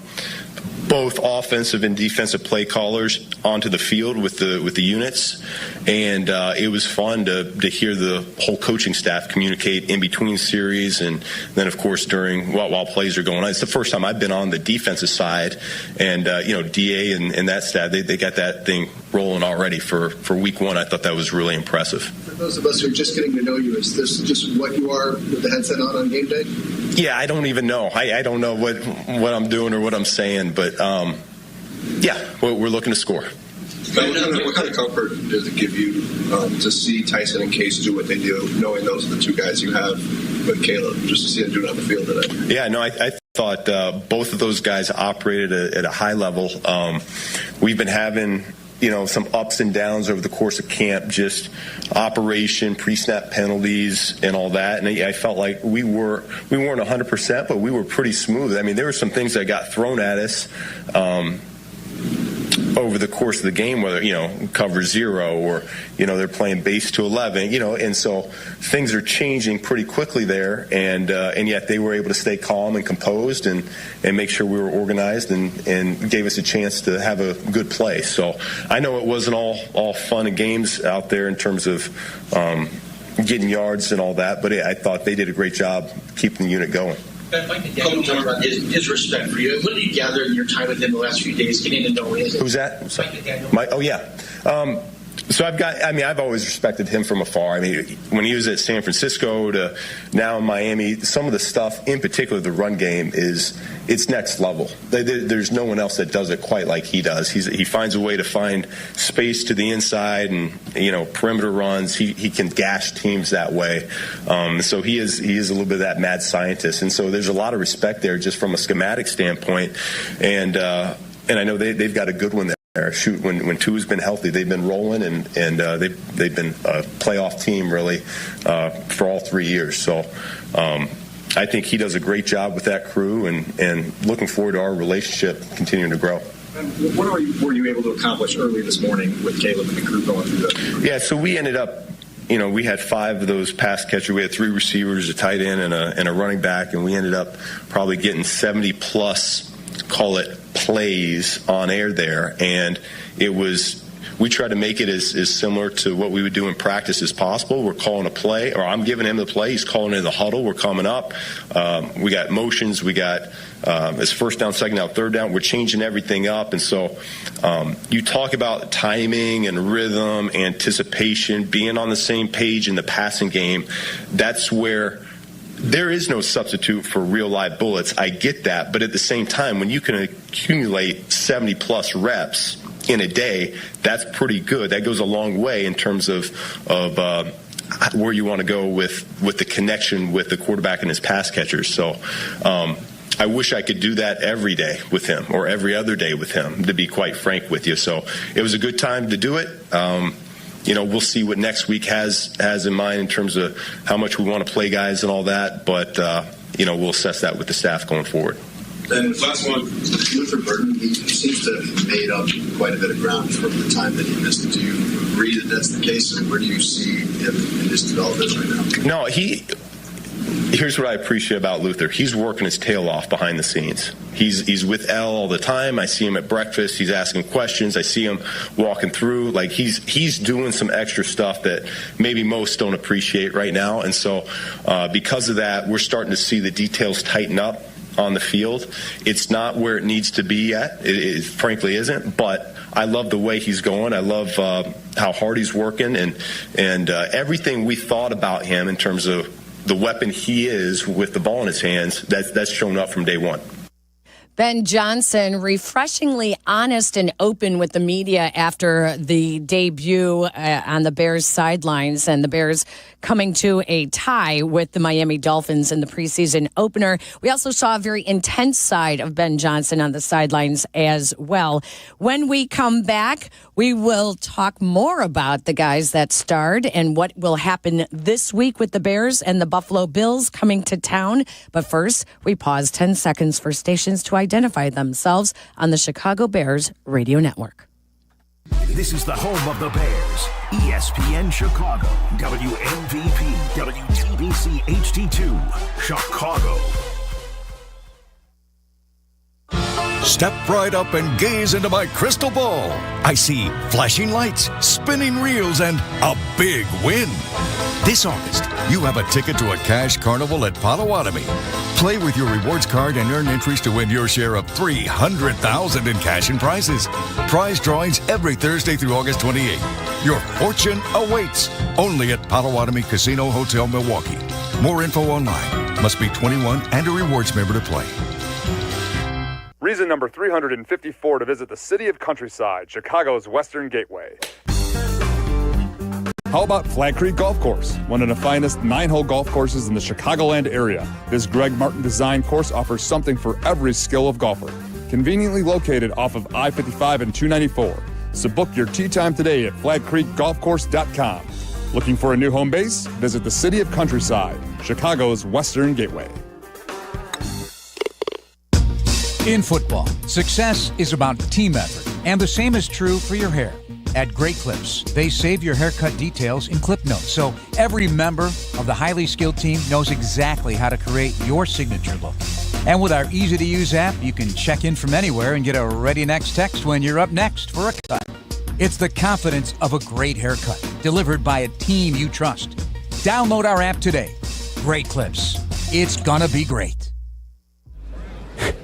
both offensive and defensive play callers onto the field with the units, and it was fun to hear the whole coaching staff communicate in between series, and then of course during while plays are going on. It's the first time I've been on the defensive side, and DA and that staff, they got that thing rolling already for week one. I thought that was really impressive. For those of us who are just getting to know you, is this just what you are with the headset on game day? Yeah, I don't even know. I don't know what I'm doing or what I'm saying, but yeah, we're looking to score. What kind of comfort does it give you to see Tyson and Case do what they do, knowing those are the two guys you have with Caleb, just to see them do it on the field today? Yeah, no, I thought both of those guys operated at a high level. We've been having some ups and downs over the course of camp, just operation, pre-snap penalties, and all that. And I felt like we weren't 100%, but we were pretty smooth. I mean, there were some things that got thrown at us over the course of the game, whether cover zero or they're playing base to 11, and so things are changing pretty quickly there, and yet they were able to stay calm and composed and make sure we were organized and gave us a chance to have a good play. So I know it wasn't all fun and games out there in terms of getting yards and all that, but I thought they did a great job keeping the unit going. I'd like to get more about his respect for you. What did you gather in your time with him the last few days, getting to know him? Who's that? Oh, yeah. So I've always respected him from afar. I mean, when he was at San Francisco to now in Miami, some of the stuff, in particular the run game, it's next level. There's no one else that does it quite like he does. He finds a way to find space to the inside and, perimeter runs. He can gash teams that way. So he is a little bit of that mad scientist. And so there's a lot of respect there just from a schematic standpoint. And I know they've got a good one there. Shoot, when Tua's been healthy, they've been rolling, and they've been a playoff team really for all 3 years. So I think he does a great job with that crew, and looking forward to our relationship continuing to grow. What were you able to accomplish early this morning with Caleb and the crew going through that? Yeah, so we ended up, we had 5 of those pass catchers. We had 3 receivers, a tight end, and a running back, and we ended up probably getting 70 plus, call it, plays on air there, and we try to make it as similar to what we would do in practice as possible. We're calling a play, or I'm giving him the play, he's calling it in the huddle, we're coming up, we got motions, we got it's first down, second down, third down, we're changing everything up. And so you talk about timing and rhythm, anticipation, being on the same page in the passing game. That's where there is no substitute for real live bullets. I get that. But at the same time, when you can accumulate 70 plus reps in a day, that's pretty good. That goes a long way in terms of where you want to go with the connection with the quarterback and his pass catchers. So I wish I could do that every day with him or every other day with him, to be quite frank with you. So it was a good time to do it. We'll see what next week has in mind in terms of how much we want to play guys and all that, but we'll assess that with the staff going forward. And last one, Luther Burden, he seems to have made up quite a bit of ground from the time that he missed. Do you agree that that's the case, and where do you see him in his development right now? No, here's what I appreciate about Luther. He's working his tail off behind the scenes. He's with Elle all the time. I see him at breakfast. He's asking questions. I see him walking through. Like he's doing some extra stuff that maybe most don't appreciate right now. And so because of that, we're starting to see the details tighten up on the field. It's not where it needs to be yet. It frankly isn't. But I love the way he's going. I love how hard he's working, and everything we thought about him in terms of the weapon he is with the ball in his hands, that's shown up from day one. Ben Johnson, refreshingly honest and open with the media after the debut on the Bears sidelines, and the Bears coming to a tie with the Miami Dolphins in the preseason opener. We also saw a very intense side of Ben Johnson on the sidelines as well. When we come back, we will talk more about the guys that starred and what will happen this week with the Bears and the Buffalo Bills coming to town. But first, we pause 10 seconds for stations to identify themselves on the Chicago Bears radio network. This is the home of the Bears. ESPN Chicago, WMVP, WTBC HD2, Chicago. Step right up and gaze into my crystal ball. I see flashing lights, spinning reels, and a big win. This August, you have a ticket to a cash carnival at Potawatomi. Play with your rewards card and earn entries to win your share of $300,000 in cash and prizes. Prize drawings every Thursday through August 28th. Your fortune awaits only at Potawatomi Casino Hotel, Milwaukee. More info online. Must be 21 and a rewards member to play. Reason number 354 to visit the city of Countryside, Chicago's Western Gateway. How about Flag Creek Golf Course, one of the finest 9-hole golf courses in the Chicagoland area? This Greg Martin design course offers something for every skill of golfer. Conveniently located off of I-55 and 294. So book your tee time today at flagcreekgolfcourse.com. Looking for a new home base? Visit the city of Countryside, Chicago's Western Gateway. In football, success is about team effort, and the same is true for your hair. At Great Clips, they save your haircut details in clip notes, so every member of the highly skilled team knows exactly how to create your signature look. And with our easy-to-use app, you can check in from anywhere and get a ready next text when you're up next for a cut. It's the confidence of a great haircut, delivered by a team you trust. Download our app today. Great Clips. It's gonna be great.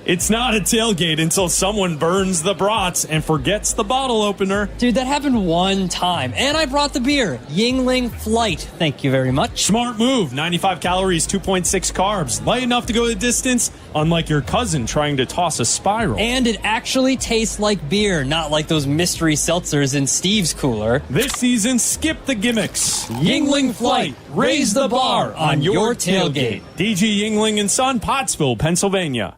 It's not a tailgate until someone burns the brats and forgets the bottle opener. Dude, that happened one time. And I brought the beer. Yingling Flight. Thank you very much. Smart move. 95 calories, 2.6 carbs. Light enough to go the distance, unlike your cousin trying to toss a spiral. And it actually tastes like beer, not like those mystery seltzers in Steve's cooler. This season, skip the gimmicks. Yingling Flight. Raise the bar on your tailgate. DG Yingling and Son, Pottsville, Pennsylvania.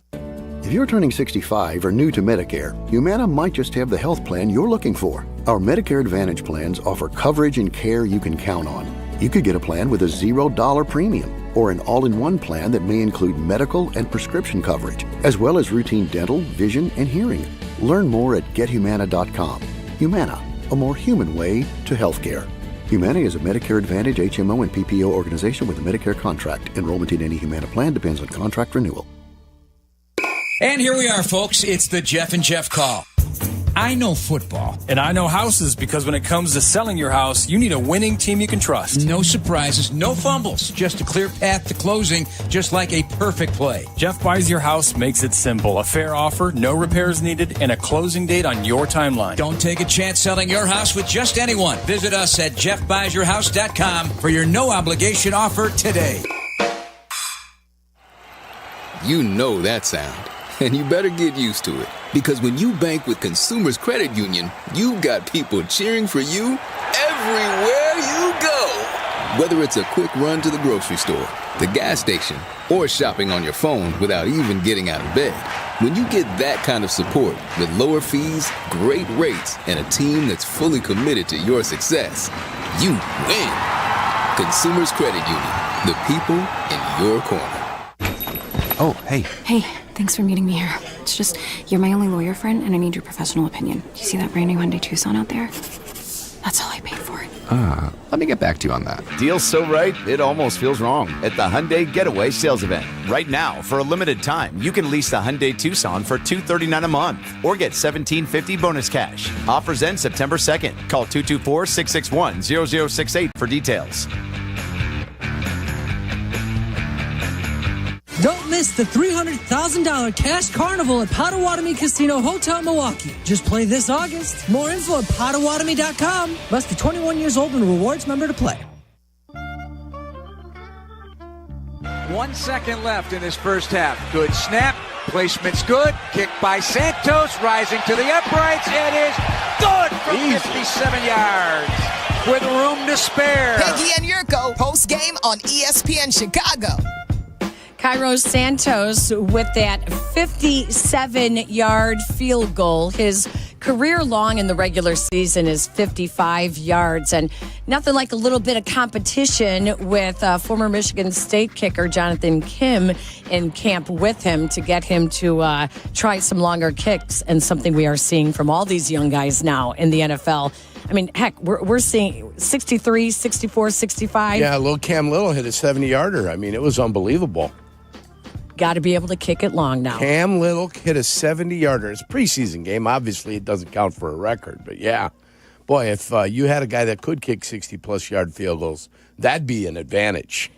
If you're turning 65 or new to Medicare, Humana might just have the health plan you're looking for. Our Medicare Advantage plans offer coverage and care you can count on. You could get a plan with a $0 premium or an all-in-one plan that may include medical and prescription coverage, as well as routine dental, vision, and hearing. Learn more at gethumana.com. Humana, a more human way to healthcare. Humana is a Medicare Advantage HMO and PPO organization with a Medicare contract. Enrollment in any Humana plan depends on contract renewal. And here we are, folks. It's the Jeff and Jeff Call. I know football. And I know houses, because when it comes to selling your house, you need a winning team you can trust. No surprises, no fumbles, just a clear path to closing, just like a perfect play. Jeff Buys Your House makes it simple. A fair offer, no repairs needed, and a closing date on your timeline. Don't take a chance selling your house with just anyone. Visit us at jeffbuysyourhouse.com for your no-obligation offer today. You know that sound. And you better get used to it, because when you bank with Consumers Credit Union, you've got people cheering for you everywhere you go. Whether it's a quick run to the grocery store, the gas station, or shopping on your phone without even getting out of bed. When you get that kind of support with lower fees, great rates, and a team that's fully committed to your success, you win. Consumers Credit Union, the people in your corner. Oh, hey. Hey, thanks for meeting me here. It's just, you're my only lawyer friend, and I need your professional opinion. Do you see that brand new Hyundai Tucson out there? That's all I paid for it. Let me get back to you on that. Deal's so right, it almost feels wrong. At the Hyundai Getaway Sales Event. Right now, for a limited time, you can lease the Hyundai Tucson for $239 a month or get $1,750 bonus cash. Offers end September 2nd. Call 224-661-0068 for details. Don't miss the $300,000 cash carnival at Potawatomi Casino Hotel Milwaukee. Just play this August. More info at Potawatomi.com. Must be 21 years old and a rewards member to play. 1 second left in this first half. Good snap. Placement's good. Kick by Santos. Rising to the uprights. It is good from 57 yards. With room to spare. Peggy and Jurko, post game on ESPN Chicago. Cairo Santos with that 57-yard field goal. His career long in the regular season is 55 yards. And nothing like a little bit of competition with former Michigan State kicker Jonathan Kim in camp with him to get him to try some longer kicks, and something we are seeing from all these young guys now in the NFL. I mean, heck, we're seeing 63, 64, 65. Yeah, little Cam Little hit a 70-yarder. I mean, it was unbelievable. Got to be able to kick it long now. Cam Little hit a 70-yarder. It's a preseason game. Obviously, it doesn't count for a record. But, yeah, boy, if you had a guy that could kick 60-plus yard field goals, that'd be an advantage.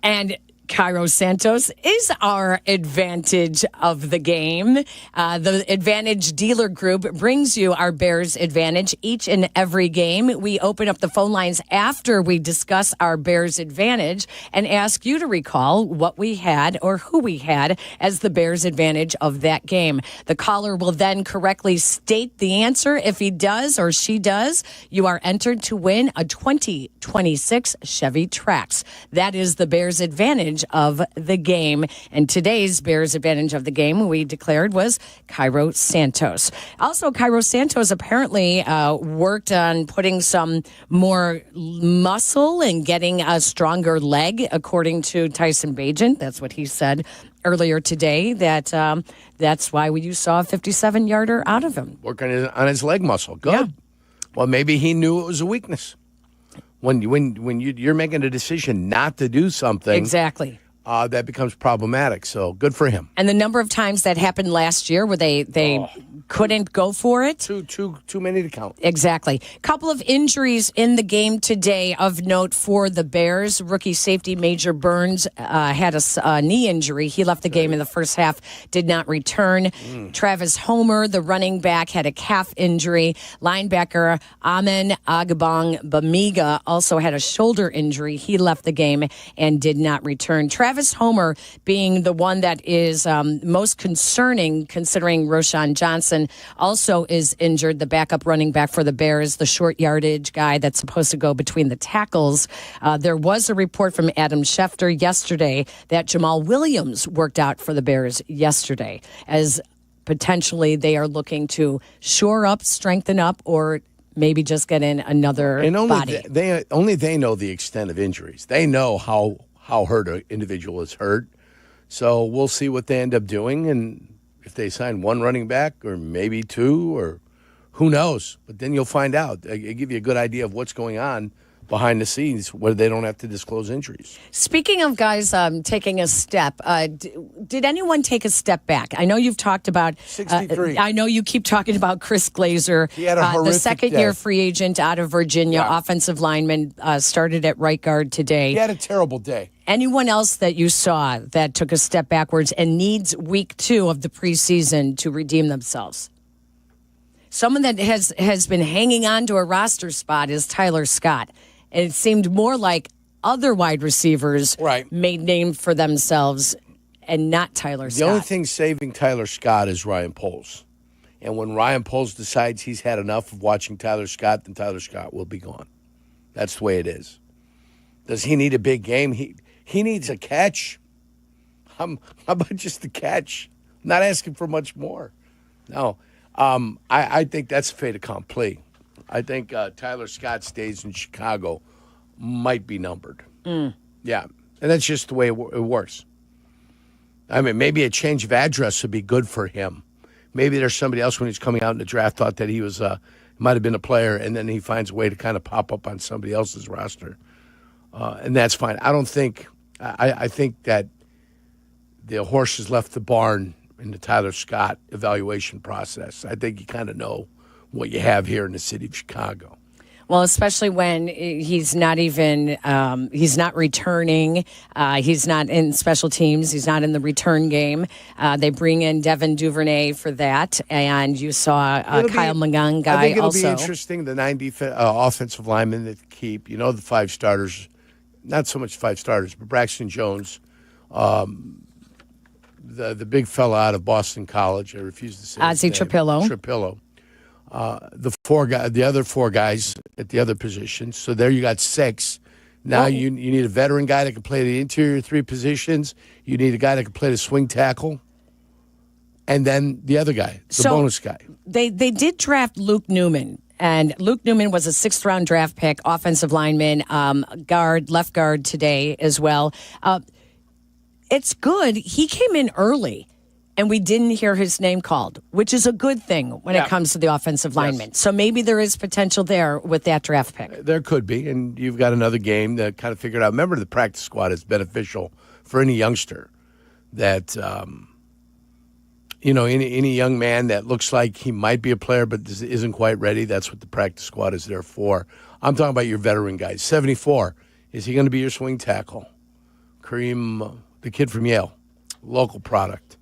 And Cairo Santos is our advantage of the game. The Advantage Dealer Group brings you our Bears Advantage each and every game. We open up the phone lines after we discuss our Bears Advantage and ask you to recall what we had or who we had as the Bears Advantage of that game. The caller will then correctly state the answer. If he does or she does, you are entered to win a 2026 Chevy Trax. That is the Bears Advantage of the game. And today's Bears Advantage of the game we declared was Cairo Santos. Also, Cairo Santos apparently worked on putting some more muscle and getting a stronger leg, according to Tyson Bagent. That's what he said earlier today, that that's why you saw a 57-yarder out of him. Working on his leg muscle. Good. Yeah. Well, maybe he knew it was a weakness. When you're making a decision not to do something, exactly, that becomes problematic. So good for him. And the number of times that happened last year where they couldn't go for it, too many to count. Exactly. Couple of injuries in the game today of note for the Bears. Rookie safety Major Burns had a knee injury. He left the game in the first half, did not return. Travis Homer, the running back, had a calf injury. Linebacker Amen Agbong Bamiga also had a shoulder injury. He left the game and did not return. Travis Homer being the one that is most concerning, considering Roschon Johnson also is injured, the backup running back for the Bears, the short yardage guy that's supposed to go between the tackles. There was a report from Adam Schefter yesterday that Jamal Williams worked out for the Bears yesterday, as potentially they are looking to shore up, strengthen up, or maybe just get in another body. Only they know the extent of injuries. They know how hurt an individual is hurt. So we'll see what they end up doing, and if they sign one running back or maybe two, or who knows. But then you'll find out. They give you a good idea of what's going on behind the scenes where they don't have to disclose injuries. Speaking of guys taking a step, did anyone take a step back? I know you've talked about 63. I know you keep talking about Chris Glazer, he had a horrific the second-year day. free agent out of Virginia, offensive lineman, started at right guard today. He had a terrible day. Anyone else that you saw that took a step backwards and needs week 2 of the preseason to redeem themselves? Someone that has been hanging on to a roster spot is Tyler Scott. And it seemed more like other wide receivers made name for themselves and not Tyler Scott. The only thing saving Tyler Scott is Ryan Poles. And when Ryan Poles decides he's had enough of watching Tyler Scott, then Tyler Scott will be gone. That's the way it is. Does he need a big game? He needs a catch. How about just a catch? I'm not asking for much more. No. I think that's fait accompli. I think Tyler Scott's days in Chicago might be numbered. Yeah, and that's just the way it works. I mean, maybe a change of address would be good for him. Maybe there's somebody else when he's coming out in the draft thought that he was might have been a player, and then he finds a way to kind of pop up on somebody else's roster, and that's fine. I don't think I think that the horse has left the barn in the Tyler Scott evaluation process. I think you kind of know what you have here in the city of Chicago. Well, especially when he's not even, he's not returning. He's not in special teams. He's not in the return game. They bring in Devin Duvernay for that. And you saw Kyle Magang guy also. I think it'll be interesting, the 9 offensive linemen that keep, the 5 starters, not so much 5 starters, but Braxton Jones, the big fella out of Boston College. I refuse to say Ozzie Trapillo. The other 4 guys at the other positions. So there you got 6. Now you need a veteran guy that can play the interior 3 positions. You need a guy that can play the swing tackle. And then the other guy, the bonus guy. They did draft Luke Newman. And Luke Newman was a 6th-round draft pick, offensive lineman, left guard today as well. It's good. He came in early. And we didn't hear his name called, which is a good thing when it comes to the offensive lineman. So maybe there is potential there with that draft pick. There could be, and you've got another game that kind of figured out. Remember, the practice squad is beneficial for any youngster that, any young man that looks like he might be a player but isn't quite ready. That's what the practice squad is there for. I'm talking about your veteran guys. 74, is he going to be your swing tackle? Kareem, the kid from Yale, local product.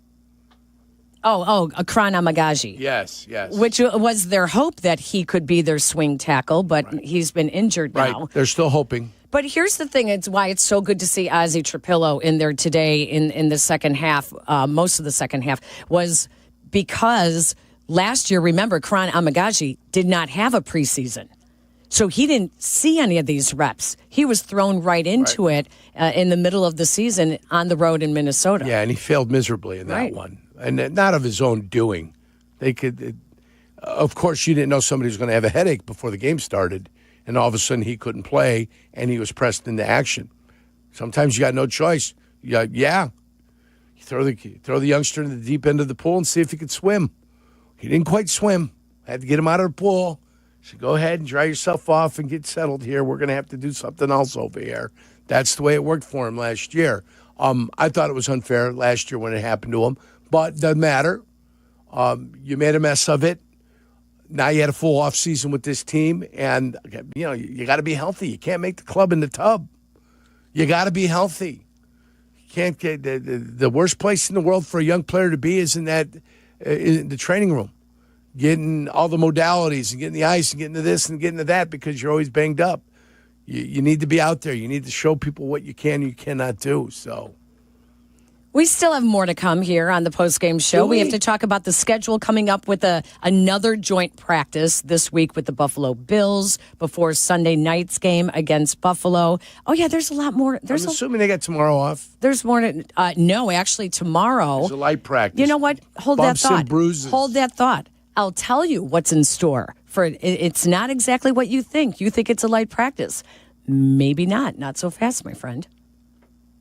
Akron Amagaji. Yes. Which was their hope that he could be their swing tackle, but he's been injured now. Right, they're still hoping. But here's the thing, it's why it's so good to see Ozzie Trapillo in there today in the second half, most of the second half, was because last year, remember, Akron Amagaji did not have a preseason. So he didn't see any of these reps. He was thrown right into it in the middle of the season on the road in Minnesota. Yeah, and he failed miserably in that one. And not of his own doing. Of course, you didn't know somebody was going to have a headache before the game started, and all of a sudden he couldn't play, and he was pressed into action. Sometimes you got no choice. You throw the youngster in the deep end of the pool and see if he could swim. He didn't quite swim. Had to get him out of the pool. So go ahead and dry yourself off and get settled here. We're going to have to do something else over here. That's the way it worked for him last year. I thought it was unfair last year when it happened to him. But doesn't matter. You made a mess of it. Now you had a full off season with this team, and you got to be healthy. You can't make the club in the tub. You got to be healthy. You can't get the worst place in the world for a young player to be is in the training room, getting all the modalities and getting the ice and getting to this and getting to that because you're always banged up. You need to be out there. You need to show people what you can and you cannot do. So. We still have more to come here on the postgame show. We have to talk about the schedule coming up with another joint practice this week with the Buffalo Bills before Sunday night's game against Buffalo. Oh, yeah, there's a lot more. I'm assuming they got tomorrow off. There's more. No, actually, tomorrow. There's a light practice. You know what? Hold Bumps that thought. And bruises. Hold that thought. I'll tell you what's in store. It's not exactly what you think. You think it's a light practice. Maybe not. Not so fast, my friend.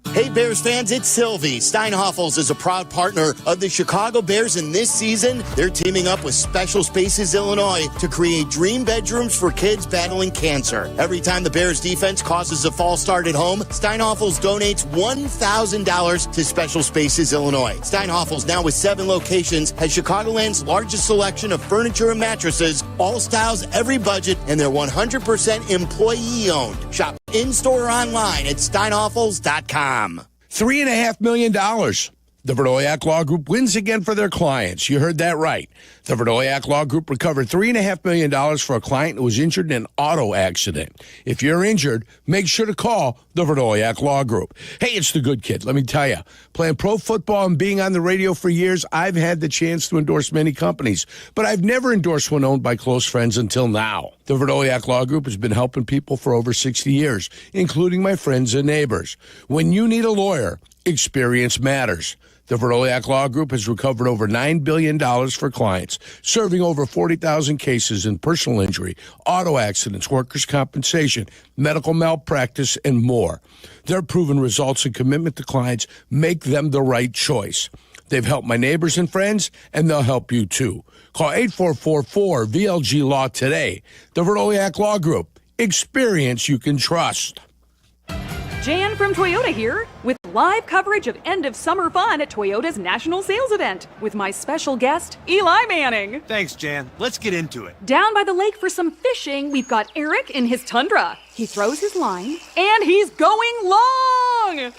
Hey, Bears fans, it's Sylvie. Steinhoffels is a proud partner of the Chicago Bears, and this season, they're teaming up with Special Spaces Illinois to create dream bedrooms for kids battling cancer. Every time the Bears defense causes a false start at home, Steinhoffels donates $1,000 to Special Spaces Illinois. Steinhoffels, now with 7 locations, has Chicagoland's largest selection of furniture and mattresses, all styles, every budget, and they're 100% employee-owned. Shop in-store or online at steinhoffels.com. $3.5 million. The Verdoleak Law Group wins again for their clients. You heard that right. The Verdoleak Law Group recovered $3.5 million for a client who was injured in an auto accident. If you're injured, make sure to call the Verdoleak Law Group. Hey, it's the good kid. Let me tell you, playing pro football and being on the radio for years, I've had the chance to endorse many companies, but I've never endorsed one owned by close friends until now. The Verdoleak Law Group has been helping people for over 60 years, including my friends and neighbors. When you need a lawyer, experience matters. The Verdoleak Law Group has recovered over $9 billion for clients, serving over 40,000 cases in personal injury, auto accidents, workers' compensation, medical malpractice, and more. Their proven results and commitment to clients make them the right choice. They've helped my neighbors and friends, and they'll help you too. Call 8444-VLG-LAW today. The Verdoleak Law Group. Experience you can trust. Jan from Toyota here, with live coverage of end of summer fun at Toyota's national sales event, with my special guest, Eli Manning. Thanks, Jan. Let's get into it. Down by the lake for some fishing, we've got Eric in his Tundra. He throws his line, and he's going long!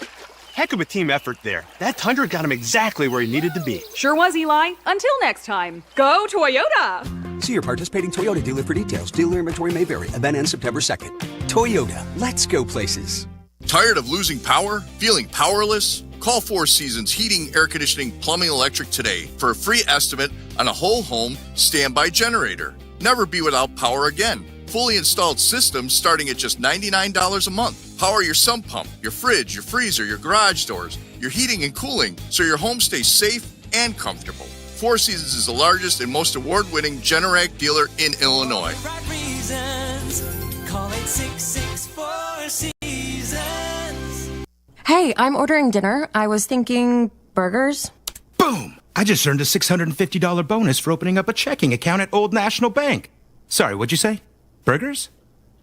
Heck of a team effort there. That Tundra got him exactly where he needed to be. Sure was, Eli. Until next time, go Toyota! See your participating Toyota dealer for details. Dealer inventory may vary. Event ends September 2nd. Toyota, let's go places. Tired of losing power? Feeling powerless? Call Four Seasons Heating, Air Conditioning, Plumbing, Electric today for a free estimate on a whole home standby generator. Never be without power again. Fully installed systems starting at just $99 a month. Power your sump pump, your fridge, your freezer, your garage doors, your heating and cooling so your home stays safe and comfortable. Four Seasons is the largest and most award-winning Generac dealer in Illinois. Call 866-4 Seasons. Hey, I'm ordering dinner. I was thinking burgers. Boom! I just earned a $650 bonus for opening up a checking account at Old National Bank. Sorry, what'd you say? Burgers?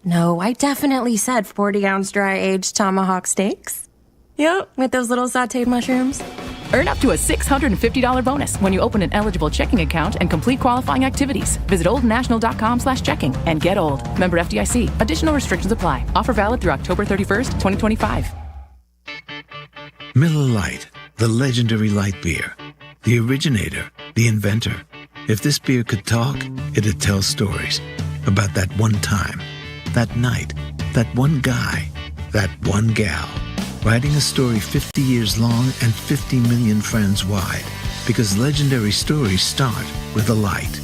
No, I definitely said 40-ounce dry-aged tomahawk steaks. Yep, with those little sauteed mushrooms. Earn up to a $650 bonus when you open an eligible checking account and complete qualifying activities. Visit oldnational.com/checking and get old. Member FDIC. Additional restrictions apply. Offer valid through October 31st, 2025. Miller Lite, the legendary light beer. The originator, the inventor. If this beer could talk, it'd tell stories about that one time, that night, that one guy, that one gal. Writing a story 50 years long and 50 million friends wide. Because legendary stories start with a light.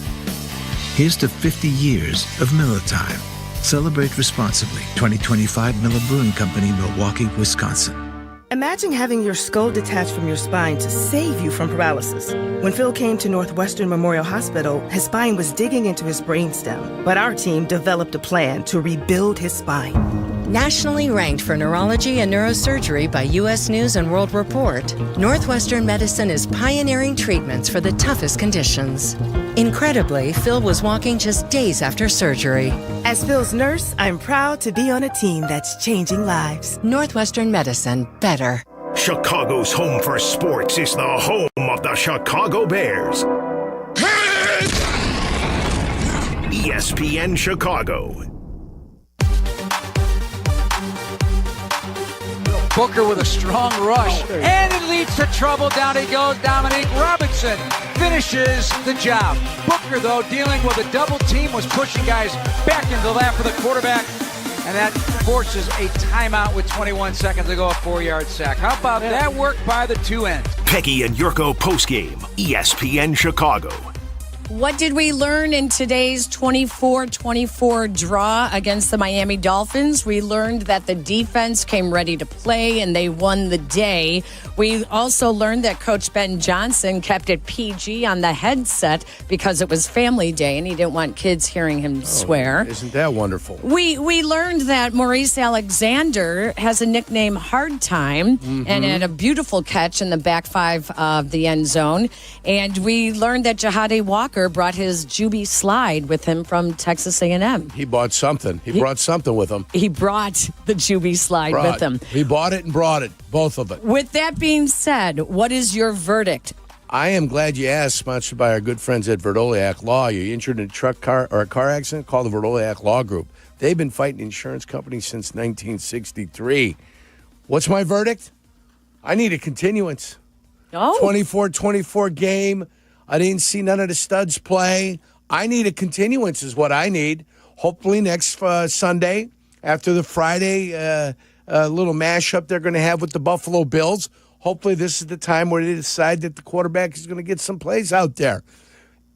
Here's to 50 years of Miller Time. Celebrate responsibly. 2025 Miller Brewing Company, Milwaukee, Wisconsin. Imagine having your skull detached from your spine to save you from paralysis. When Phil came to Northwestern Memorial Hospital, his spine was digging into his brainstem. But our team developed a plan to rebuild his spine. Nationally ranked for neurology and neurosurgery by U.S. News and World Report, Northwestern Medicine is pioneering treatments for the toughest conditions. Incredibly, Phil was walking just days after surgery. As Phil's nurse, I'm proud to be on a team that's changing lives. Northwestern Medicine, better. Chicago's home for sports is the home of the Chicago Bears. ESPN Chicago. Booker with a strong rush, and it leads to trouble. Down he goes. Dominique Robinson finishes the job. Booker, though, dealing with a double team, was pushing guys back into the lap of the quarterback, and that forces a timeout with 21 seconds to go, a 4-yard sack. How about that work by the two ends? Peggy and Jurko postgame, ESPN Chicago. What did we learn in today's 24-24 draw against the Miami Dolphins? We learned that the defense came ready to play and they won the day. We also learned that Coach Ben Johnson kept it PG on the headset because it was family day and he didn't want kids hearing him swear. Isn't that wonderful? We learned that Maurice Alexander has a nickname Hard Time and had a beautiful catch in the back five of the end zone. And we learned that Jahade Walker brought his Juby slide with him from Texas A&M. He bought something. He brought something with him. He brought the Juby slide with him. He bought it and brought it, both of it. With that being said, what is your verdict? I am glad you asked, sponsored by our good friends at Verdoleak Law. You're injured in a car accident, call the Verdoleak Law Group. They've been fighting insurance companies since 1963. What's my verdict? I need a continuance. 24-24 game. I didn't see none of the studs play. I need a continuance is what I need. Hopefully next Sunday, after the Friday little mashup they're going to have with the Buffalo Bills, hopefully this is the time where they decide that the quarterback is going to get some plays out there.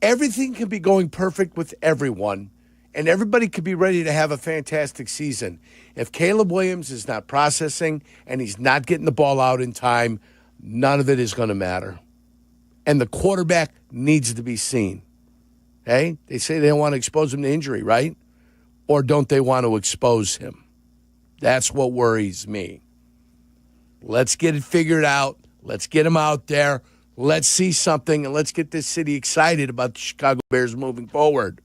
Everything can be going perfect with everyone, and everybody could be ready to have a fantastic season. If Caleb Williams is not processing and he's not getting the ball out in time, none of it is going to matter. And the quarterback needs to be seen. Hey, they say they don't want to expose him to injury, right? Or don't they want to expose him? That's what worries me. Let's get it figured out. Let's get him out there. Let's see something, and let's get this city excited about the Chicago Bears moving forward.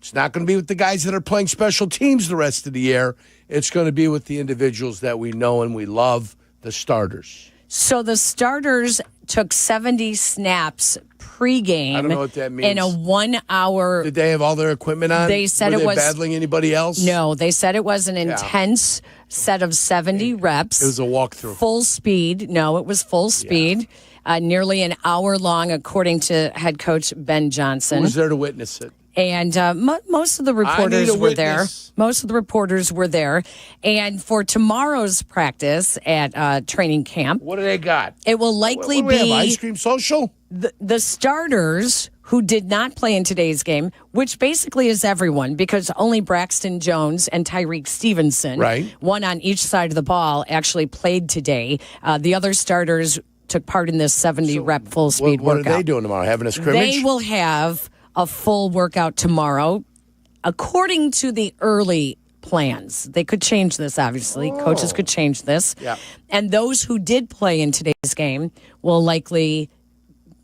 It's not going to be with the guys that are playing special teams the rest of the year. It's going to be with the individuals that we know and we love, the starters. So the starters took 70 snaps pregame. I don't know what that means. In a 1 hour. Did they have all their equipment on? They said Were it they was battling anybody else? No, they said it was an intense set of 70 reps. It was a walkthrough. Full speed. No, it was full speed. Nearly an hour long, according to head coach Ben Johnson. Who was there to witness it? And most of the reporters were there. Most of the reporters were there. And for tomorrow's practice at training camp, what do they got? It will likely what do we be have, ice cream social. The starters who did not play in today's game, which basically is everyone, because only Braxton Jones and Tyreek Stevenson, one on each side of the ball, actually played today. The other starters took part in this 70-rep full-speed workout. What are they doing tomorrow? Having a scrimmage? They will have a full workout tomorrow, according to the early plans. They could change this, obviously. Coaches could change this. Yeah. And those who did play in today's game will likely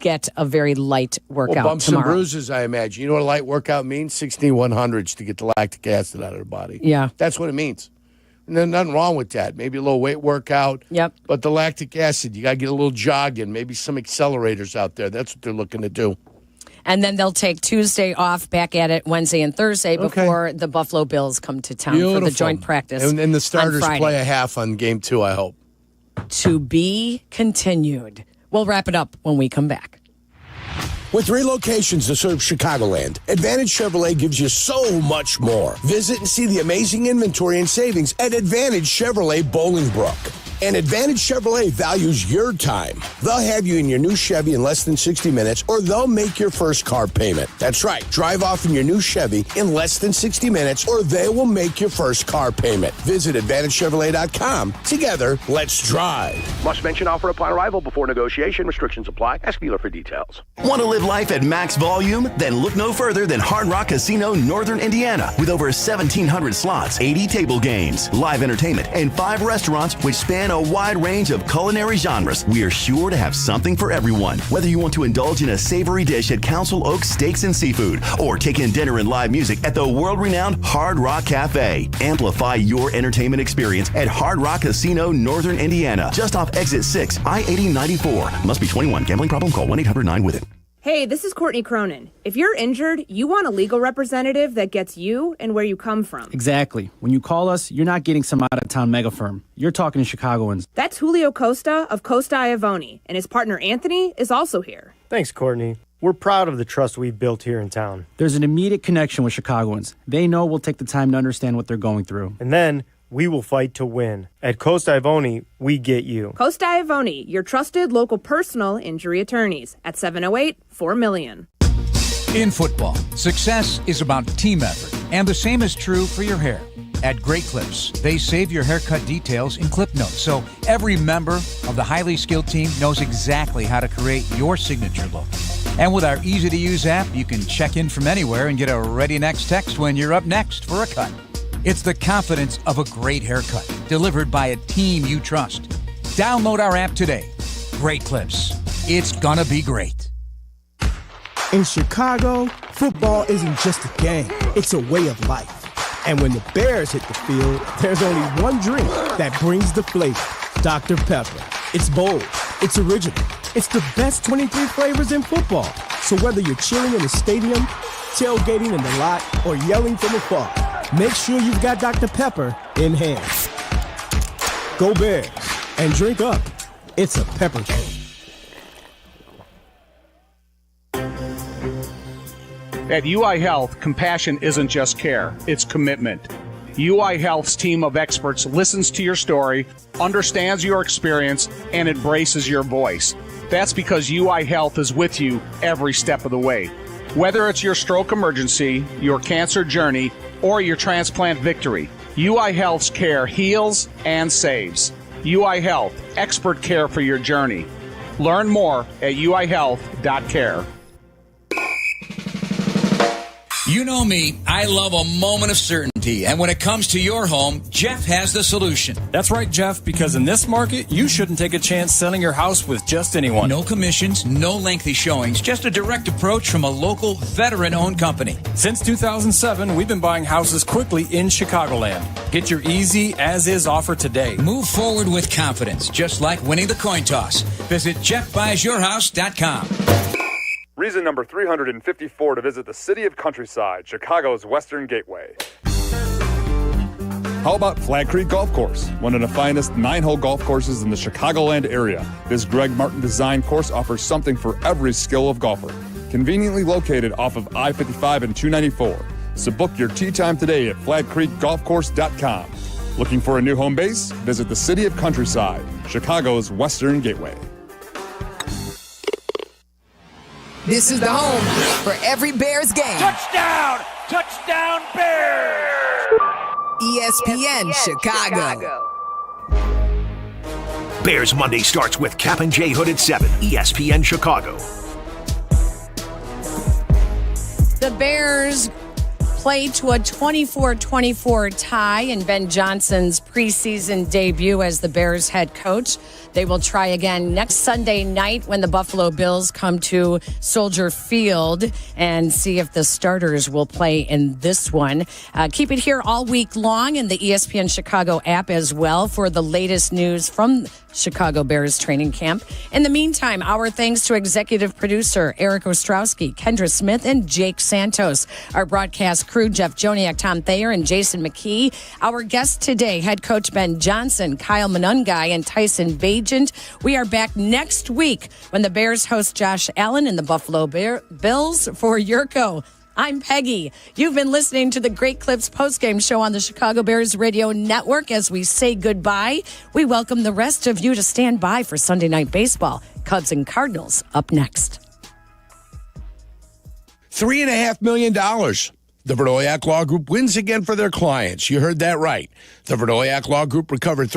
get a very light workout bumps tomorrow. and bruises, I imagine. You know what a light workout means? 16-100s to get the lactic acid out of their body. Yeah. That's what it means. And there's nothing wrong with that. Maybe a little weight workout. Yep. But the lactic acid, you got to get a little jogging, maybe some accelerators out there. That's what they're looking to do. And then they'll take Tuesday off, back at it Wednesday and Thursday before the Buffalo Bills come to town for the joint practice. And the starters on Friday. play a half on game 2, I hope. To be continued. We'll wrap it up when we come back. With 3 locations to serve Chicagoland, Advantage Chevrolet gives you so much more. Visit and see the amazing inventory and savings at Advantage Chevrolet Bolingbrook. And Advantage Chevrolet values your time. They'll have you in your new Chevy in less than 60 minutes, or they'll make your first car payment. That's right. Drive off in your new Chevy in less than 60 minutes, or they will make your first car payment. Visit AdvantageChevrolet.com. Together, let's drive. Must mention offer upon arrival before negotiation. Restrictions apply. Ask dealer for details. Want to live life at max volume? Then look no further than Hard Rock Casino, Northern Indiana. With over 1,700 slots, 80 table games, live entertainment, and 5 restaurants which span a wide range of culinary genres, we are sure to have something for everyone. Whether you want to indulge in a savory dish at Council Oaks Steaks and Seafood, or take in dinner and live music at the world-renowned Hard Rock Cafe, amplify your entertainment experience at Hard Rock Casino, Northern Indiana, just off Exit 6, I-8094. Must be 21. Gambling problem? Call 1-800-9-WITH-IT. Hey, this is Courtney Cronin. If you're injured, you want a legal representative that gets you and where you come from. Exactly. When you call us, you're not getting some out-of-town mega firm. You're talking to Chicagoans. That's Julio Costa of Costa Iavoni, and his partner Anthony is also here. Thanks, Courtney. We're proud of the trust we've built here in town. There's an immediate connection with Chicagoans. They know we'll take the time to understand what they're going through. And then we will fight to win. At Costa Iavoni, we get you. Costa Iavoni, your trusted local personal injury attorneys at 708-4million. In football, success is about team effort, and the same is true for your hair. At Great Clips, they save your haircut details in clip notes, so every member of the highly skilled team knows exactly how to create your signature look. And with our easy-to-use app, you can check in from anywhere and get a ready next text when you're up next for a cut. It's the confidence of a great haircut, delivered by a team you trust. Download our app today. Great Clips. It's gonna be great. In Chicago, football isn't just a game, it's a way of life. And when the Bears hit the field, there's only one drink that brings the flavor, Dr. Pepper. It's bold, it's original, it's the best 23 flavors in football. So whether you're chilling in the stadium, tailgating in the lot, or yelling from afar, make sure you've got Dr. Pepper in hand. Go Bears, and drink up. It's a pepper drink. At UI Health, compassion isn't just care, it's commitment. UI Health's team of experts listens to your story, understands your experience, and embraces your voice. That's because UI Health is with you every step of the way. Whether it's your stroke emergency, your cancer journey, or your transplant victory, UI Health's care heals and saves. UI Health, expert care for your journey. Learn more at uihealth.care. You know me, I love a moment of certainty. And when it comes to your home, Jeff has the solution. That's right, Jeff, because in this market, you shouldn't take a chance selling your house with just anyone. No commissions, no lengthy showings, just a direct approach from a local, veteran-owned company. Since 2007, we've been buying houses quickly in Chicagoland. Get your easy as-is offer today. Move forward with confidence, just like winning the coin toss. Visit JeffBuysYourHouse.com. Reason number 354 to visit the city of Countryside, Chicago's Western Gateway. How about Flag Creek Golf Course, one of the finest 9-hole golf courses in the Chicagoland area? This Greg Martin designed course offers something for every skill of golfer. Conveniently located off of I-55 and 294. So book your tee time today at flagcreekgolfcourse.com. Looking for a new home base? Visit the city of Countryside, Chicago's Western Gateway. This is the home for every Bears game. Touchdown! Touchdown Bears! ESPN Chicago. Bears Monday starts with Cap and J Hood at 7, ESPN Chicago. The Bears play to a 24-24 tie in Ben Johnson's preseason debut as the Bears head coach. They will try again next Sunday night when the Buffalo Bills come to Soldier Field and see if the starters will play in this one. Keep it here all week long in the ESPN Chicago app as well for the latest news from Chicago Bears training camp. In the meantime, our thanks to executive producer Eric Ostrowski, Kendra Smith, and Jake Santos. Our broadcast crew, Jeff Joniak, Tom Thayer, and Jason McKee. Our guests today, head coach Ben Johnson, Kyle Monungai, and Tyson Bagent. We are back next week when the Bears host Josh Allen and the Buffalo Bills for Jurko. I'm Peggy. You've been listening to the Great Clips postgame show on the Chicago Bears Radio Network. As we say goodbye, we welcome the rest of you to stand by for Sunday Night Baseball. Cubs and Cardinals up next. $3.5 million. The Verdoleak Law Group wins again for their clients. You heard that right. The Verdoleak Law Group recovered